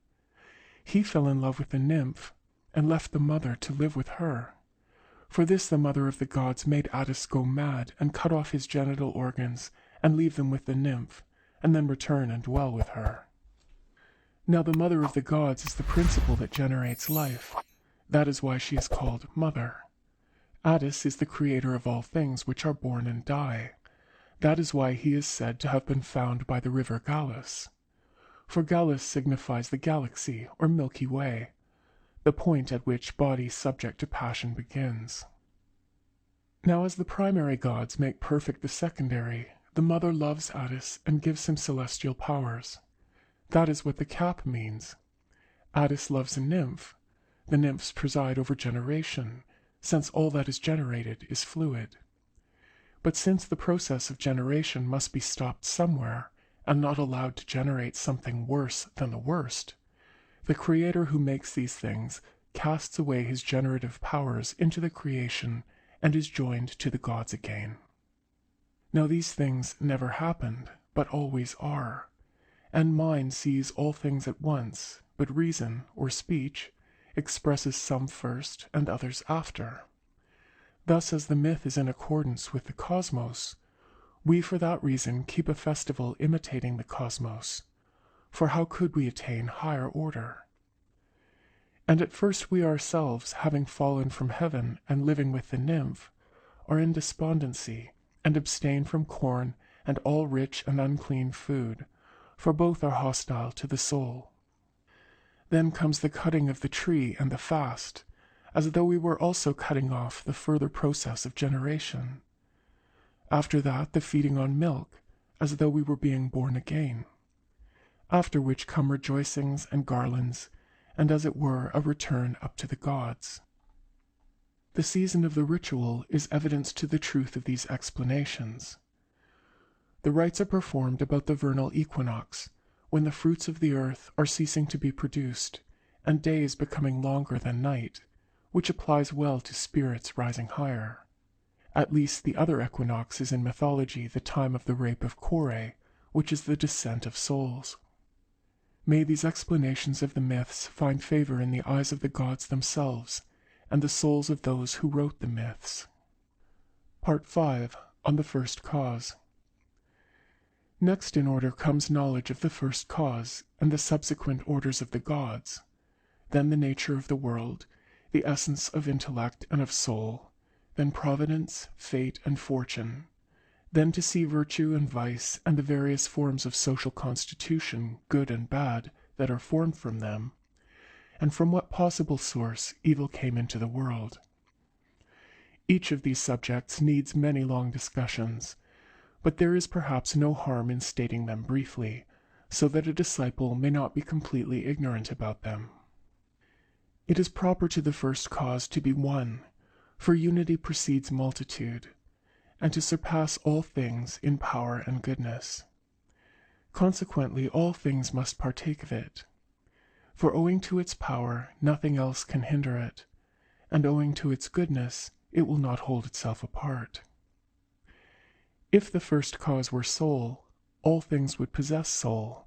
He fell in love with the nymph, and left the mother to live with her. For this the mother of the gods made Attis go mad, and cut off his genital organs, and leave them with the nymph, and then return and dwell with her. Now the mother of the gods is the principle that generates life. That is why she is called Mother. Attis is the creator of all things which are born and die. That is why he is said to have been found by the river Gallus. For Gallus signifies the galaxy, or Milky Way, the point at which body subject to passion begins. Now as the primary gods make perfect the secondary, the mother loves Attis and gives him celestial powers. That is what the cap means. Attis loves a nymph. The nymphs preside over generation, since all that is generated is fluid. But since the process of generation must be stopped somewhere, and not allowed to generate something worse than the worst, the creator who makes these things casts away his generative powers into the creation and is joined to the gods again. Now these things never happened, but always are. And mind sees all things at once, but reason, or speech, expresses some first and others after. Thus, as the myth is in accordance with the cosmos, we for that reason keep a festival imitating the cosmos, for how could we attain higher order? And at first we ourselves, having fallen from heaven and living with the nymph, are in despondency, and abstain from corn and all rich and unclean food, for both are hostile to the soul. Then comes the cutting of the tree and the fast, as though we were also cutting off the further process of generation. After that, the feeding on milk, as though we were being born again. After which come rejoicings and garlands, and as it were a return up to the gods. The season of the ritual is evidence to the truth of these explanations. The rites are performed about the vernal equinox, when the fruits of the earth are ceasing to be produced, and days becoming longer than night, which applies well to spirits rising higher. At least the other equinox is in mythology the time of the rape of Kore, which is the descent of souls. May these explanations of the myths find favor in the eyes of the gods themselves, and the souls of those who wrote the myths. Part 5. On the First Cause. Next in order comes knowledge of the first cause, and the subsequent orders of the gods, then the nature of the world, the essence of intellect and of soul, then providence, fate, and fortune, then to see virtue and vice and the various forms of social constitution, good and bad, that are formed from them, and from what possible source evil came into the world. Each of these subjects needs many long discussions, but there is perhaps no harm in stating them briefly, so that a disciple may not be completely ignorant about them. It is proper to the first cause to be one, For unity precedes multitude, and to surpass all things in power and goodness. Consequently, all things must partake of it. For owing to its power, nothing else can hinder it, and owing to its goodness, it will not hold itself apart. If the first cause were soul, all things would possess soul.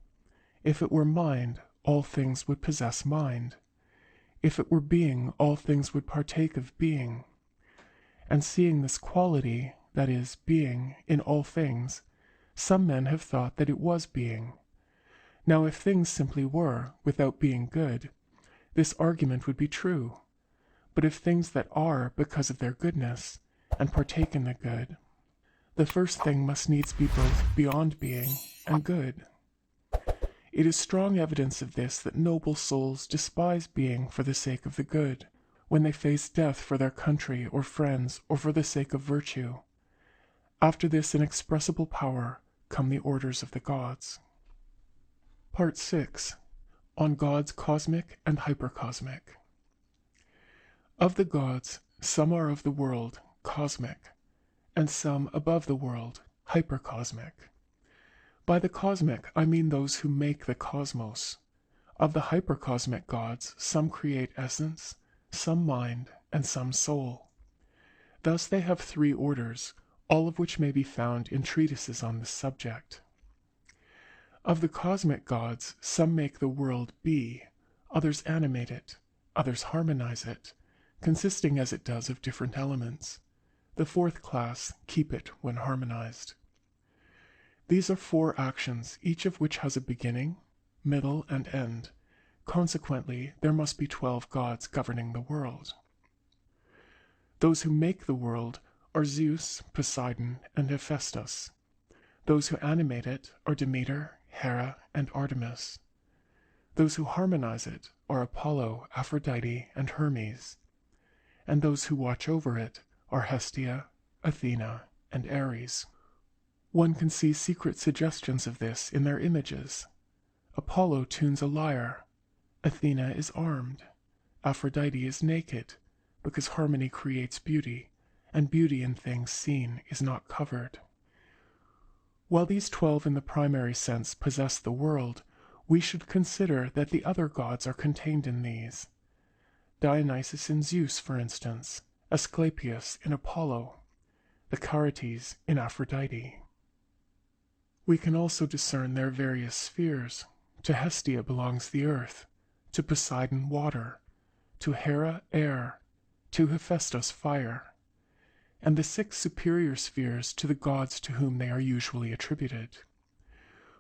If it were mind, all things would possess mind. If it were being, all things would partake of being. And seeing this quality, that is, being, in all things, some men have thought that it was being. Now if things simply were, without being good, this argument would be true. But if things that are because of their goodness, and partake in the good, the first thing must needs be both beyond being and good. It is strong evidence of this that noble souls despise being for the sake of the good, when they face death for their country or friends or for the sake of virtue. After this inexpressible power come the orders of the gods. Part 6. On Gods Cosmic and Hypercosmic. Of the gods, some are of the world, cosmic, and some above the world, hypercosmic. By the cosmic I mean those who make the cosmos. Of the hypercosmic gods, some create essence, some mind, and some soul. Thus they have three orders, all of which may be found in treatises on this subject. Of the cosmic gods, some make the world be, others animate it, others harmonize it, consisting as it does of different elements. The fourth class keep it when harmonized. These are four actions, each of which has a beginning, middle, and end. Consequently, there must be 12 gods governing the world. Those who make the world are Zeus, Poseidon, and Hephaestus. Those who animate it are Demeter, Hera, and Artemis. Those who harmonize it are Apollo, Aphrodite, and Hermes. And those who watch over it are Hestia, Athena, and Ares. One can see secret suggestions of this in their images. Apollo tunes a lyre. Athena is armed. Aphrodite is naked, because harmony creates beauty, and beauty in things seen is not covered. While these 12 in the primary sense possess the world, we should consider that the other gods are contained in these. Dionysus in Zeus, for instance, Asclepius in Apollo, the Charites in Aphrodite. We can also discern their various spheres. To Hestia belongs the earth, to Poseidon water, to Hera air, to Hephaestus fire, and the 6 superior spheres to the gods to whom they are usually attributed.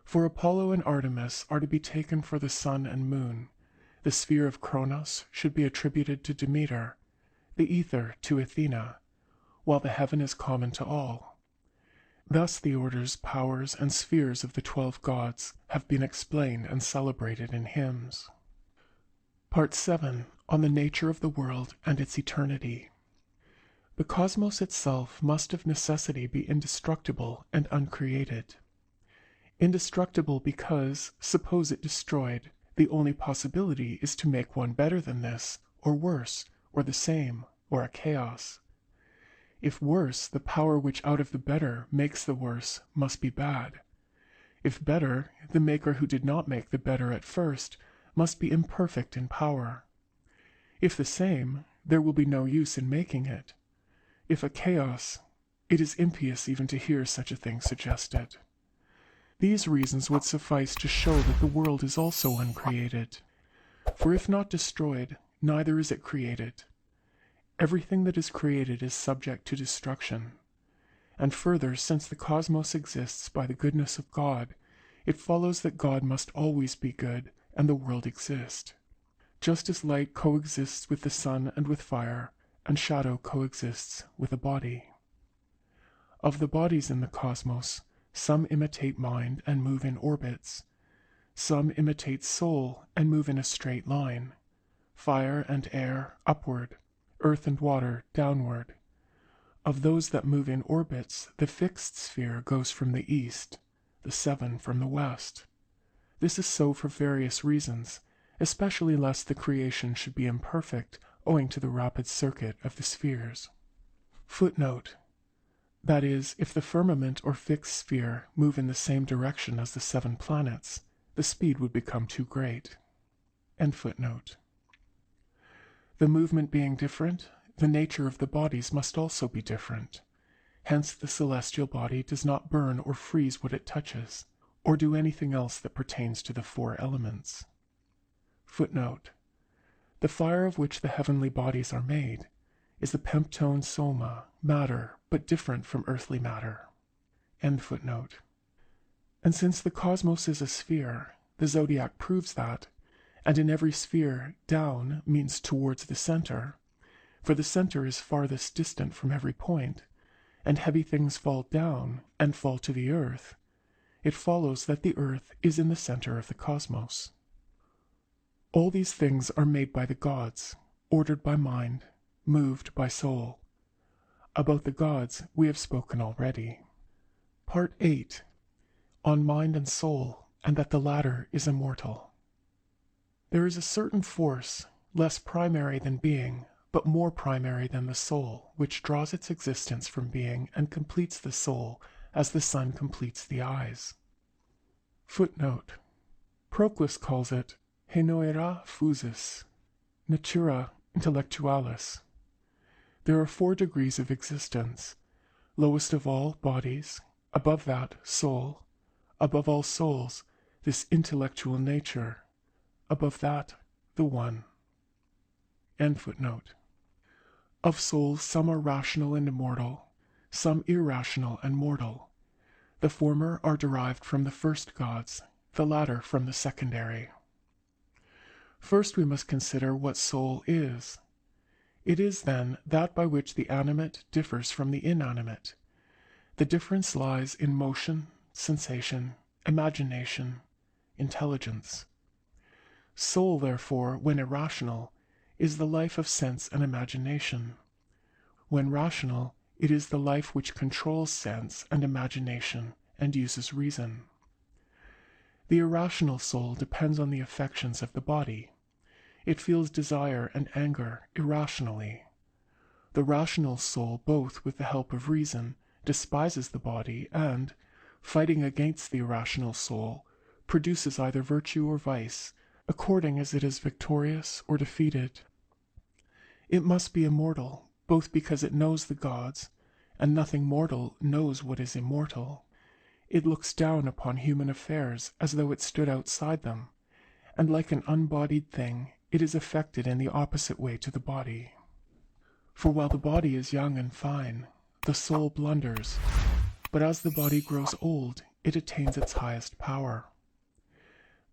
For Apollo and Artemis are to be taken for the sun and moon. The sphere of Kronos should be attributed to Demeter, the ether to Athena, while the heaven is common to all. Thus the orders, powers, and spheres of the 12 gods have been explained and celebrated in hymns. Part 7. On the nature of the world and its eternity. The cosmos itself must of necessity be indestructible and uncreated. Indestructible because, suppose it destroyed, the only possibility is to make one better than this, or worse, or the same, or a chaos. If worse, the power which out of the better makes the worse must be bad. If better, the maker who did not make the better at first must be imperfect in power. If the same, there will be no use in making it. If a chaos, it is impious even to hear such a thing suggested. These reasons would suffice to show that the world is also uncreated. For if not destroyed, neither is it created. Everything that is created is subject to destruction. And further, since the cosmos exists by the goodness of God, it follows that God must always be good and the world exist. Just as light coexists with the sun and with fire, and shadow coexists with a body. Of the bodies in the cosmos, some imitate mind and move in orbits. Some imitate soul and move in a straight line. Fire and air upward, earth and water downward. Of those that move in orbits, the fixed sphere goes from the east, the 7 from the west. This is so for various reasons, especially lest the creation should be imperfect owing to the rapid circuit of the spheres. Footnote: that is, if the firmament or fixed sphere move in the same direction as the 7 planets, the speed would become too great. End footnote. The movement being different, the nature of the bodies must also be different. Hence the celestial body does not burn or freeze what it touches, or do anything else that pertains to the 4 elements. Footnote: the fire of which the heavenly bodies are made is the pemptone soma, matter, but different from earthly matter. End footnote. And since the cosmos is a sphere, the zodiac proves that, and in every sphere down means towards the center, for the center is farthest distant from every point, and heavy things fall down and fall to the earth, it follows that the earth is in the center of the cosmos. All these things are made by the gods, ordered by mind, moved by soul. About the gods we have spoken already. Part 8. On mind and soul, and that the latter is immortal. There is a certain force, less primary than being, but more primary than the soul, which draws its existence from being and completes the soul as the sun completes the eyes. Footnote: Proclus calls it henoira phusis, natura intellectualis. There are 4 degrees of existence, lowest of all bodies, above that soul, above all souls this intellectual nature, above that the One. End footnote. Of souls some are rational and immortal, some irrational and mortal. The former are derived from the first gods, the latter from the secondary. First we must consider what soul is. It is, then, that by which the animate differs from the inanimate. The difference lies in motion, sensation, imagination, intelligence. Soul, therefore, when irrational, is the life of sense and imagination. When rational, it is the life which controls sense and imagination and uses reason. The irrational soul depends on the affections of the body. It feels desire and anger irrationally. The rational soul, both with the help of reason, despises the body and, fighting against the irrational soul, produces either virtue or vice, according as it is victorious or defeated. It must be immortal, both because it knows the gods, and nothing mortal knows what is immortal. It looks down upon human affairs as though it stood outside them, and like an unbodied thing, it is affected in the opposite way to the body. For while the body is young and fine, the soul blunders, but as the body grows old, it attains its highest power.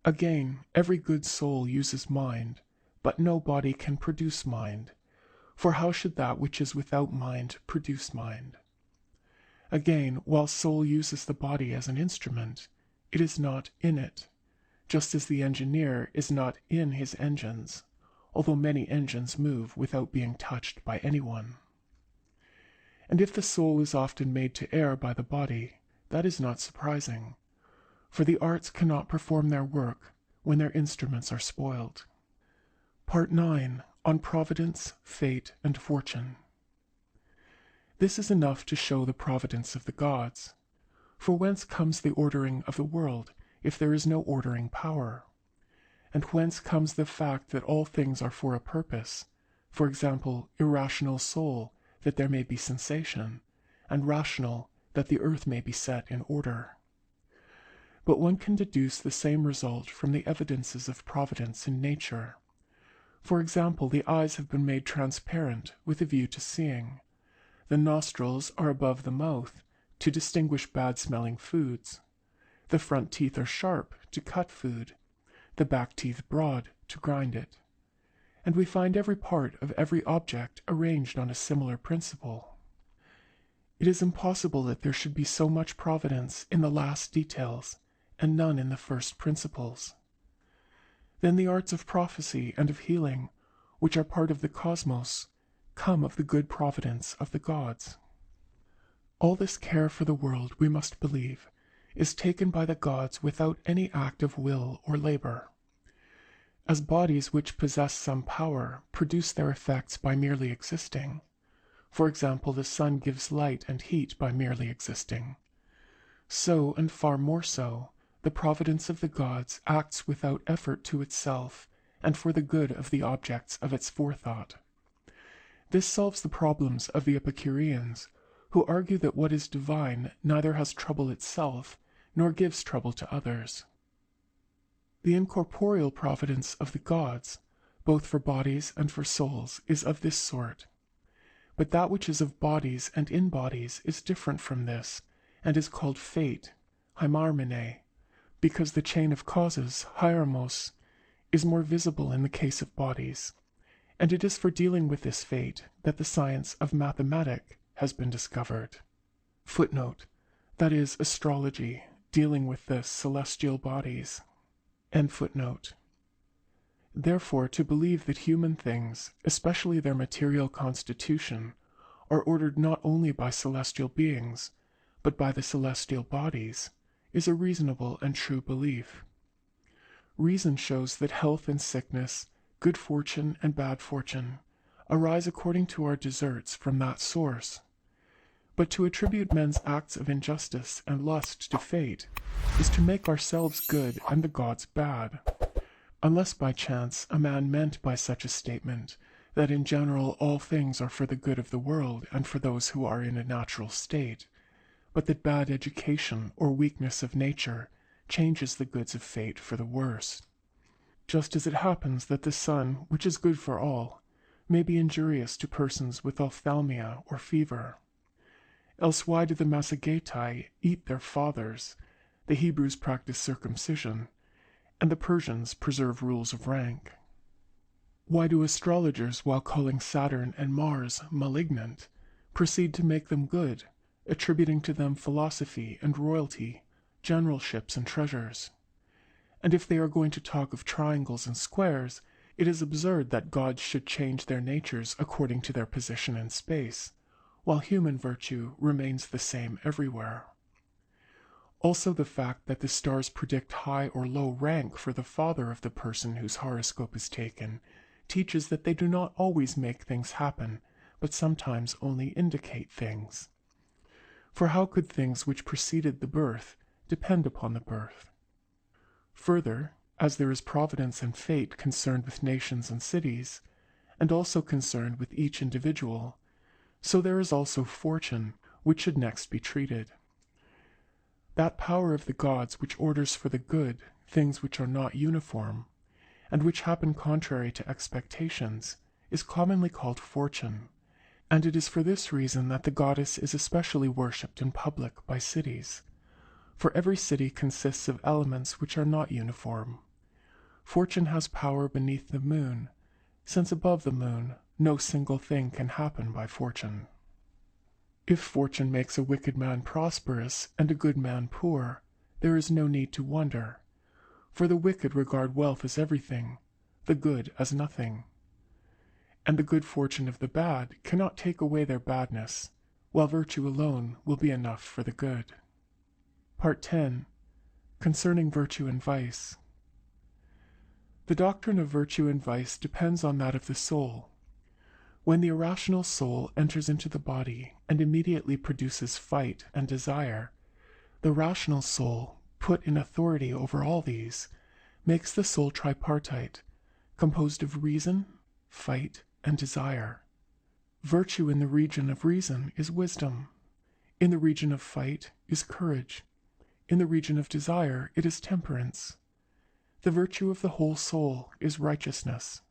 Again, every good soul uses mind, but no body can produce mind, for how should that which is without mind produce mind? Again, while soul uses the body as an instrument, it is not in it, just as the engineer is not in his engines, although many engines move without being touched by anyone. And if the soul is often made to err by the body, that is not surprising, for the arts cannot perform their work when their instruments are spoiled. Part 9. On Providence, Fate, and Fortune. This is enough to show the providence of the gods. For whence comes the ordering of the world, if there is no ordering power? And whence comes the fact that all things are for a purpose, for example, irrational soul, that there may be sensation, and rational, that the earth may be set in order? But one can deduce the same result from the evidences of providence in nature. For example, the eyes have been made transparent with a view to seeing. The nostrils are above the mouth to distinguish bad-smelling foods. The front teeth are sharp to cut food, the back teeth broad to grind it. And we find every part of every object arranged on a similar principle. It is impossible that there should be so much providence in the last details, and none in the first principles. Then the arts of prophecy and of healing, which are part of the cosmos, come of the good providence of the gods. All this care for the world, we must believe, is taken by the gods without any act of will or labor. As bodies which possess some power produce their effects by merely existing, For example, the sun gives light and heat by merely existing. So, and far more so, the providence of the gods acts without effort to itself and for the good of the objects of its forethought. This solves the problems of the Epicureans, who argue that what is divine neither has trouble itself nor gives trouble to others. The incorporeal providence of the gods, both for bodies and for souls, is of this sort. But that which is of bodies and in bodies is different from this, and is called fate, hymarmene, because the chain of causes, hieramos, is more visible in the case of bodies, and it is for dealing with this fate that the science of mathematic has been discovered. Footnote, that is, astrology, dealing with the celestial bodies. End footnote. Therefore, to believe that human things, especially their material constitution, are ordered not only by celestial beings, but by the celestial bodies, is a reasonable and true belief. Reason shows that health and sickness, good fortune and bad fortune, arise according to our deserts from that source. But to attribute men's acts of injustice and lust to fate is to make ourselves good and the gods bad, unless by chance a man meant by such a statement that in general all things are for the good of the world and for those who are in a natural state, but that bad education or weakness of nature changes the goods of fate for the worse. Just as it happens that the sun, which is good for all, may be injurious to persons with ophthalmia or fever. Else why do the Massagetae eat their fathers, the Hebrews practice circumcision, and the Persians preserve rules of rank? Why do astrologers, while calling Saturn and Mars malignant, proceed to make them good, attributing to them philosophy and royalty, generalships and treasures? And if they are going to talk of triangles and squares, it is absurd that gods should change their natures according to their position in space, while human virtue remains the same everywhere. Also the fact that the stars predict high or low rank for the father of the person whose horoscope is taken teaches that they do not always make things happen, but sometimes only indicate things. For how could things which preceded the birth depend upon the birth? Further, as there is providence and fate concerned with nations and cities, and also concerned with each individual, so there is also fortune, which should next be treated. That power of the gods which orders for the good things which are not uniform, and which happen contrary to expectations, is commonly called fortune, and it is for this reason that the goddess is especially worshipped in public by cities. For every city consists of elements which are not uniform. Fortune has power beneath the moon, since above the moon no single thing can happen by fortune. If fortune makes a wicked man prosperous and a good man poor, there is no need to wonder, for the wicked regard wealth as everything, the good as nothing. And the good fortune of the bad cannot take away their badness, while virtue alone will be enough for the good. Part 10. Concerning Virtue and Vice. The doctrine of virtue and vice depends on that of the soul. When the irrational soul enters into the body and immediately produces fight and desire, the rational soul, put in authority over all these, makes the soul tripartite, composed of reason, fight, and desire. Virtue in the region of reason is wisdom. In the region of fight is courage. In the region of desire it is temperance. The virtue of the whole soul is righteousness.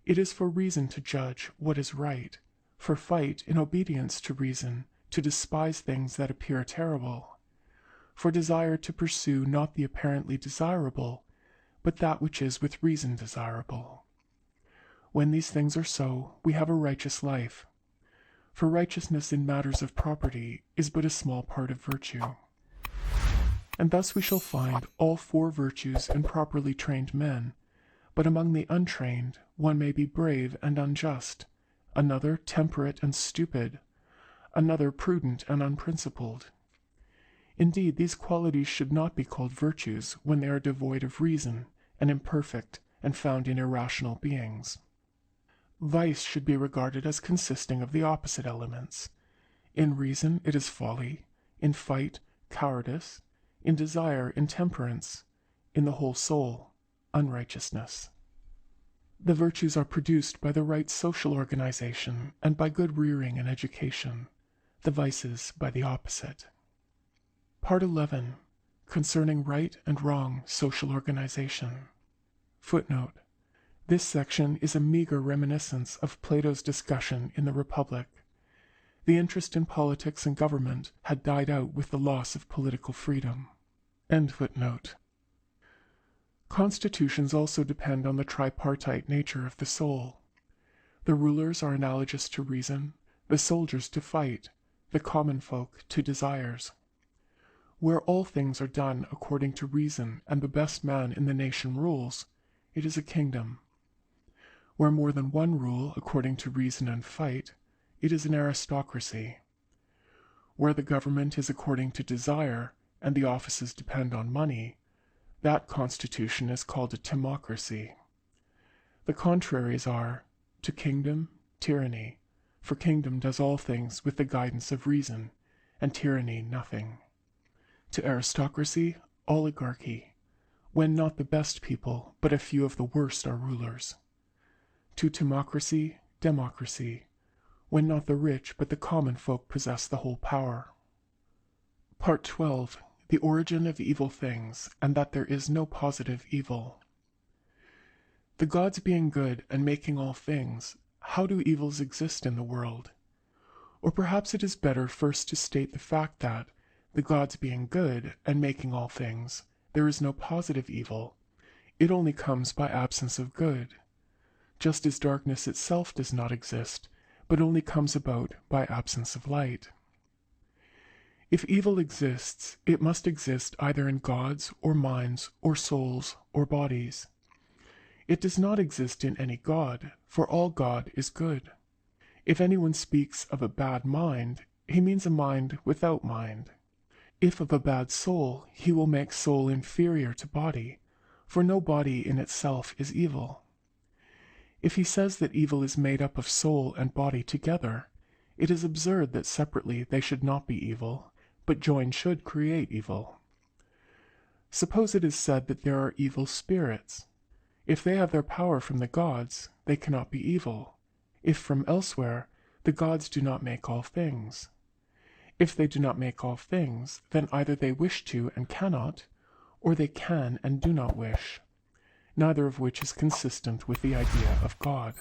It is for reason to judge what is right, for fight in obedience to reason to despise things that appear terrible, for desire to pursue not the apparently desirable, but that which is with reason desirable. When these things are so, we have a righteous life, for righteousness in matters of property is but a small part of virtue. And thus we shall find all four virtues in properly trained men, but among the untrained one may be brave and unjust, another temperate and stupid, another prudent and unprincipled. Indeed, these qualities should not be called virtues when they are devoid of reason and imperfect and found in irrational beings. Vice should be regarded as consisting of the opposite elements. In reason it is folly, in fight cowardice, in desire intemperance, in the whole soul unrighteousness. The virtues are produced by the right social organization and by good rearing and education, the vices by the opposite. Part 11. Concerning right and wrong social organization. Footnote. This section is a meager reminiscence of Plato's discussion in the Republic. The interest in politics and government had died out with the loss of political freedom. End footnote. Constitutions also depend on the tripartite nature of the soul. The rulers are analogous to reason, the soldiers to fight, the common folk to desires. Where all things are done according to reason and the best man in the nation rules, it is a kingdom. Where more than one rule according to reason and fight, it is an aristocracy. Where the government is according to desire and the offices depend on money, that constitution is called a timocracy. The contraries are, to kingdom, tyranny, for kingdom does all things with the guidance of reason, and tyranny nothing. To aristocracy, oligarchy, when not the best people, but a few of the worst are rulers. To timocracy, democracy, when not the rich but the common folk possess the whole power. Part 12. The origin of evil things, and that there is no positive evil. The gods being good and making all things, how do evils exist in the world? Or perhaps it is better first to state the fact that, the gods being good and making all things, there is no positive evil. It only comes by absence of good. Just as darkness itself does not exist, but only comes about by absence of light. If evil exists, it must exist either in gods, or minds, or souls, or bodies. It does not exist in any god, for all God is good. If anyone speaks of a bad mind, he means a mind without mind. If of a bad soul, he will make soul inferior to body, for no body in itself is evil. If he says that evil is made up of soul and body together, it is absurd that separately they should not be evil, but joined should create evil. Suppose it is said that there are evil spirits. If they have their power from the gods, they cannot be evil. If from elsewhere, the gods do not make all things. If they do not make all things, then either they wish to and cannot, or they can and do not wish, neither of which is consistent with the idea of God.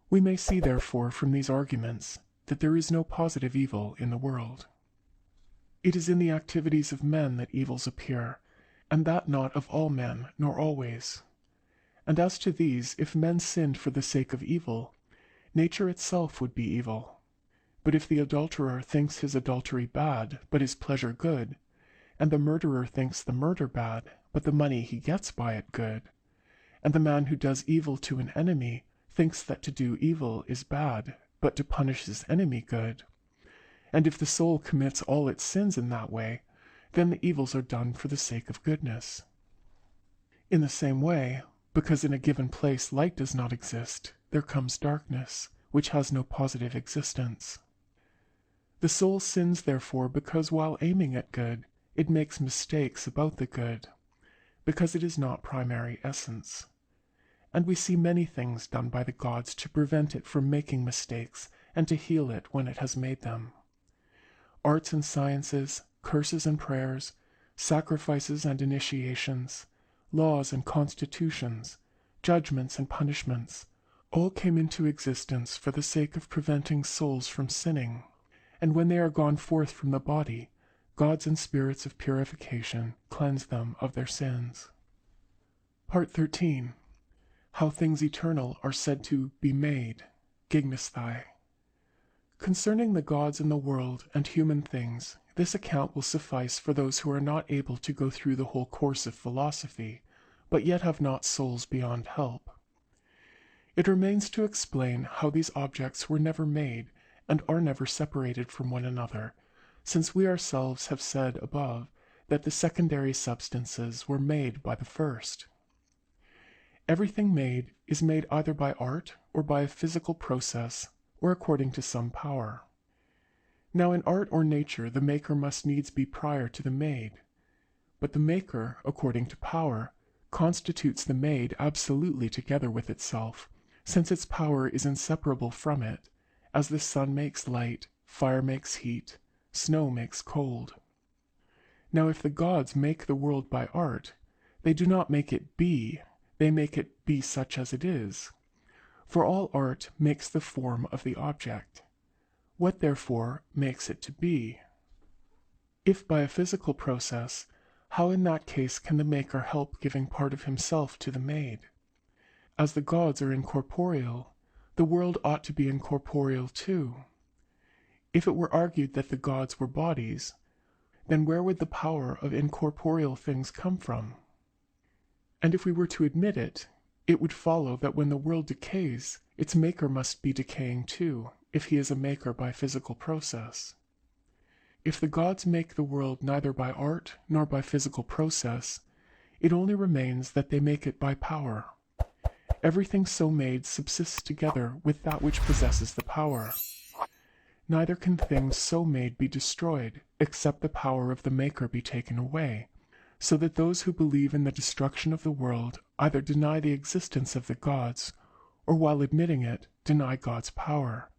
We may see, therefore, from these arguments, that there is no positive evil in the world. It is in the activities of men that evils appear, and that not of all men, nor always. And as to these, if men sinned for the sake of evil, nature itself would be evil. But if the adulterer thinks his adultery bad, but his pleasure good, and the murderer thinks the murder bad, but the money he gets by it good, and the man who does evil to an enemy thinks that to do evil is bad, but to punish his enemy good, and if the soul commits all its sins in that way, then the evils are done for the sake of goodness. In the same way, because in a given place light does not exist, there comes darkness, which has no positive existence. The soul sins therefore because while aiming at good, it makes mistakes about the good, because it is not primary essence. And we see many things done by the gods to prevent it from making mistakes and to heal it when it has made them. Arts and sciences, curses and prayers, sacrifices and initiations, laws and constitutions, judgments and punishments, all came into existence for the sake of preventing souls from sinning, and when they are gone forth from the body, gods and spirits of purification cleanse them of their sins. Part 13. How things eternal are said to be made, Gignesthai. Concerning the gods and the world and human things, this account will suffice for those who are not able to go through the whole course of philosophy, but yet have not souls beyond help. It remains to explain how these objects were never made and are never separated from one another, since we ourselves have said above that the secondary substances were made by the first. Everything made is made either by art or by a physical process or according to some power. Now in art or nature the maker must needs be prior to the made, but the maker, according to power, constitutes the made absolutely together with itself, since its power is inseparable from it, as the sun makes light, fire makes heat, snow makes cold. Now if the gods make the world by art, they do not make it be, they make it be such as it is. For all art makes the form of the object. What therefore makes it to be? If by a physical process, how in that case can the maker help giving part of himself to the made? As the gods are incorporeal, the world ought to be incorporeal too. If it were argued that the gods were bodies, then where would the power of incorporeal things come from? And if we were to admit it, it would follow that when the world decays, its maker must be decaying too, if he is a maker by physical process. If the gods make the world neither by art nor by physical process, it only remains that they make it by power. Everything so made subsists together with that which possesses the power. Neither can things so made be destroyed, except the power of the maker be taken away, so that those who believe in the destruction of the world either deny the existence of the gods, or while admitting it, deny God's power.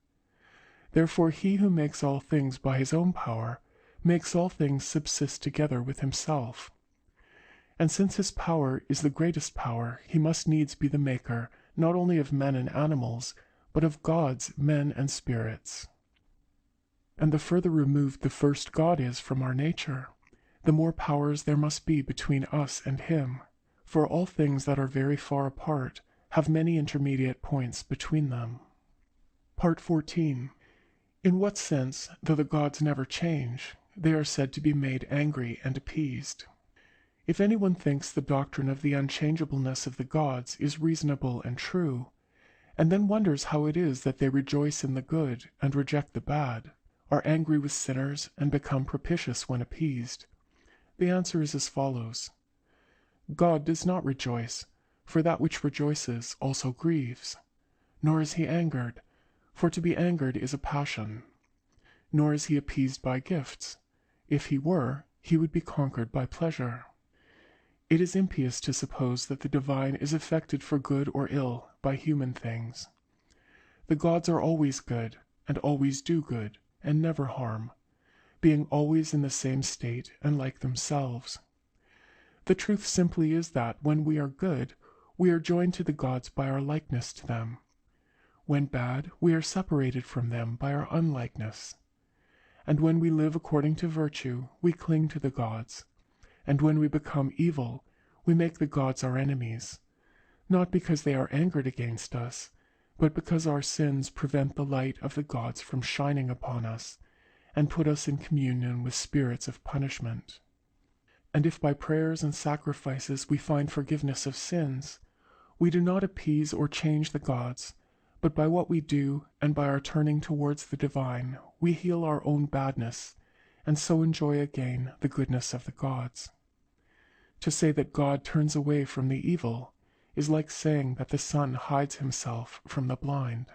Therefore he who makes all things by his own power, makes all things subsist together with himself. And since his power is the greatest power, he must needs be the maker, not only of men and animals, but of gods, men, and spirits. And the further removed the first God is from our nature, the more powers there must be between us and him, for all things that are very far apart have many intermediate points between them. Part 14. In what sense, though the gods never change, they are said to be made angry and appeased? If anyone thinks the doctrine of the unchangeableness of the gods is reasonable and true, and then wonders how it is that they rejoice in the good and reject the bad, are angry with sinners and become propitious when appeased, the answer is as follows. God does not rejoice, for that which rejoices also grieves. Nor is he angered, for to be angered is a passion. Nor is he appeased by gifts. If he were, he would be conquered by pleasure. It is impious to suppose that the divine is affected for good or ill by human things. The gods are always good, and always do good, and never harm, being always in the same state and like themselves. The truth simply is that when we are good, we are joined to the gods by our likeness to them. When bad, we are separated from them by our unlikeness. And when we live according to virtue, we cling to the gods. And when we become evil, we make the gods our enemies, not because they are angered against us, but because our sins prevent the light of the gods from shining upon us, and put us in communion with spirits of punishment. And if by prayers and sacrifices we find forgiveness of sins, we do not appease or change the gods, but by what we do, and by our turning towards the divine, we heal our own badness, and so enjoy again the goodness of the gods. To say that God turns away from the evil is like saying that the sun hides himself from the blind.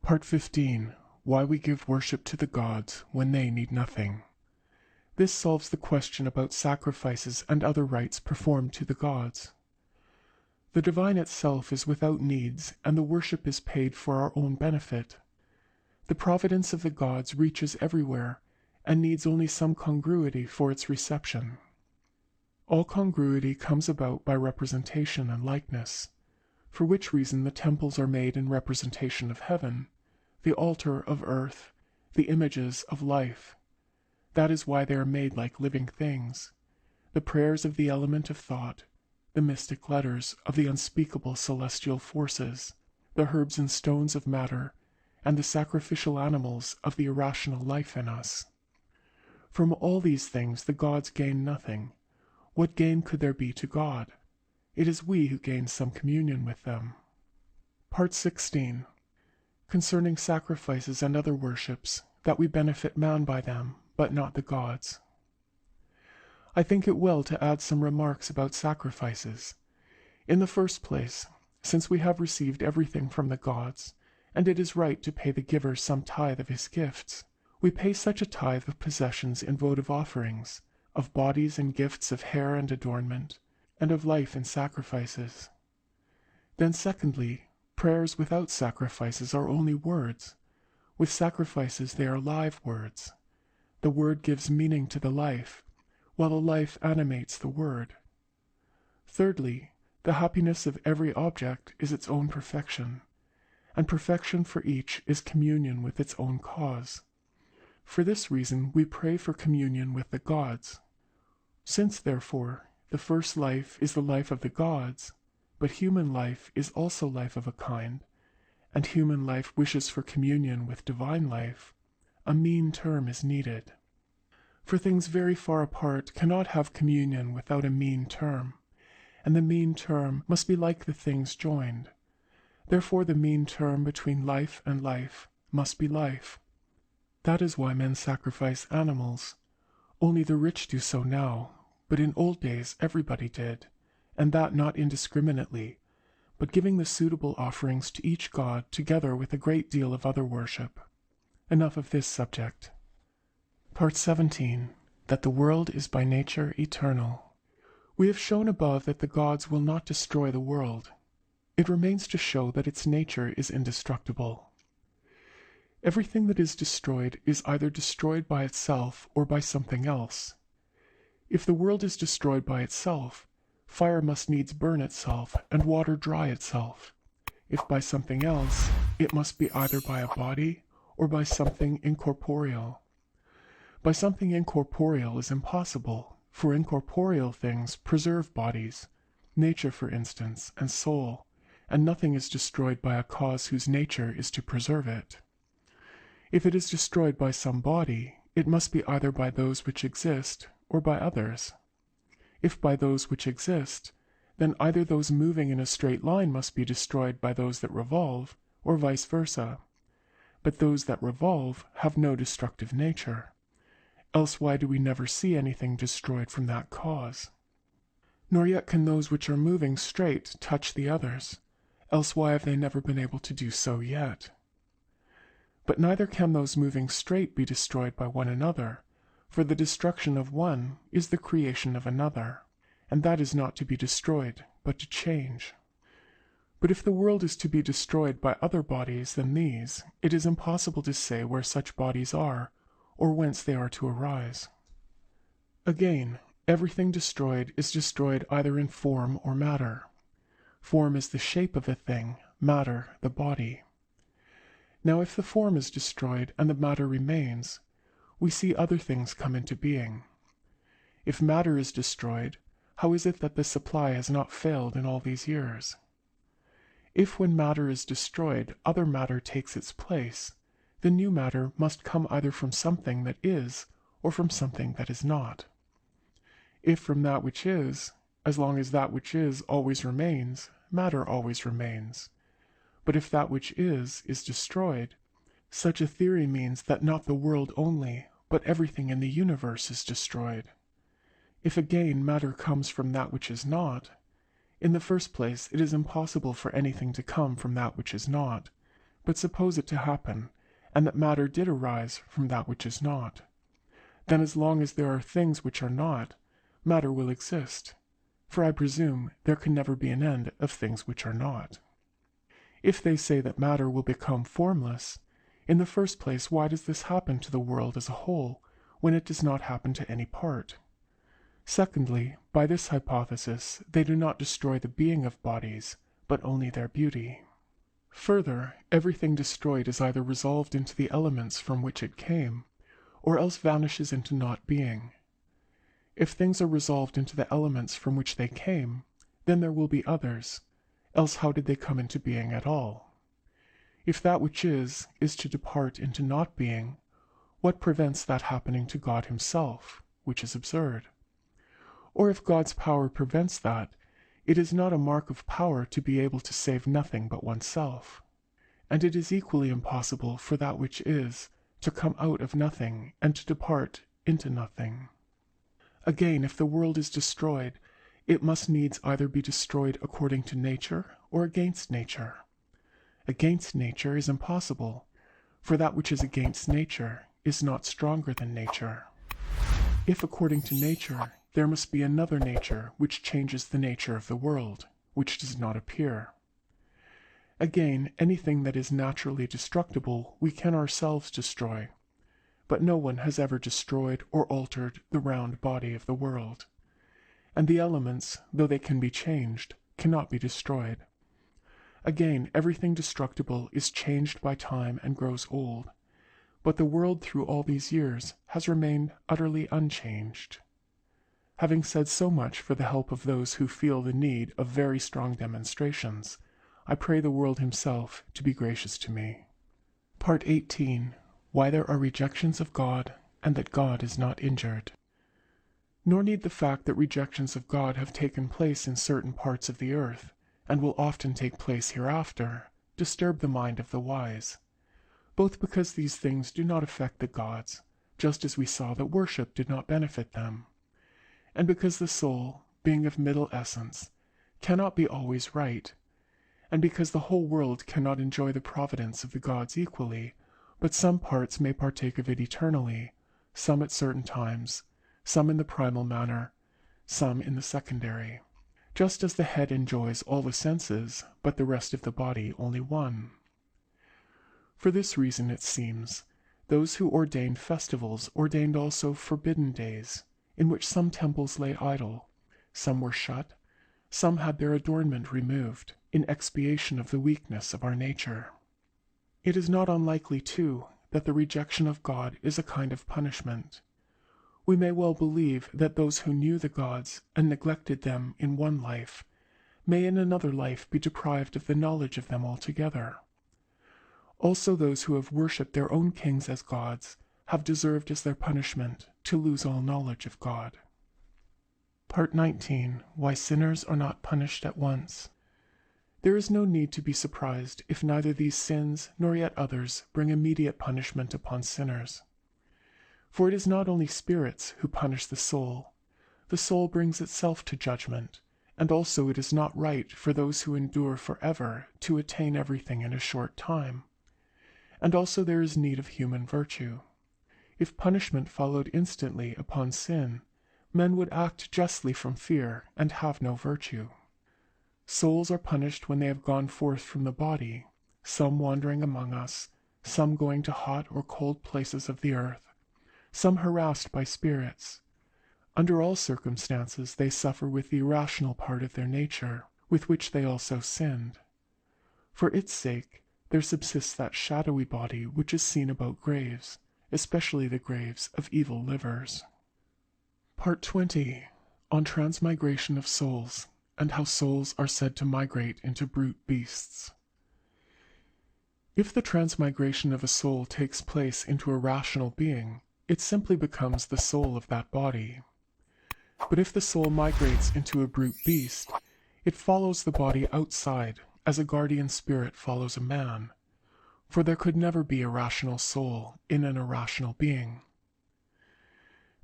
Part 15. Why we give worship to the gods when they need nothing. This solves the question about sacrifices and other rites performed to the gods. The divine itself is without needs, and the worship is paid for our own benefit. The providence of the gods reaches everywhere, and needs only some congruity for its reception. All congruity comes about by representation and likeness, for which reason the temples are made in representation of heaven, the altar of earth, the images of life. That is why they are made like living things, the prayers of the element of thought, the mystic letters of the unspeakable celestial forces, the herbs and stones of matter, and the sacrificial animals of the irrational life in us. From all these things the gods gain nothing. What gain could there be to God? It is we who gain some communion with them. Part 16. Concerning sacrifices and other worships, that we benefit man by them, but not the gods. I think it well to add some remarks about sacrifices. In the first place, since we have received everything from the gods, and it is right to pay the giver some tithe of his gifts, we pay such a tithe of possessions in votive offerings, of bodies in gifts of hair and adornment, and of life in sacrifices. Then secondly, prayers without sacrifices are only words. With sacrifices they are live words. The word gives meaning to the life, while the life animates the word. Thirdly, the happiness of every object is its own perfection, and perfection for each is communion with its own cause. For this reason we pray for communion with the gods. Since, therefore, the first life is the life of the gods, but human life is also life of a kind, and human life wishes for communion with divine life, a mean term is needed. For things very far apart cannot have communion without a mean term, and the mean term must be like the things joined. Therefore the mean term between life and life must be life. That is why men sacrifice animals. Only the rich do so now, but in old days everybody did, and that not indiscriminately, but giving the suitable offerings to each god together with a great deal of other worship. Enough of this subject. Part 17. That the world is by nature eternal. We have shown above that the gods will not destroy the world. It remains to show that its nature is indestructible. Everything that is destroyed is either destroyed by itself or by something else. If the world is destroyed by itself, fire must needs burn itself and water dry itself. If by something else, it must be either by a body or by something incorporeal. By something incorporeal is impossible, for incorporeal things preserve bodies, nature for instance, and soul, and nothing is destroyed by a cause whose nature is to preserve it. If it is destroyed by some body, it must be either by those which exist or by others. If by those which exist, then either those moving in a straight line must be destroyed by those that revolve, or vice versa. But those that revolve have no destructive nature. Else why do we never see anything destroyed from that cause? Nor yet can those which are moving straight touch the others, else why have they never been able to do so yet? But neither can those moving straight be destroyed by one another, for the destruction of one is the creation of another, and that is not to be destroyed, but to change. But if the world is to be destroyed by other bodies than these, it is impossible to say where such bodies are, or whence they are to arise. Again, everything destroyed is destroyed either in form or matter. Form is the shape of a thing, matter the body. Now if the form is destroyed and the matter remains, we see other things come into being. If matter is destroyed, how is it that the supply has not failed in all these years? If when matter is destroyed, other matter takes its place, the new matter must come either from something that is, or from something that is not. If from that which is, as long as that which is always remains, matter always remains. But if that which is destroyed, such a theory means that not the world only, but everything in the universe is destroyed. If again matter comes from that which is not, in the first place it is impossible for anything to come from that which is not, but suppose it to happen, and that matter did arise from that which is not. Then as long as there are things which are not, matter will exist, for I presume there can never be an end of things which are not. If they say that matter will become formless, in the first place why does this happen to the world as a whole, when it does not happen to any part? Secondly, by this hypothesis, they do not destroy the being of bodies, but only their beauty. Further, everything destroyed is either resolved into the elements from which it came, or else vanishes into not being. If things are resolved into the elements from which they came, then there will be others, else how did they come into being at all? If that which is to depart into not being, what prevents that happening to God himself, which is absurd? Or if God's power prevents that, it is not a mark of power to be able to save nothing but oneself. And it is equally impossible for that which is to come out of nothing and to depart into nothing. Again, if the world is destroyed, it must needs either be destroyed according to nature or against nature. Against nature is impossible, for that which is against nature is not stronger than nature. If according to nature, there must be another nature which changes the nature of the world, which does not appear. Again, anything that is naturally destructible we can ourselves destroy, but no one has ever destroyed or altered the round body of the world. And the elements, though they can be changed, cannot be destroyed. Again, everything destructible is changed by time and grows old, but the world through all these years has remained utterly unchanged. Having said so much for the help of those who feel the need of very strong demonstrations, I pray the world himself to be gracious to me. Part 18. Why there are rejections of God, and that God is not injured. Nor need the fact that rejections of God have taken place in certain parts of the earth, and will often take place hereafter, disturb the mind of the wise, both because these things do not affect the gods, just as we saw that worship did not benefit them, and because the soul, being of middle essence, cannot be always right, and because the whole world cannot enjoy the providence of the gods equally, but some parts may partake of it eternally, some at certain times, some in the primal manner, some in the secondary, just as the head enjoys all the senses, but the rest of the body only one. For this reason, it seems, those who ordained festivals ordained also forbidden days, in which some temples lay idle, some were shut, some had their adornment removed, in expiation of the weakness of our nature. It is not unlikely, too, that the rejection of God is a kind of punishment. We may well believe that those who knew the gods and neglected them in one life may in another life be deprived of the knowledge of them altogether. Also those who have worshipped their own kings as gods have deserved as their punishment to lose all knowledge of God. Part 19. Why sinners are not punished at once. There is no need to be surprised if neither these sins nor yet others bring immediate punishment upon sinners. For it is not only spirits who punish the soul brings itself to judgment, and also it is not right for those who endure forever to attain everything in a short time. And also there is need of human virtue. If punishment followed instantly upon sin, men would act justly from fear and have no virtue. Souls are punished when they have gone forth from the body, some wandering among us, some going to hot or cold places of the earth, some harassed by spirits. Under all circumstances they suffer with the irrational part of their nature, with which they also sinned. For its sake there subsists that shadowy body which is seen about graves, especially the graves of evil livers. Part 20. On transmigration of souls, and how souls are said to migrate into brute beasts. If the transmigration of a soul takes place into a rational being, it simply becomes the soul of that body. But if the soul migrates into a brute beast, it follows the body outside, as a guardian spirit follows a man, for there could never be a rational soul in an irrational being.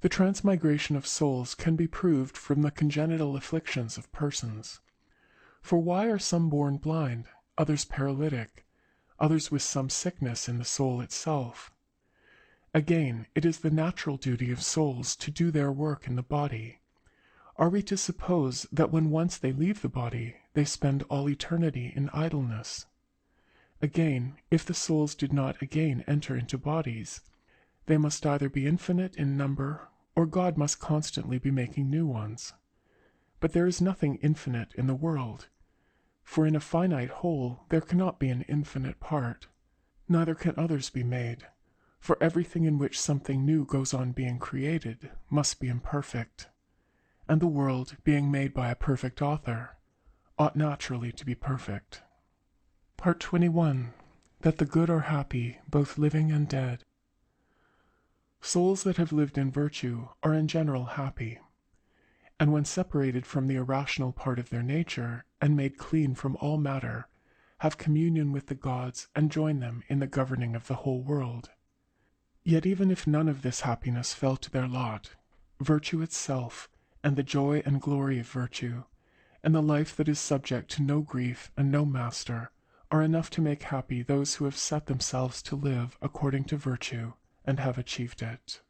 The transmigration of souls can be proved from the congenital afflictions of persons. For why are some born blind, others paralytic, others with some sickness in the soul itself? Again, it is the natural duty of souls to do their work in the body. Are we to suppose that when once they leave the body, they spend all eternity in idleness? Again, if the souls did not again enter into bodies, they must either be infinite in number, or God must constantly be making new ones. But there is nothing infinite in the world, for in a finite whole there cannot be an infinite part, neither can others be made, for everything in which something new goes on being created must be imperfect, and the world, being made by a perfect author, ought naturally to be perfect. Part 21. That the good are happy, both living and dead. Souls that have lived in virtue are in general happy, and when separated from the irrational part of their nature, and made clean from all matter, have communion with the gods and join them in the governing of the whole world. Yet even if none of this happiness fell to their lot, virtue itself, and the joy and glory of virtue, and the life that is subject to no grief and no master, are enough to make happy those who have set themselves to live according to virtue and have achieved it.